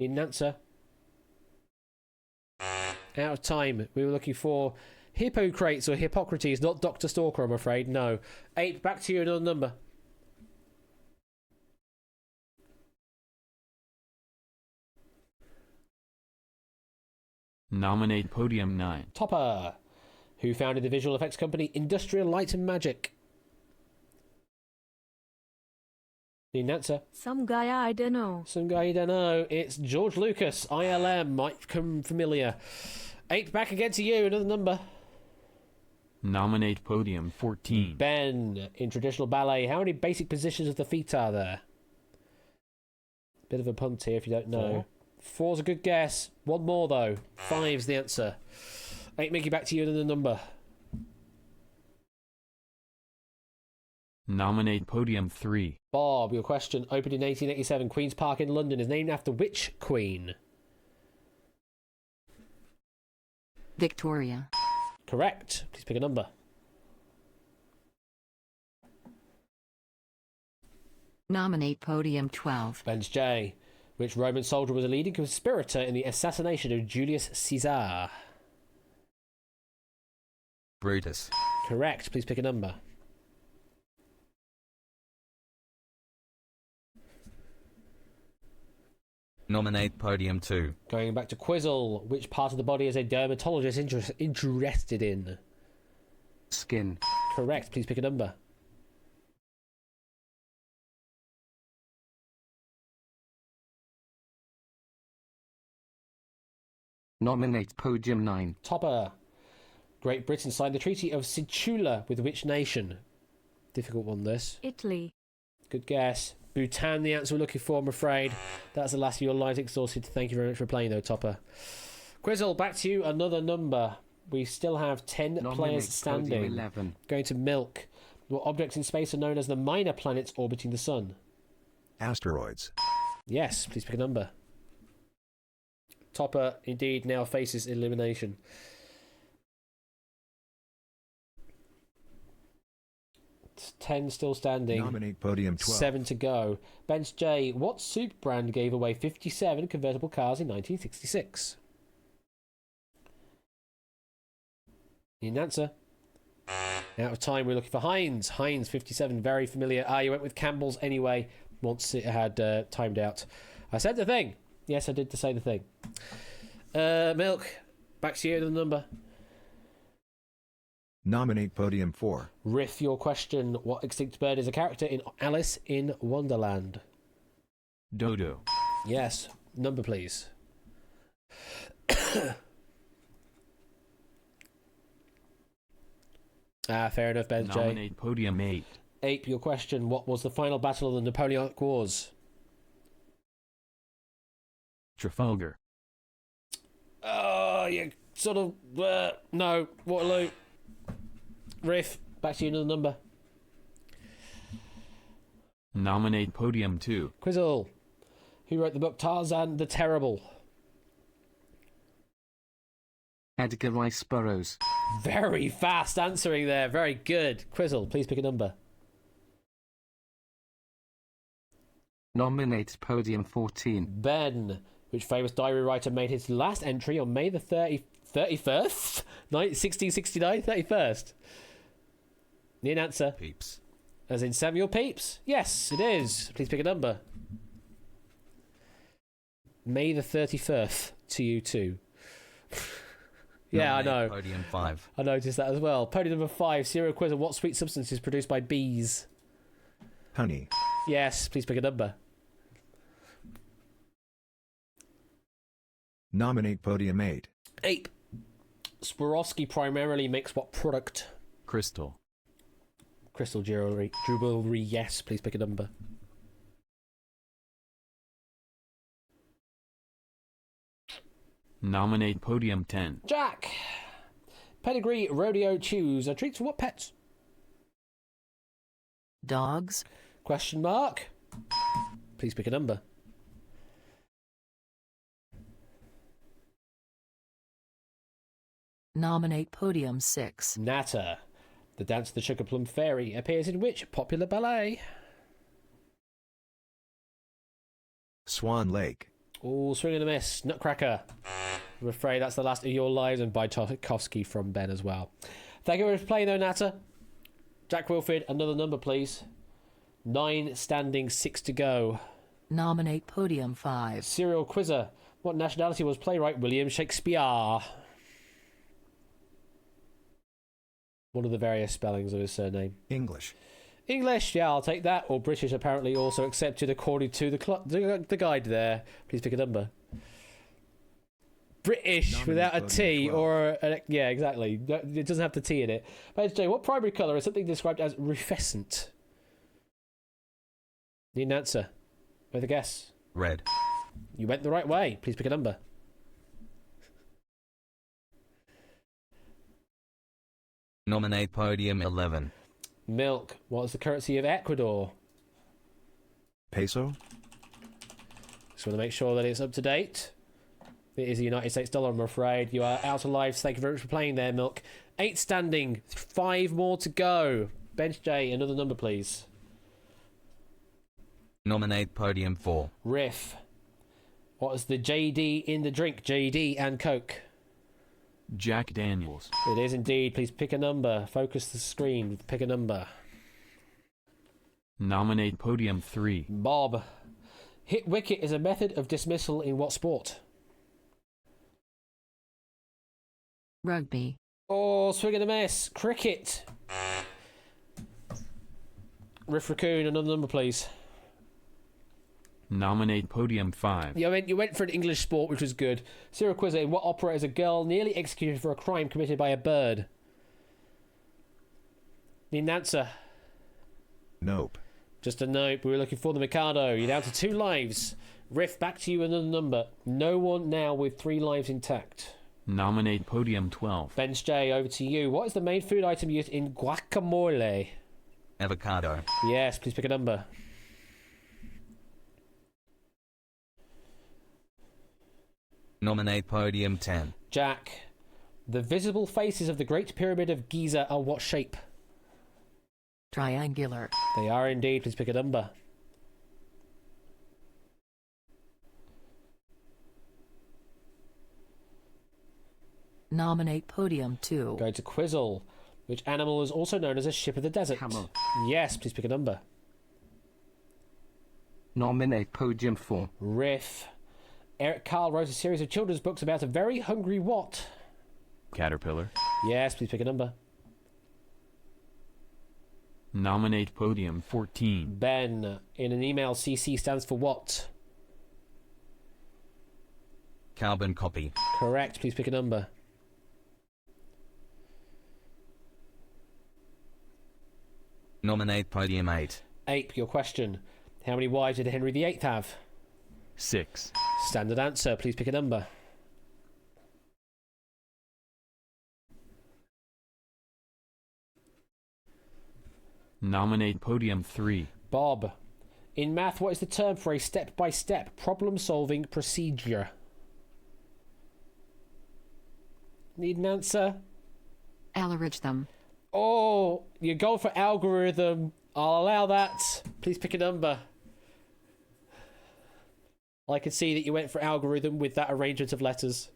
Speaker 1: Need an answer? Out of time. We were looking for Hippocrates or Hippocrates, not Dr. Stalker, I'm afraid. No. 8, back to you. Another number.
Speaker 10: Nominate Podium 9.
Speaker 1: Topper. Who founded the visual effects company Industrial Light and Magic? Need an answer?
Speaker 9: Some guy I don't know.
Speaker 1: Some guy you don't know. It's George Lucas. ILM. Might come familiar. 8, back again to you. Another number.
Speaker 10: Nominate Podium 14.
Speaker 1: Ben. In traditional ballet, how many basic positions of the feet are there? Bit of a punt here if you don't know. 4's a good guess. 1 more, though. 5's the answer. 8, Mickey, back to you and the number.
Speaker 10: Nominate podium 3.
Speaker 1: Bob, your question. Opened in 1887, Queen's Park in London is named after which queen?
Speaker 3: Victoria.
Speaker 1: Correct. Please pick a number.
Speaker 3: Nominate podium 12.
Speaker 1: Ben's J. Which Roman soldier was a leading conspirator in the assassination of Julius Caesar?
Speaker 4: Brutus.
Speaker 1: Correct. Please pick a number.
Speaker 4: Nominate podium 2.
Speaker 1: Going back to Quizzle. Which part of the body is a dermatologist interested in?
Speaker 10: Skin.
Speaker 1: Correct. Please pick a number.
Speaker 10: Nominate podium 9.
Speaker 1: Topper. Great Britain signed the Treaty of Sichula with which nation? Difficult one, this.
Speaker 9: Italy.
Speaker 1: Good guess. Bhutan, the answer we're looking for, I'm afraid. That's the last of your lives exhausted. Thank you very much for playing, though, Topper. Quizzle, back to you. Another number. We still have 10 players standing.
Speaker 10: 11.
Speaker 1: Going to Milk. What objects in space are known as the minor planets orbiting the sun?
Speaker 6: Asteroids.
Speaker 1: Yes, please pick a number. Topper, indeed, now faces elimination. It's 10 still standing.
Speaker 6: Nominate podium 12.
Speaker 1: 7 to go. Bench J. What soup brand gave away 57 convertible cars in 1966? Need an answer? Out of time, we're looking for Heinz. Heinz, 57, very familiar. You went with Campbell's anyway, once it had timed out. I said the thing. Yes, I did to say the thing. Milk, back to you, the number.
Speaker 6: Nominate podium 4.
Speaker 1: Riff, your question. What extinct bird is a character in Alice in Wonderland?
Speaker 10: Dodo.
Speaker 1: Yes. Number, please. Fair enough, Ben J.
Speaker 10: Nominate podium 8.
Speaker 1: Ape, your question. What was the final battle of the Napoleonic Wars?
Speaker 10: Trafalgar.
Speaker 1: Oh, you sort of... no. Waterloo. Riff, back to you, another number.
Speaker 10: Nominate podium 2.
Speaker 1: Quizzle. Who wrote the book Tarzan the Terrible?
Speaker 10: Edgar Rice Burroughs.
Speaker 1: Very fast answering there. Very good. Quizzle, please pick a number.
Speaker 10: Nominate podium 14.
Speaker 1: Ben. Which famous diary writer made his last entry on May the 31st? 1669? 31st? Need an answer?
Speaker 4: Peeps.
Speaker 1: As in Samuel Pepys? Yes, it is. Please pick a number. May the 31st to you too. Yeah, I know.
Speaker 4: Podium 5.
Speaker 1: I noticed that as well. Podium number 5, Serial Quiz. What sweet substance is produced by bees?
Speaker 6: Honey.
Speaker 1: Yes, please pick a number.
Speaker 6: Nominate podium 8.
Speaker 1: 8. Swarovski primarily makes what product?
Speaker 10: Crystal.
Speaker 1: Crystal jewelry. Yes, please pick a number.
Speaker 10: Nominate podium 10.
Speaker 1: Jack. Pedigree rodeo chews are treats for what pets?
Speaker 3: Dogs.
Speaker 1: Question mark. Please pick a number.
Speaker 3: Nominate podium 6.
Speaker 1: Natter. The Dance of the Sugar Plum Fairy appears in which popular ballet?
Speaker 6: Swan Lake.
Speaker 1: Oh, swing and a miss. Nutcracker. I'm afraid that's the last of your lives, and by Tarkovsky from Ben as well. Thank you very much for playing, though, Natter. Jack Wilfred, another number, please. 9 standing, 6 to go.
Speaker 3: Nominate podium 5.
Speaker 1: Serial Quizzer. What nationality was playwright William Shakespeare? One of the various spellings of his surname.
Speaker 6: English.
Speaker 1: English, yeah, I'll take that. Or British, apparently also accepted according to the guide there. Please pick a number. British
Speaker 6: Nominate
Speaker 1: without a
Speaker 6: podium
Speaker 1: T
Speaker 6: 12.
Speaker 1: or yeah, exactly. It doesn't have the T in it. But Jay, what primary colour is something described as rufescent? Need an answer. With a guess.
Speaker 4: Red.
Speaker 1: You went the right way. Please pick a number.
Speaker 4: Nominate podium 11.
Speaker 1: Milk. What is the currency of Ecuador?
Speaker 6: Peso.
Speaker 1: Just want to make sure that it's up to date. It is the United States dollar, I'm afraid. You are out of lives. Thank you very much for playing there, Milk. 8 standing. 5 more to go. Bench J, another number, please.
Speaker 4: Nominate podium 4.
Speaker 1: Riff. What is the JD in the drink? JD and Coke.
Speaker 10: Jack Daniels.
Speaker 1: It is indeed. Please pick a number. Focus the screen. Pick a number.
Speaker 10: Nominate podium 3.
Speaker 1: Bob. Hit wicket is a method of dismissal in what sport?
Speaker 3: Rugby.
Speaker 1: Oh, swing and a miss. Cricket. Riff Raccoon, another number, please.
Speaker 10: Nominate podium 5.
Speaker 1: You went for an English sport, which was good. Serial Quizzer, in what opera is a girl nearly executed for a crime committed by a bird? Need an answer.
Speaker 6: Nope.
Speaker 1: Just a nope. We were looking for the Mikado. You're down to 2 lives. Riff, back to you, another number. No one now with 3 lives intact.
Speaker 10: Nominate podium 12.
Speaker 1: Bench J, over to you. What is the main food item used in guacamole?
Speaker 4: Avocado.
Speaker 1: Yes, please pick a number.
Speaker 4: Nominate podium 10.
Speaker 1: Jack. The visible faces of the Great Pyramid of Giza are what shape?
Speaker 3: Triangular.
Speaker 1: They are indeed. Please pick a number.
Speaker 3: Nominate podium 2.
Speaker 1: Go to Quizzle. Which animal is also known as a ship of the desert?
Speaker 10: Camel.
Speaker 1: Yes, please pick a number.
Speaker 10: Nominate podium 4.
Speaker 1: Riff. Eric Carle wrote a series of children's books about a very hungry what?
Speaker 10: Caterpillar.
Speaker 1: Yes, please pick a number.
Speaker 10: Nominate podium 14.
Speaker 1: Ben. In an email, CC stands for what?
Speaker 4: Carbon copy.
Speaker 1: Correct, please pick a number.
Speaker 4: Nominate podium 8.
Speaker 1: Ape, your question. How many wives did Henry VIII have?
Speaker 10: 6.
Speaker 1: Standard answer, please pick a number.
Speaker 10: Nominate podium 3.
Speaker 1: Bob. In math, what is the term for a step-by-step problem-solving procedure? Need an answer?
Speaker 3: Algorithm.
Speaker 1: Oh, you go for algorithm. I'll allow that. Please pick a number. I can see that you went for algorithm with that arrangement of letters.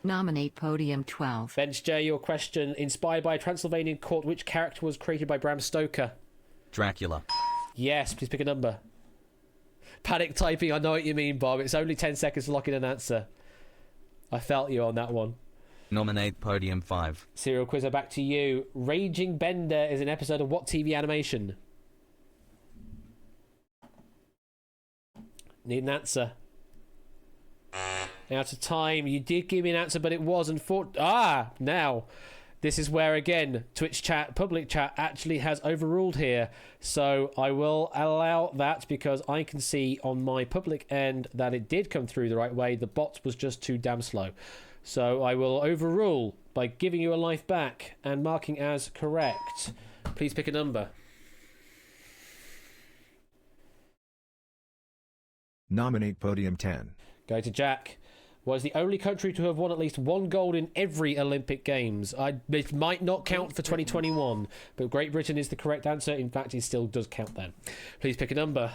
Speaker 3: Nominate podium 12.
Speaker 1: Bench J, your question. Inspired by a Transylvanian court, which character was created by Bram Stoker?
Speaker 4: Dracula.
Speaker 1: Yes, please pick a number. Panic typing, I know what you mean, Bob. It's only 10 seconds to lock in an answer. I felt you on that one.
Speaker 4: Nominate podium 5.
Speaker 1: Serial Quizzer, back to you. Raging Bender is an episode of what TV animation? Need an answer. Out of time. You did give me an answer, but it wasn't for... now. This is where, again, Twitch chat, public chat, actually has overruled here. So I will allow that because I can see on my public end that it did come through the right way. The bot was just too damn slow. So I will overrule by giving you a life back and marking as correct. Please pick a number.
Speaker 6: Nominate podium 10.
Speaker 1: Go to Jack. Was the only country to have won at least 1 gold in every Olympic Games. It might not count for 2021, but Great Britain is the correct answer. In fact, it still does count then. Please pick a number.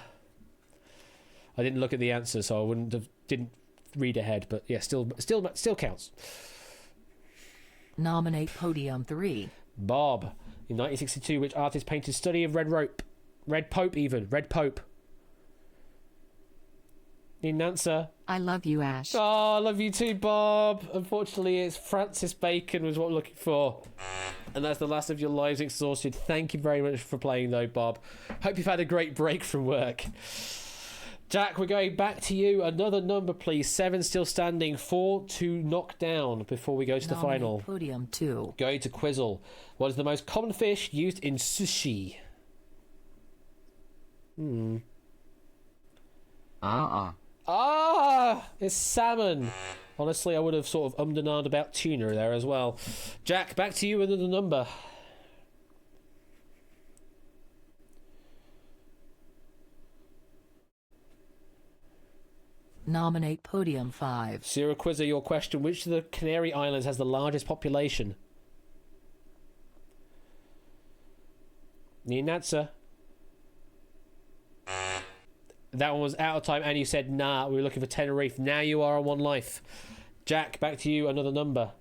Speaker 1: I didn't look at the answer, so I didn't read ahead, but yeah, still counts.
Speaker 3: Nominate podium 3.
Speaker 1: Bob. In 1962, which artist painted Study of Red Rope? Red Pope, even. Red Pope. Need an answer?
Speaker 3: I love you, Ash.
Speaker 1: Oh, I love you too, Bob. Unfortunately, it's Francis Bacon was what we're looking for. And that's the last of your lives exhausted. Thank you very much for playing, though, Bob. Hope you've had a great break from work. Jack, we're going back to you. Another number, please. 7 still standing. 4 to knock down before we go to the
Speaker 3: Nominate
Speaker 1: final.
Speaker 3: podium 2.
Speaker 1: Going to Quizzle. What is the most common fish used in sushi? It's salmon. Honestly, I would have sort of ummed and ahed about tuna there as well. Jack, back to you with another number.
Speaker 7: Nominate podium 5.
Speaker 1: Serial Quizzer, your question. Which of the Canary Islands has the largest population? Need an answer? That one was out of time, and you said, nah, we were looking for Tenerife. Now you are on 1 life. Jack, back to you, another number.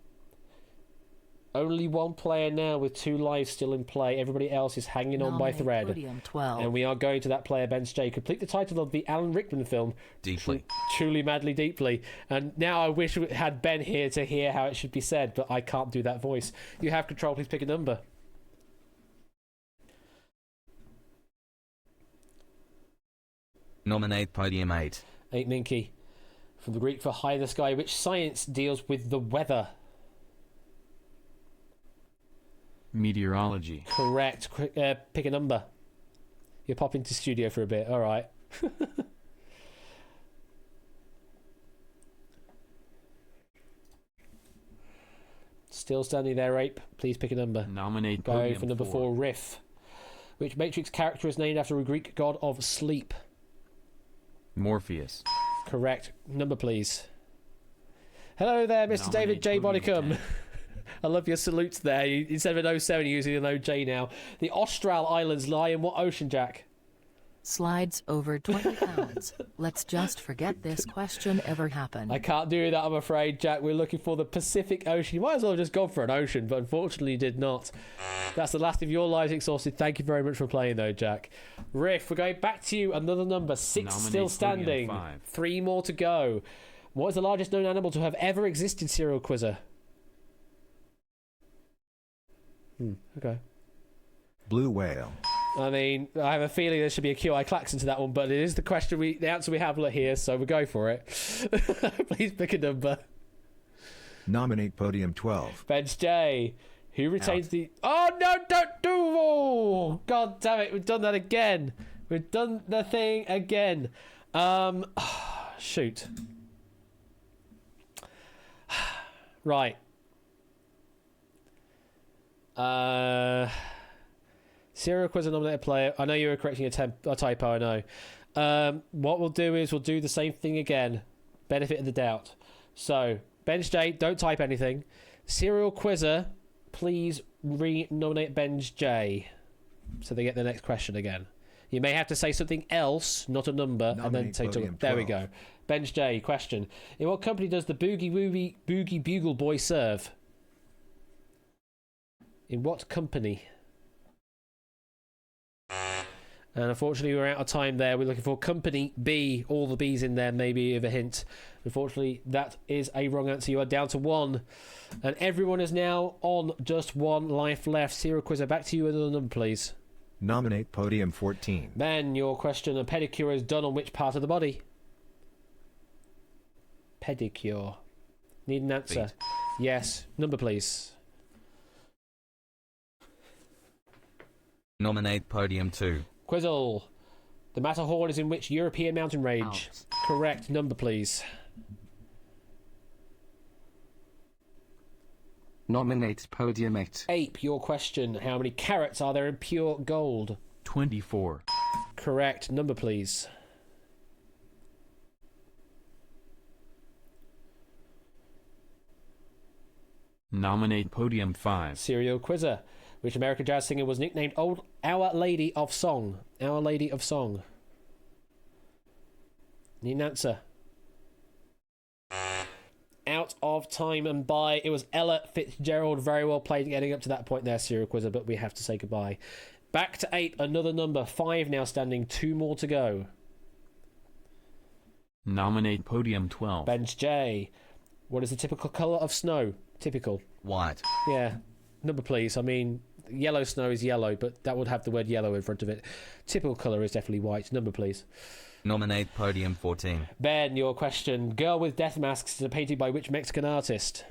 Speaker 1: Only 1 player now with 2 lives still in play. Everybody else is hanging on by
Speaker 7: Nominate
Speaker 1: thread.
Speaker 7: podium 12.
Speaker 1: And we are going to that player, Ben J. Complete the title of the Alan Rickman film,
Speaker 4: Deeply.
Speaker 1: Truly, Madly, Deeply. And now I wish we had Ben here to hear how it should be said, but I can't do that voice. You have control. Please pick a number.
Speaker 4: Nominate podium 8.
Speaker 1: 8, Minky. From the Greek for high in the sky, which science deals with the weather?
Speaker 10: Meteorology.
Speaker 1: Correct. Pick a number. You pop into studio for a bit. All right. Still standing there, Ape. Please pick a number.
Speaker 10: Nominate
Speaker 1: Go
Speaker 10: podium
Speaker 1: for number 4, Riff. Which Matrix character is named after a Greek god of sleep?
Speaker 10: Morpheus.
Speaker 1: Correct. Number, please. Hello there, Mr. David
Speaker 10: Nominate
Speaker 1: J.
Speaker 10: podium
Speaker 1: Bodicum.
Speaker 10: 10.
Speaker 1: I love your salutes there. Instead of an 07, you're using an OJ now. The Austral Islands lie in what ocean, Jack?
Speaker 7: Slides over 20 pounds. Let's just forget this question ever happened.
Speaker 1: I can't do that, I'm afraid, Jack. We're looking for the Pacific Ocean. You might as well have just gone for an ocean, but unfortunately you did not. That's the last of your lives exhausted. Thank you very much for playing, though, Jack. Riff, we're going back to you. Another number. 6
Speaker 10: Nominate
Speaker 1: still
Speaker 10: podium
Speaker 1: standing.
Speaker 10: 5.
Speaker 1: 3 more to go. What is the largest known animal to have ever existed, Serial Quizzer? Okay.
Speaker 6: Blue whale.
Speaker 1: I mean, I have a feeling there should be a QI klaxon to that one, but it is the answer we have here, so we'll go for it. Please pick a number.
Speaker 6: Nominate podium 12.
Speaker 1: Bench J. Who retains the... Oh, no, don't do... Oh, God damn it, we've done that again. We've done the thing again. Shoot. Right. Serial Quizzer nominated player. I know you were correcting a typo, I know. What we'll do is we'll do the same thing again. Benefit of the doubt. So, Benj J, don't type anything. Serial Quizzer, please re-nominate Benj J. So they get the next question again. You may have to say something else, not a number, and then
Speaker 6: Nominate
Speaker 1: take
Speaker 6: podium
Speaker 1: There we
Speaker 6: 12.
Speaker 1: go. Benj J, question. In what company does the Boogie Bugle Boy serve? In what company? And unfortunately, we're out of time there. We're looking for company B. All the B's in there, maybe of a hint. Unfortunately, that is a wrong answer. You are down to 1. And everyone is now on just 1 life left. Serial Quizzer, back to you with another number, please.
Speaker 6: Nominate podium 14.
Speaker 1: Ben, your question. A pedicure is done on which part of the body? Pedicure. Need an answer.
Speaker 4: Feet.
Speaker 1: Yes. Number, please.
Speaker 4: Nominate podium 2.
Speaker 1: Quizzle. The Matterhorn is in which European mountain range?
Speaker 7: Alps.
Speaker 1: Correct. Number, please.
Speaker 11: Nominate podium 8.
Speaker 1: Ape, your question. How many carats are there in pure gold?
Speaker 10: 24.
Speaker 1: Correct. Number, please.
Speaker 10: Nominate podium 5.
Speaker 1: Serial Quizzer. Which American jazz singer was nicknamed Our Lady of Song? Our Lady of Song. Need an answer. Out of time and by. It was Ella Fitzgerald. Very well played getting up to that point there, Serial Quizzer, but we have to say goodbye. Back to 8, another number. 5 now standing, 2 more to go.
Speaker 10: Nominate podium 12.
Speaker 1: Benj J. What is the typical colour of snow? Typical.
Speaker 4: White.
Speaker 1: Yeah. Number, please. I mean, yellow snow is yellow, but that would have the word yellow in front of it. Typical colour is definitely white. Number, please.
Speaker 4: Nominate podium 14.
Speaker 1: Ben, your question. Girl with Death Masks is a painting by which Mexican artist?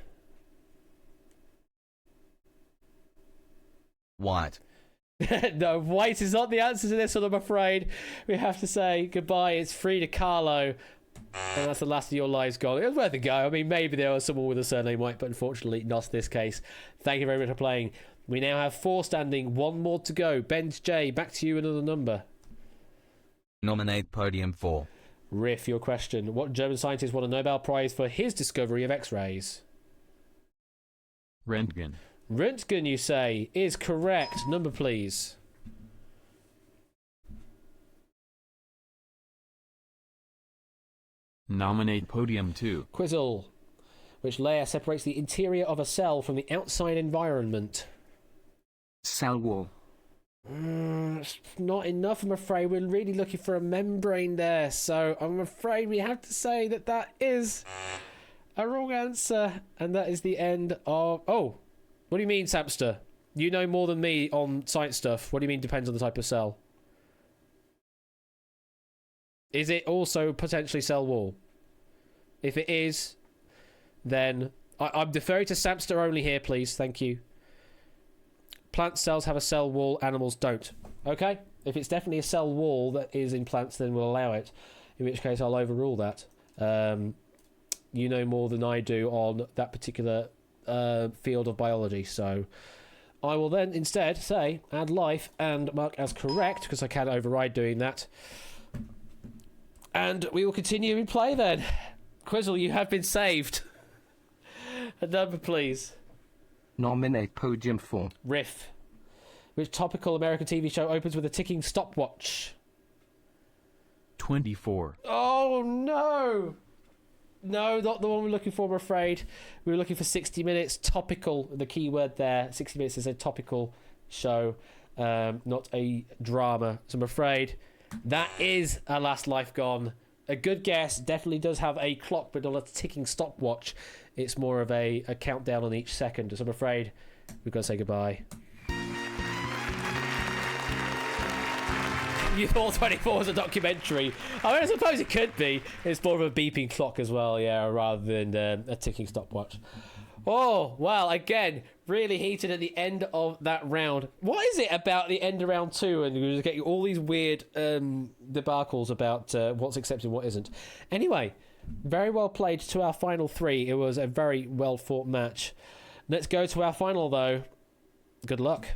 Speaker 4: White.
Speaker 1: No, white is not the answer to this one, I'm afraid. We have to say goodbye. It's Frida Kahlo. And that's the last of your lives gone. It was worth a go. I mean, maybe there was someone with a surname white, but unfortunately not this case. Thank you very much for playing. We now have 4 standing, 1 more to go. Benj J, back to you, another number.
Speaker 4: Nominate podium 4.
Speaker 1: Riff, your question. What German scientist won a Nobel Prize for his discovery of X-rays?
Speaker 10: Röntgen.
Speaker 1: Röntgen, you say, is correct. Number, please.
Speaker 10: Nominate podium 2.
Speaker 1: Quizzle. Which layer separates the interior of a cell from the outside environment?
Speaker 11: Cell wall.
Speaker 1: It's not enough, I'm afraid. We're really looking for a membrane there, so I'm afraid we have to say that that is a wrong answer, and that is the end of... Oh, what do you mean, Samster? You know more than me on science stuff. What do you mean depends on the type of cell? Is it also potentially cell wall? If it is, then I'm deferring to Samster only here, please. Thank you. Plant cells have a cell wall, animals don't. Okay? If it's definitely a cell wall that is in plants, then we'll allow it. In which case, I'll overrule that. You know more than I do on that particular field of biology, so I will then instead say add life and mark as correct, because I can override doing that. And we will continue in play then. Quizzle, you have been saved. A number, please.
Speaker 11: Nominate podium 4.
Speaker 1: Riff. Which topical American TV show opens with a ticking stopwatch?
Speaker 10: 24.
Speaker 1: Oh, no! No, not the one we're looking for, I'm afraid. We were looking for 60 Minutes. Topical, the key word there. 60 Minutes is a topical show, not a drama. So I'm afraid that is A Last Life Gone. A good guess. Definitely does have a clock, but not a ticking stopwatch. It's more of a countdown on each second. So I'm afraid we've got to say goodbye. You thought 24 was a documentary. I mean, I suppose it could be. It's more of a beeping clock as well, yeah, rather than a ticking stopwatch. Oh, well, again, really heated at the end of that round. What is it about the end of round 2? And we just get all these weird debacles about what's accepted and what isn't. Anyway, very well played to our final 3. It was a very well fought match. Let's go to our final, though. Good luck.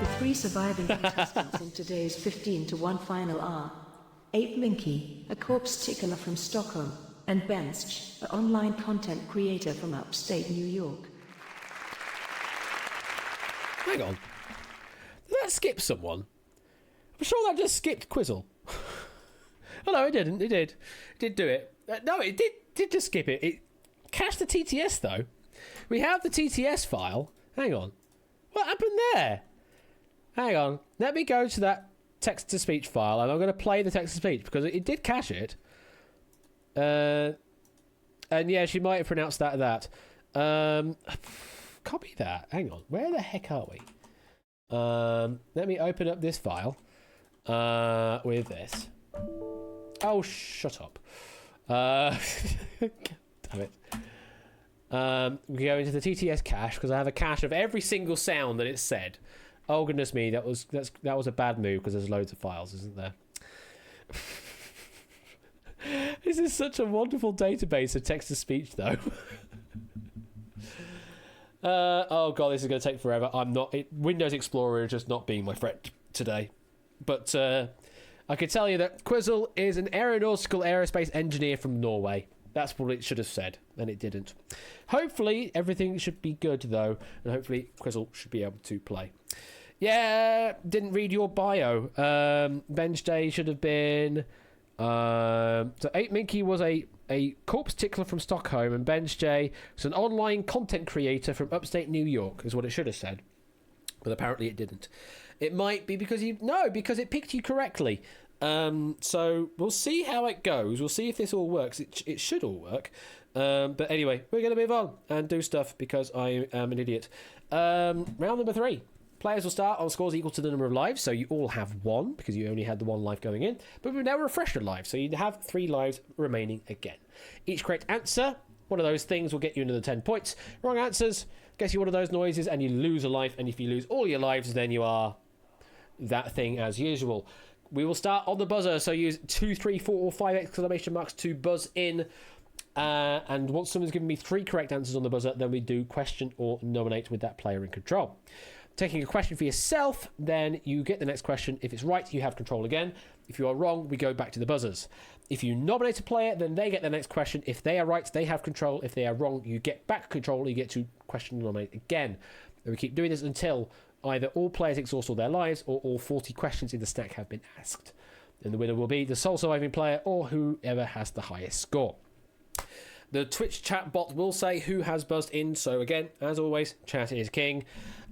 Speaker 2: The 3 surviving contestants in today's 15-1 final are Ape Linky, a corpse tickler from Stockholm, and Bench, an online content creator from upstate New York.
Speaker 1: Hang on. Did that skip someone? I'm sure that just skipped Quizzle. Oh no, it didn't. It did. It did do it. No, it did just skip it. It cached the TTS, though. We have the TTS file. Hang on. What happened there? Hang on. Let me go to that text-to-speech file, and I'm going to play the text-to-speech, because it did cache it. And yeah, she might have pronounced that. Copy that. Hang on. Where the heck are we? Let me open up this file with this. Oh, shut up. Damn it. We go into the TTS cache, because I have a cache of every single sound that it said. Oh goodness me, that was a bad move, because there's loads of files, isn't there? This is such a wonderful database of text-to-speech, though. Oh god, this is going to take forever. Windows Explorer is just not being my friend today. But I can tell you that Quizzle is an aerospace engineer from Norway. That's what it should have said, and it didn't. Hopefully, everything should be good, though, and hopefully Quizzle should be able to play. Yeah, didn't read your bio. Bench Day should have been... So 8 Minky was a corpse tickler from Stockholm, and Bench J was an online content creator from upstate New York, is what it should have said. But apparently it didn't. It might be because because it picked you correctly. So we'll see how it goes. We'll see if this all works. It should all work. But anyway, we're going to move on and do stuff because I am an idiot. Round number 3. Players will start on scores equal to the number of lives, so you all have 1, because you only had the 1 life going in. But we've now refreshed your lives, so you have 3 lives remaining again. Each correct answer, one of those things, will get you another 10 points. Wrong answers, gets you one of those noises, and you lose a life. And if you lose all your lives, then you are that thing as usual. We will start on the buzzer, so use 2, 3, 4, or 5 exclamation marks to buzz in. And once someone's given me 3 correct answers on the buzzer, then we do question or nominate with that player in control. Taking a question for yourself, then you get the next question. If it's right, you have control again. If you are wrong, we go back to the buzzers. If you nominate a player, then they get the next question. If they are right, they have control. If they are wrong, you get back control. You get to question and nominate again. And we keep doing this until either all players exhaust all their lives or all 40 questions in the stack have been asked. And the winner will be the sole surviving player or whoever has the highest score. The Twitch chat bot will say who has buzzed in. So again, as always, chat is king.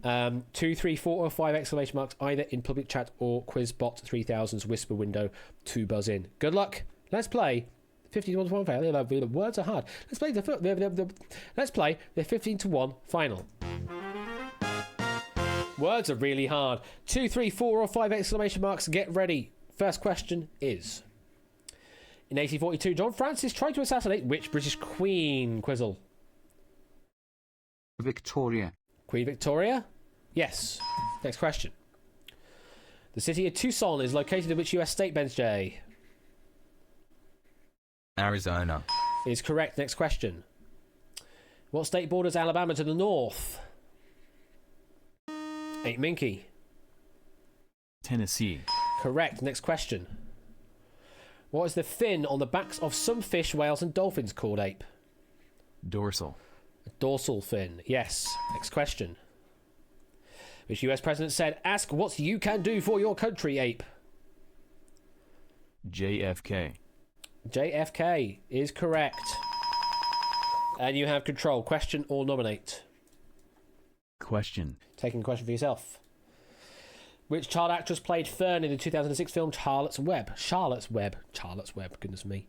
Speaker 1: 2, 3, 4 or 5 exclamation marks either in public chat or quizbot 3000's whisper window to buzz in. Good luck. Let's play 15 to 1 final. The words are hard. Let's play let's play the 15 to 1 final. Words are really hard. 2, 3, 4 or 5 exclamation marks. Get ready. First question is: in 1842, John Francis tried to assassinate which British queen? Quizzle.
Speaker 11: Victoria.
Speaker 1: Queen Victoria? Yes. Next question. The city of Tucson is located in which US state, Ben's J?
Speaker 4: Arizona.
Speaker 1: Is correct. Next question. What state borders Alabama to the north? 8 Minky.
Speaker 10: Tennessee.
Speaker 1: Correct. Next question. What is the fin on the backs of some fish, whales, and dolphins called, Ape?
Speaker 10: Dorsal.
Speaker 1: A dorsal fin. Yes. Next question. Which US president said, ask what you can do for your country, Ape?
Speaker 10: JFK.
Speaker 1: JFK is correct. And you have control. Question or nominate?
Speaker 10: Question.
Speaker 1: Taking a question for yourself. Which child actress played Fern in the 2006 film Charlotte's Web? Charlotte's Web. Charlotte's Web. Goodness me.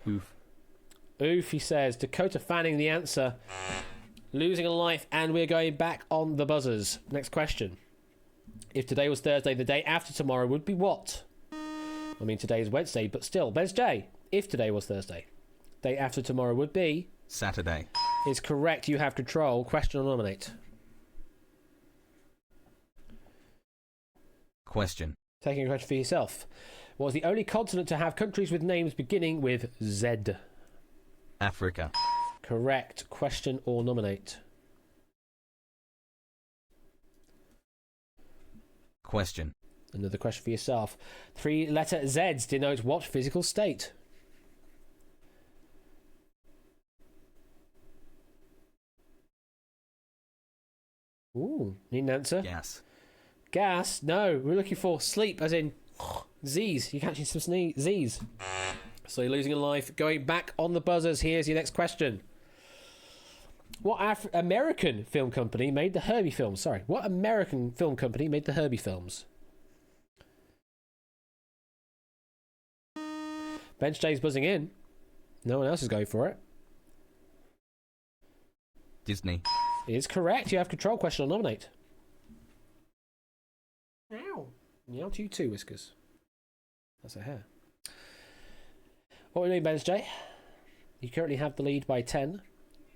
Speaker 10: Oof.
Speaker 1: Oof, he says. Dakota Fanning, the answer. Losing a life, and we're going back on the buzzers. Next question. If today was Thursday, the day after tomorrow would be what? I mean, today is Wednesday, but still. Wednesday. If today was Thursday. Day after tomorrow would be...
Speaker 4: Saturday.
Speaker 1: Is correct. You have control. Question or nominate?
Speaker 4: Question.
Speaker 1: Taking a question for yourself. What was the only continent to have countries with names beginning with Z?
Speaker 4: Africa.
Speaker 1: Correct. Question or nominate?
Speaker 4: Question.
Speaker 1: Another question for yourself. 3-letter Zs denote what physical state? Ooh, need an answer?
Speaker 4: Gas.
Speaker 1: Gas? No, we're looking for sleep, as in Z's. You're catching some Z's. So you're losing a life. Going back on the buzzers, here's your next question. What American film company made the Herbie films? Sorry. What American film company made the Herbie films? Bench J's buzzing in. No one else is going for it.
Speaker 4: Disney.
Speaker 1: It is correct. You have control. Question or nominate? Ow. Meow to you too, Whiskers. That's a hair. What are we doing, Bench J? You currently have the lead by 10.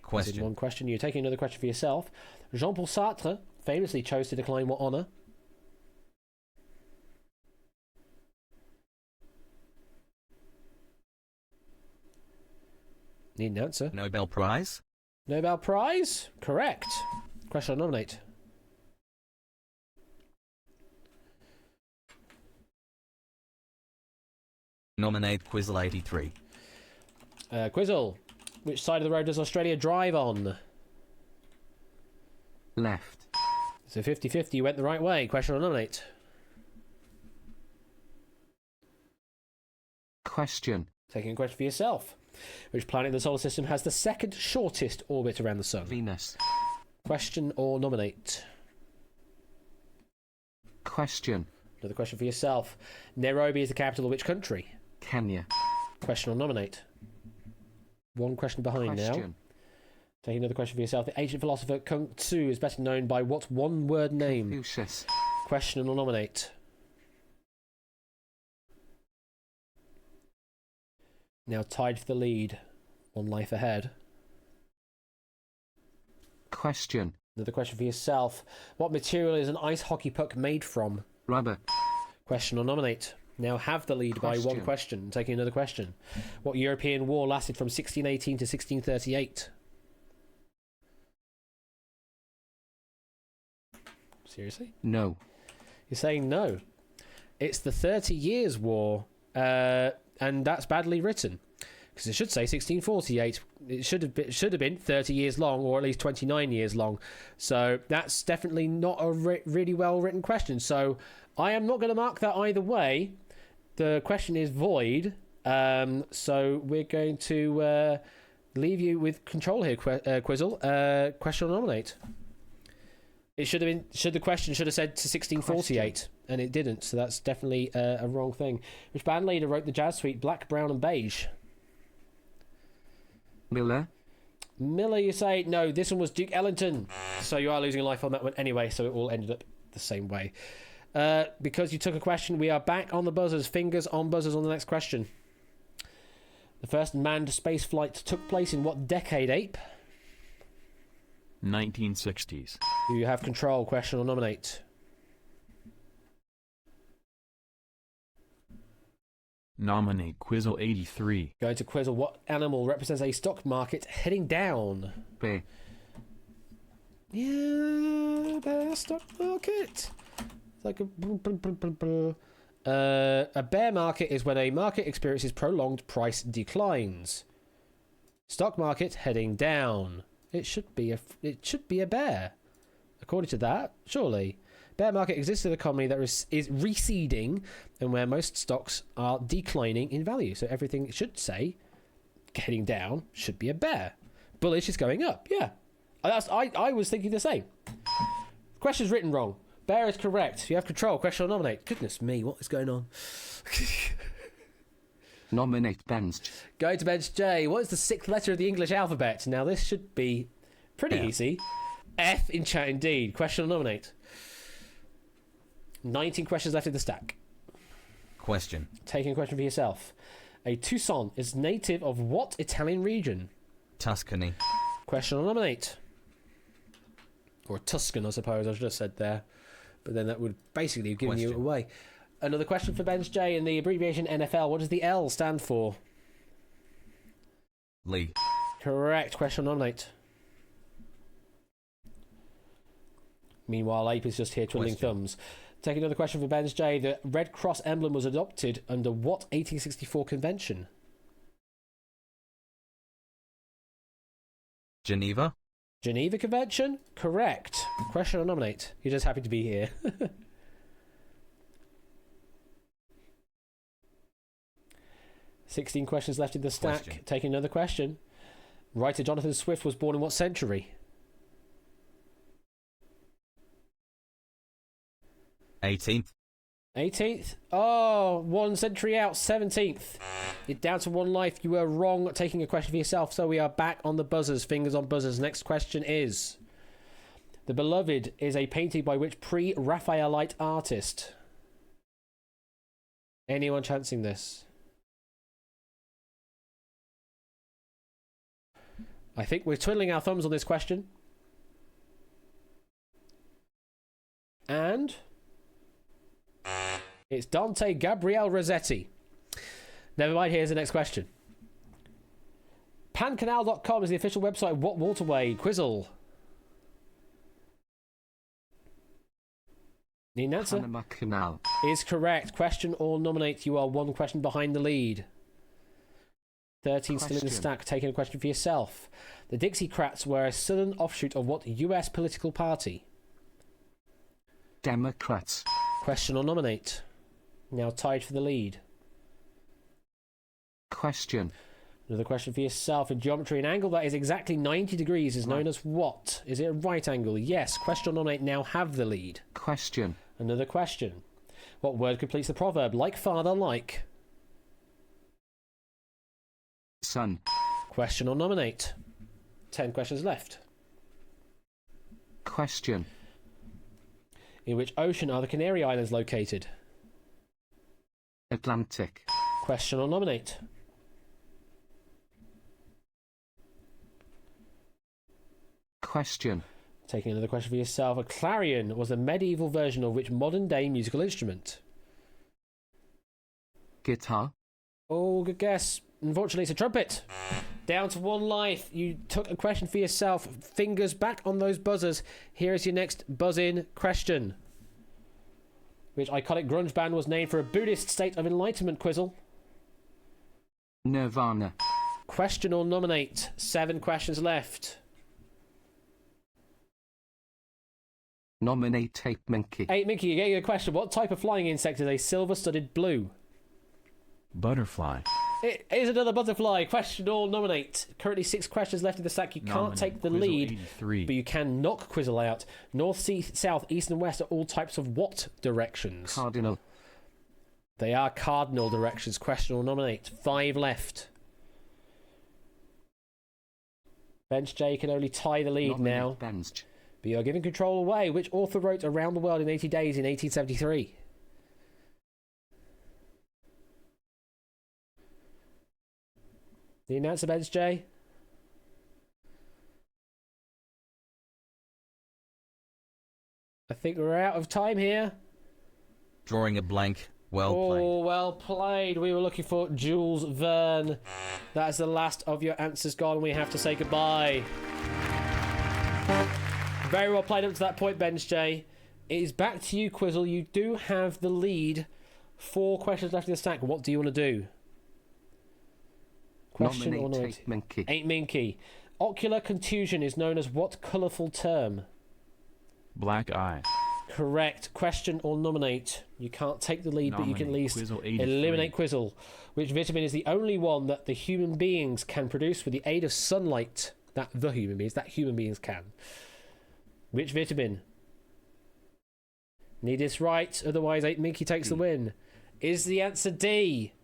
Speaker 4: Question.
Speaker 1: One question. You're taking another question for yourself. Jean-Paul Sartre famously chose to decline what honour? Need an answer.
Speaker 4: Nobel Prize.
Speaker 1: Nobel Prize? Correct. Question or nominate?
Speaker 4: Nominate Quizzle 83.
Speaker 1: Quizzle. Which side of the road does Australia drive on?
Speaker 11: Left.
Speaker 1: So 50-50, you went the right way. Question or nominate?
Speaker 11: Question.
Speaker 1: Taking a question for yourself. Which planet in the solar system has the second shortest orbit around the sun?
Speaker 11: Venus.
Speaker 1: Question or nominate?
Speaker 11: Question.
Speaker 1: Another question for yourself. Nairobi is the capital of which country?
Speaker 11: Kenya.
Speaker 1: Question or nominate? One question behind now.
Speaker 11: Question.
Speaker 1: Taking another question for yourself. The ancient philosopher Kung Tzu is better known by what one-word name?
Speaker 11: Confucius.
Speaker 1: Question or nominate? Now tied for the lead. One life ahead.
Speaker 11: Question.
Speaker 1: Another question for yourself. What material is an ice hockey puck made from?
Speaker 11: Rubber.
Speaker 1: Question or nominate? Now have the lead by one question. Taking another question. What European war lasted from 1618 to 1638? Seriously?
Speaker 11: No.
Speaker 1: You're saying no. It's the 30 Years' War, and that's badly written. Because it should say 1648. It should have been 30 years long, or at least 29 years long. So that's definitely not a really well-written question. So I am not going to mark that either way. The question is void. So we're going to leave you with control here, Quizzle. Question or nominate. It should have been. The question should have said to 1648, and it didn't. So that's definitely a wrong thing. Which band leader wrote the jazz suite Black, Brown, and Beige?
Speaker 11: Miller.
Speaker 1: Miller, you say no. This one was Duke Ellington. So you are losing a life on that one anyway. So it all ended up the same way. Because you took a question, we are back on the buzzers. Fingers on buzzers on the next question. The first manned space flight took place in what decade, Ape?
Speaker 10: 1960s.
Speaker 1: Do you have control? Question or nominate?
Speaker 10: Nominate Quizzle 83.
Speaker 1: Going to Quizzle. What animal represents a stock market heading down?
Speaker 11: Bear.
Speaker 1: Yeah, bear stock market. It's like a bear market is when a market experiences prolonged price declines. Stock market heading down. It should be a bear, according to that. Surely, bear market exists in an economy that is receding, and where most stocks are declining in value. So everything should say heading down should be a bear. Bullish is going up. Yeah, I was thinking the same. Question's written wrong. Bear is correct. You have control. Question or nominate. Goodness me, what is going on?
Speaker 11: Nominate Benz.
Speaker 1: Going to Bench J. What is the 6th letter of the English alphabet? Now, this should be pretty easy. F in chat, indeed. Question or nominate. 19 questions left in the stack.
Speaker 4: Question.
Speaker 1: Taking a question for yourself. A Tucson is native of what Italian region?
Speaker 4: Tuscany.
Speaker 1: Question or nominate. Or Tuscan, I suppose I should have said there. But then that would basically have given you away. Another question for Ben's J. In the abbreviation NFL, what does the L stand for?
Speaker 4: Lee.
Speaker 1: Correct. Question or nominate. Meanwhile, Ape is just here twiddling thumbs. Taking another question for Ben's J. The Red Cross emblem was adopted under what 1864 convention?
Speaker 4: Geneva.
Speaker 1: Geneva Convention? Correct. Question or nominate. You're just happy to be here. 16 questions left in the stack.
Speaker 4: Question.
Speaker 1: Taking another question. Writer Jonathan Swift was born in what century?
Speaker 4: 18th.
Speaker 1: 18th? Oh, 1 century out. 17th. You're down to 1 life. You were wrong taking a question for yourself. So we are back on the buzzers. Fingers on buzzers. Next question is... The Beloved is a painting by which pre-Raphaelite artist? Anyone chancing this? I think we're twiddling our thumbs on this question. And... it's Dante Gabriel Rossetti. Never mind, here's the next question. Pancanal.com is the official website. What waterway? Quizzle. Need an answer?
Speaker 11: Panama Canal.
Speaker 1: Is correct. Question or nominate. You are 1 question behind the lead. 13 still in the stack. Taking a question for yourself. The Dixiecrats were a southern offshoot of what US political party?
Speaker 11: Democrats.
Speaker 1: Question or nominate. Now tied for the lead.
Speaker 11: Question.
Speaker 1: Another question for yourself. In geometry, an angle that is exactly 90 degrees is known as what? Is it a right angle? Yes. Question or nominate. Now have the lead.
Speaker 11: Question.
Speaker 1: Another question. What word completes the proverb? Like father, like?
Speaker 11: Son.
Speaker 1: Question or nominate. 10 questions left.
Speaker 11: Question.
Speaker 1: In which ocean are the Canary Islands located?
Speaker 11: Atlantic.
Speaker 1: Question or nominate.
Speaker 11: Question.
Speaker 1: Taking another question for yourself. A clarion was a medieval version of which modern-day musical instrument?
Speaker 11: Guitar.
Speaker 1: Oh, good guess. Unfortunately, it's a trumpet. down to one life. You took a question for yourself. Fingers back on those buzzers. Here is your next buzz-in question. Which iconic grunge band was named for a Buddhist state of enlightenment, Quizzle?
Speaker 11: Nirvana.
Speaker 1: Question or nominate. 7 questions left.
Speaker 11: Nominate 8 Minky.
Speaker 1: 8 Minky, you're getting a question. What type of flying insect is a silver-studded blue?
Speaker 10: Butterfly.
Speaker 1: It is another butterfly. Question or nominate. Currently 6 questions left in the stack. You can't
Speaker 10: Nominate
Speaker 1: take the
Speaker 10: Quizzle
Speaker 1: lead,
Speaker 10: 83.
Speaker 1: but you can knock Quizzle out. North, south, east, and west are all types of what directions?
Speaker 11: Cardinal.
Speaker 1: They are cardinal directions. Question or nominate. 5 left. Bench J can only tie the lead
Speaker 11: Nominate
Speaker 1: now.
Speaker 11: Bench.
Speaker 1: But you're giving control away. Which author wrote Around the World in 80 Days in 1873? The announcer, Bench J? I think we're out of time here.
Speaker 4: Drawing a blank. Well played.
Speaker 1: Oh, well played. We were looking for Jules Verne. That is the last of your answers gone. We have to say goodbye. Very well played up to that point, Bench J. It is back to you, Quizzle. You do have the lead. 4 questions left in the stack. What do you want to do? Question or
Speaker 11: Nominate
Speaker 1: not?
Speaker 11: 8 Minky.
Speaker 1: 8 Minky. Ocular contusion is known as what colourful term?
Speaker 10: Black eye.
Speaker 1: Correct. Question or nominate. You can't take the lead, but you can at
Speaker 10: Nominate
Speaker 1: least
Speaker 10: Quizzle 83.
Speaker 1: eliminate Quizzle. Which vitamin is the only one that the human beings can produce with the aid of sunlight? That human beings can. Which vitamin? Need this right, otherwise 8 Minky takes the win. Is the answer D?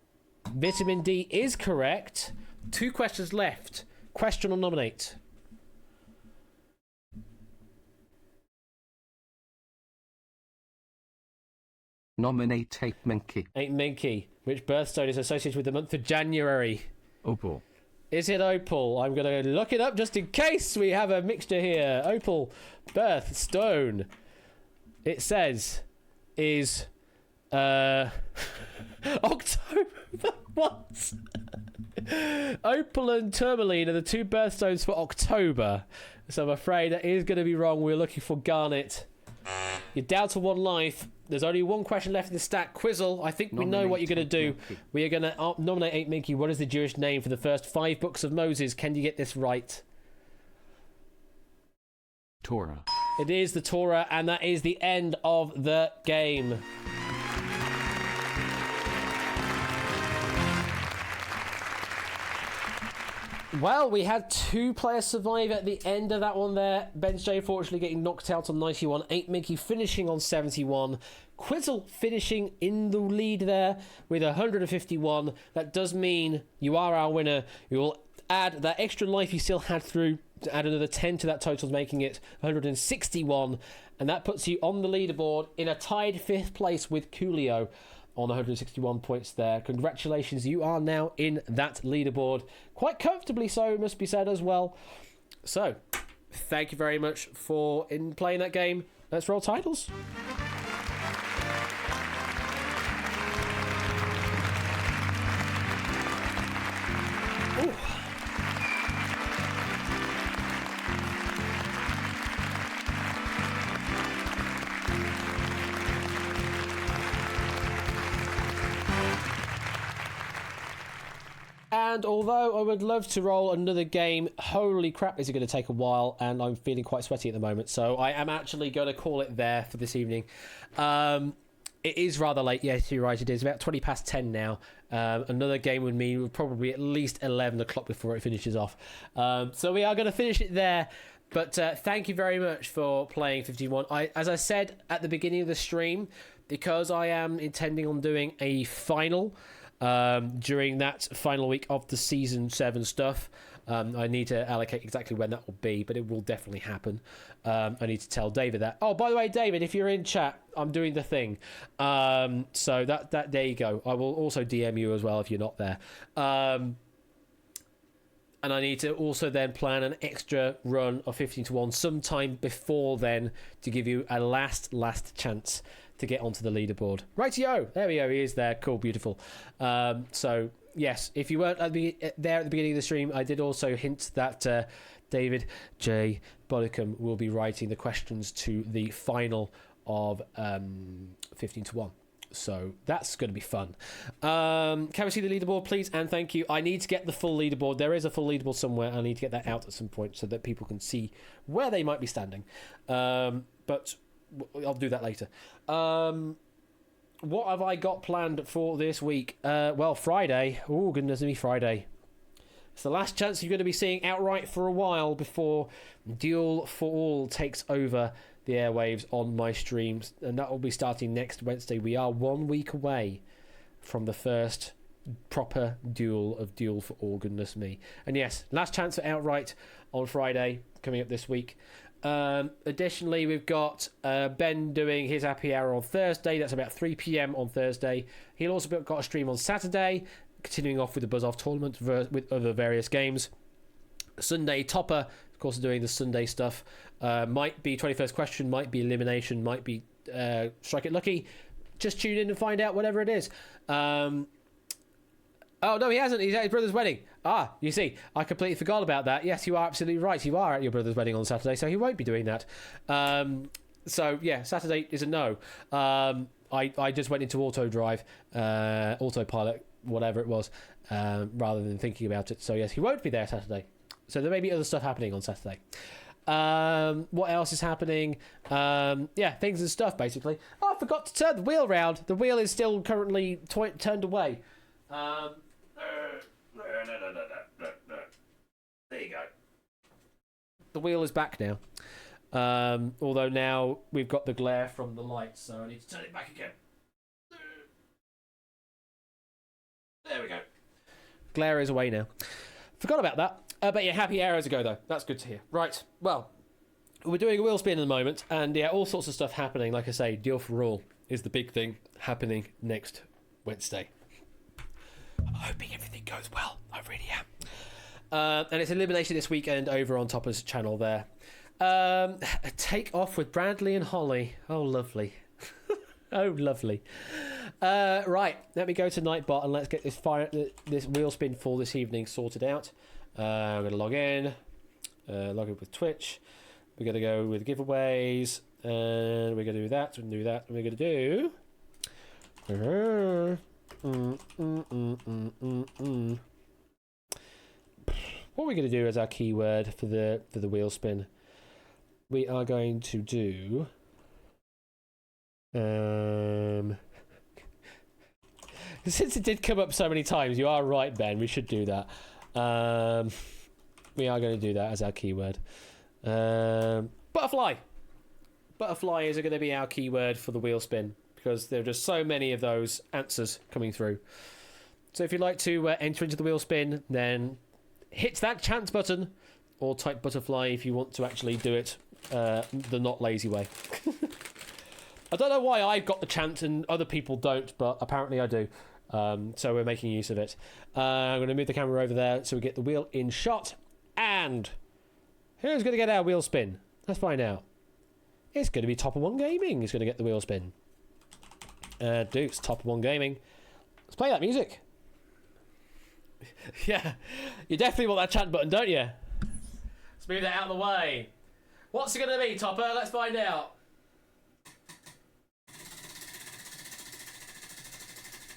Speaker 1: Vitamin D is correct. 2 questions left. Question or nominate.
Speaker 11: Nominate 8 Minky.
Speaker 1: 8 Minky. Which birthstone is associated with the month of January?
Speaker 10: Opal.
Speaker 1: Is it opal? I'm going to look it up just in case we have a mixture here. Opal birthstone. It says is October. What? Opal and tourmaline are the 2 birthstones for October. So I'm afraid that is going to be wrong. We're looking for garnet. You're down to 1 life. There's only 1 question left in the stack. Quizzle, I think we know what you're going to do. We are going to nominate 8 Minky. What is the Jewish name for the first 5 books of Moses? Can you get this right?
Speaker 10: Torah.
Speaker 1: It is the Torah, and that is the end of the game. Well, we had 2 players survive at the end of that one there. Bench J fortunately getting knocked out on 91. 8 Minky finishing on 71. Quizzle finishing in the lead there with 151. That does mean you are our winner. You will add that extra life you still had through to add another 10 to that total, making it 161. And that puts you on the leaderboard in a tied 5th place with Coolio on 161 points there. Congratulations, you are now in that leaderboard. Quite comfortably so, must be said as well. So, thank you very much for playing that game. Let's roll titles. Ooh. And although I would love to roll another game, holy crap, is it going to take a while, and I'm feeling quite sweaty at the moment, so I am actually going to call it there for this evening. It is rather late. Yes, you're right, it is about 20 past 10 now. Another game would mean probably at least 11 o'clock before it finishes off. So we are going to finish it there. But thank you very much for playing 51. As I said at the beginning of the stream, because I am intending on doing a final during that final week of the Season 7 stuff, I need to allocate exactly when that will be, but it will definitely happen. I need to tell David that. Oh, by the way, David, if you're in chat, I'm doing the thing. So that there you go. I will also DM you as well if you're not there. And I need to also then plan an extra run of 15-1 sometime before then to give you a last chance to get onto the leaderboard. Rightio, there we go, he is there. Cool, beautiful. So yes, if you weren't there at the beginning of the stream, I did also hint that David J. Bodicum will be writing the questions to the final of 15 to 1. So that's going to be fun. Can we see the leaderboard, please? And thank you. I need to get the full leaderboard. There is a full leaderboard somewhere. I need to get that out at some point so that people can see where they might be standing. But I'll do that later. What have I got planned for this week? Well, Friday. Oh, goodness me, Friday. It's the last chance you're going to be seeing Outright for a while before Duel for All takes over the airwaves on my streams, and that will be starting next Wednesday. We are 1 week away from the first proper Duel for All, goodness me. And yes, last chance for Outright on Friday coming up this week. Additionally, we've got Ben doing his happy hour on Thursday. That's about 3 p.m. on Thursday. He'll also got a stream on Saturday, continuing off with the Buzz Off tournament with other various games. Sunday, Topper, of course, doing the Sunday stuff. Might be 21st question, might be elimination, might be Strike It Lucky. Just tune in and find out whatever it is. Oh, no, he hasn't. He's at his brother's wedding. Ah, you see, I completely forgot about that. Yes, you are absolutely right. You are at your brother's wedding on Saturday, so he won't be doing that. So, yeah, Saturday is a no. I just went into auto drive, autopilot, whatever it was, rather than thinking about it. So, yes, he won't be there Saturday. So there may be other stuff happening on Saturday. What else is happening? Yeah, things and stuff, basically. Oh, I forgot to turn the wheel round. The wheel is still currently turned away. There you go. The wheel is back now. Although now we've got the glare from the lights, so I need to turn it back again. There we go. Glare is away now. Forgot about that. But yeah, happy hours ago though. That's good to hear. Right. Well, we're doing a wheel spin at the moment, and yeah, all sorts of stuff happening. Like I say, Deal for All is the big thing happening next Wednesday. I'm hoping everything goes well. I really am. And it's elimination this weekend over on Topper's channel there. A take off with Bradley and Holly. Oh, lovely. Oh, lovely. Right, let me go to Nightbot and let's get this wheel spin for this evening sorted out. I'm going to log in with Twitch. We're going to go with giveaways, and we're going to do that, and do that, and we're going to do... What are we going to do as our keyword for the wheel spin? We are going to do... Since it did come up so many times, you are right, Ben. We should do that. We are going to do that as our keyword. Butterfly. Butterfly is going to be our keyword for the wheel spin because there are just so many of those answers coming through. So if you'd like to enter into the wheel spin, then hit that chance button or type butterfly if you want to actually do it the not lazy way. I don't know why I've got the chance and other people don't, but apparently I do. So we're making use of it. I'm going to move the camera over there so we get the wheel in shot. And who's going to get our wheel spin? Let's find out. It's going to be Topper One Gaming is going to get the wheel spin. Dukes, Topper One Gaming. Let's play that music. Yeah, you definitely want that chat button, don't you? Let's move that out of the way. What's it going to be, Topper? Let's find out.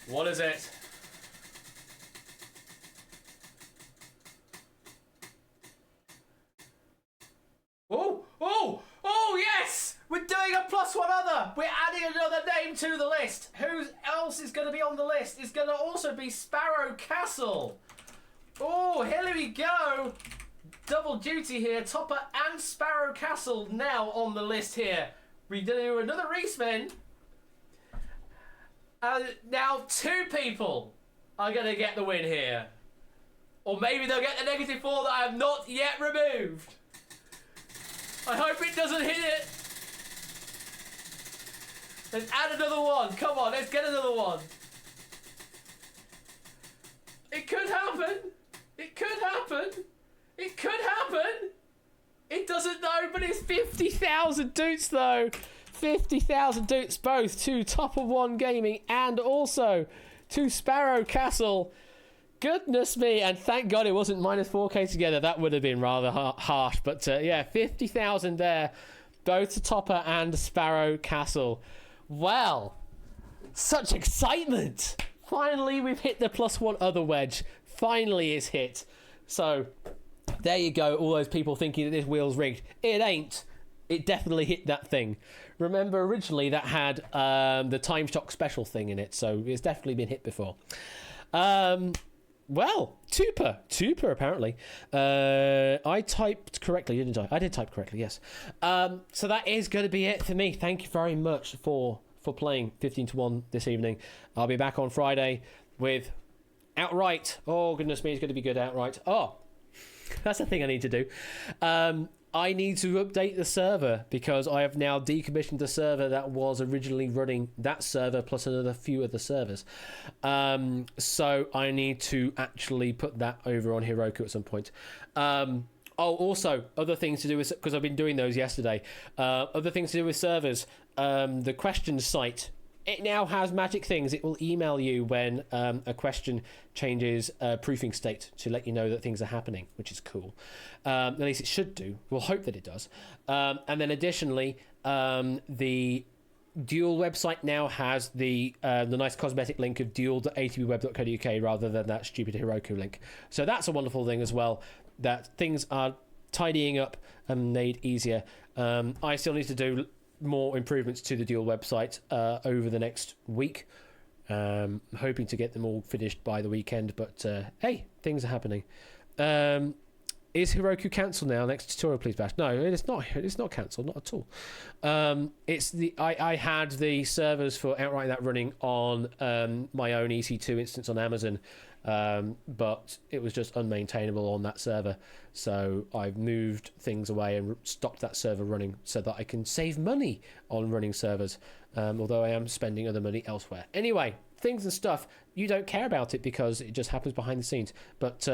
Speaker 1: What is it? Oh, oh, oh, yes! We're doing a plus one other. We're adding another name to the list. Who else is going to be on the list? It's going to also be Sparrow Castle. Oh, here we go. Double duty here. Topper and Sparrow Castle now on the list here. We do another respin. Now 2 people are going to get the win here. Or maybe they'll get the -4 that I have not yet removed. I hope it doesn't hit it. Let's add another one. Come on, let's get another one. It could happen. It could happen. It could happen. It doesn't know, but it's 50,000 doots though. 50,000 doots both to Topper One Gaming and also to Sparrow Castle. Goodness me, and thank God it wasn't minus 4k together. That would have been rather harsh. But yeah, 50,000 there, both to Topper and Sparrow Castle. Well, such excitement! Finally, we've hit the +1 other wedge. Finally, it's hit. So, there you go, all those people thinking that this wheel's rigged. It ain't. It definitely hit that thing. Remember, originally that had the Time Shock special thing in it, so it's definitely been hit before. Well, Tuper apparently. I typed correctly, didn't I? I did type correctly, yes. So that is going to be it for me. Thank you very much for playing 15-1 this evening. I'll be back on Friday with Outright. Oh, goodness me, it's going to be good, Outright. Oh, that's the thing I need to do. I need to update the server because I have now decommissioned the server that was originally running that server plus another few other servers. So I need to actually put that over on Heroku at some point. Also, other things to do with, because I've been doing those yesterday, other things to do with servers, the questions site. It now has magic things. It will email you when a question changes proofing state to let you know that things are happening, which is cool. At least it should do. We'll hope that it does. And then additionally, the Duel website now has the nice cosmetic link of duel.atbweb.co.uk rather than that stupid Heroku link. So that's a wonderful thing as well, that things are tidying up and made easier. I still need to do more improvements to the Duel website over the next week. Hoping to get them all finished by the weekend, but hey, things are happening. Is Heroku cancelled now? Next tutorial, please, Bash. No, it's not. It's not cancelled, not at all. It's the I had the servers for Outright that running on my own EC2 instance on Amazon, but it was just unmaintainable on that server. So I've moved things away and stopped that server running so that I can save money on running servers, although I am spending other money elsewhere. Anyway, things and stuff, you don't care about it because it just happens behind the scenes. But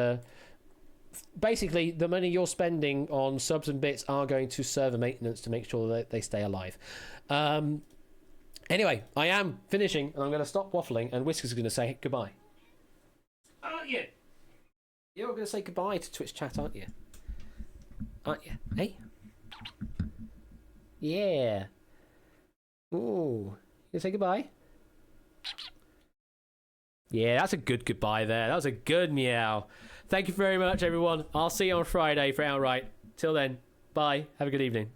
Speaker 1: basically, the money you're spending on subs and bits are going to server maintenance to make sure that they stay alive. Anyway, I am finishing, and I'm going to stop waffling, and Whiskers is going to say goodbye. Aren't you? You're going to say goodbye to Twitch chat, aren't you? Aren't you? Hey? Yeah. Ooh. You say goodbye? Yeah, that's a good goodbye there. That was a good meow. Thank you very much, everyone. I'll see you on Friday for Outright. Till then, bye. Have a good evening.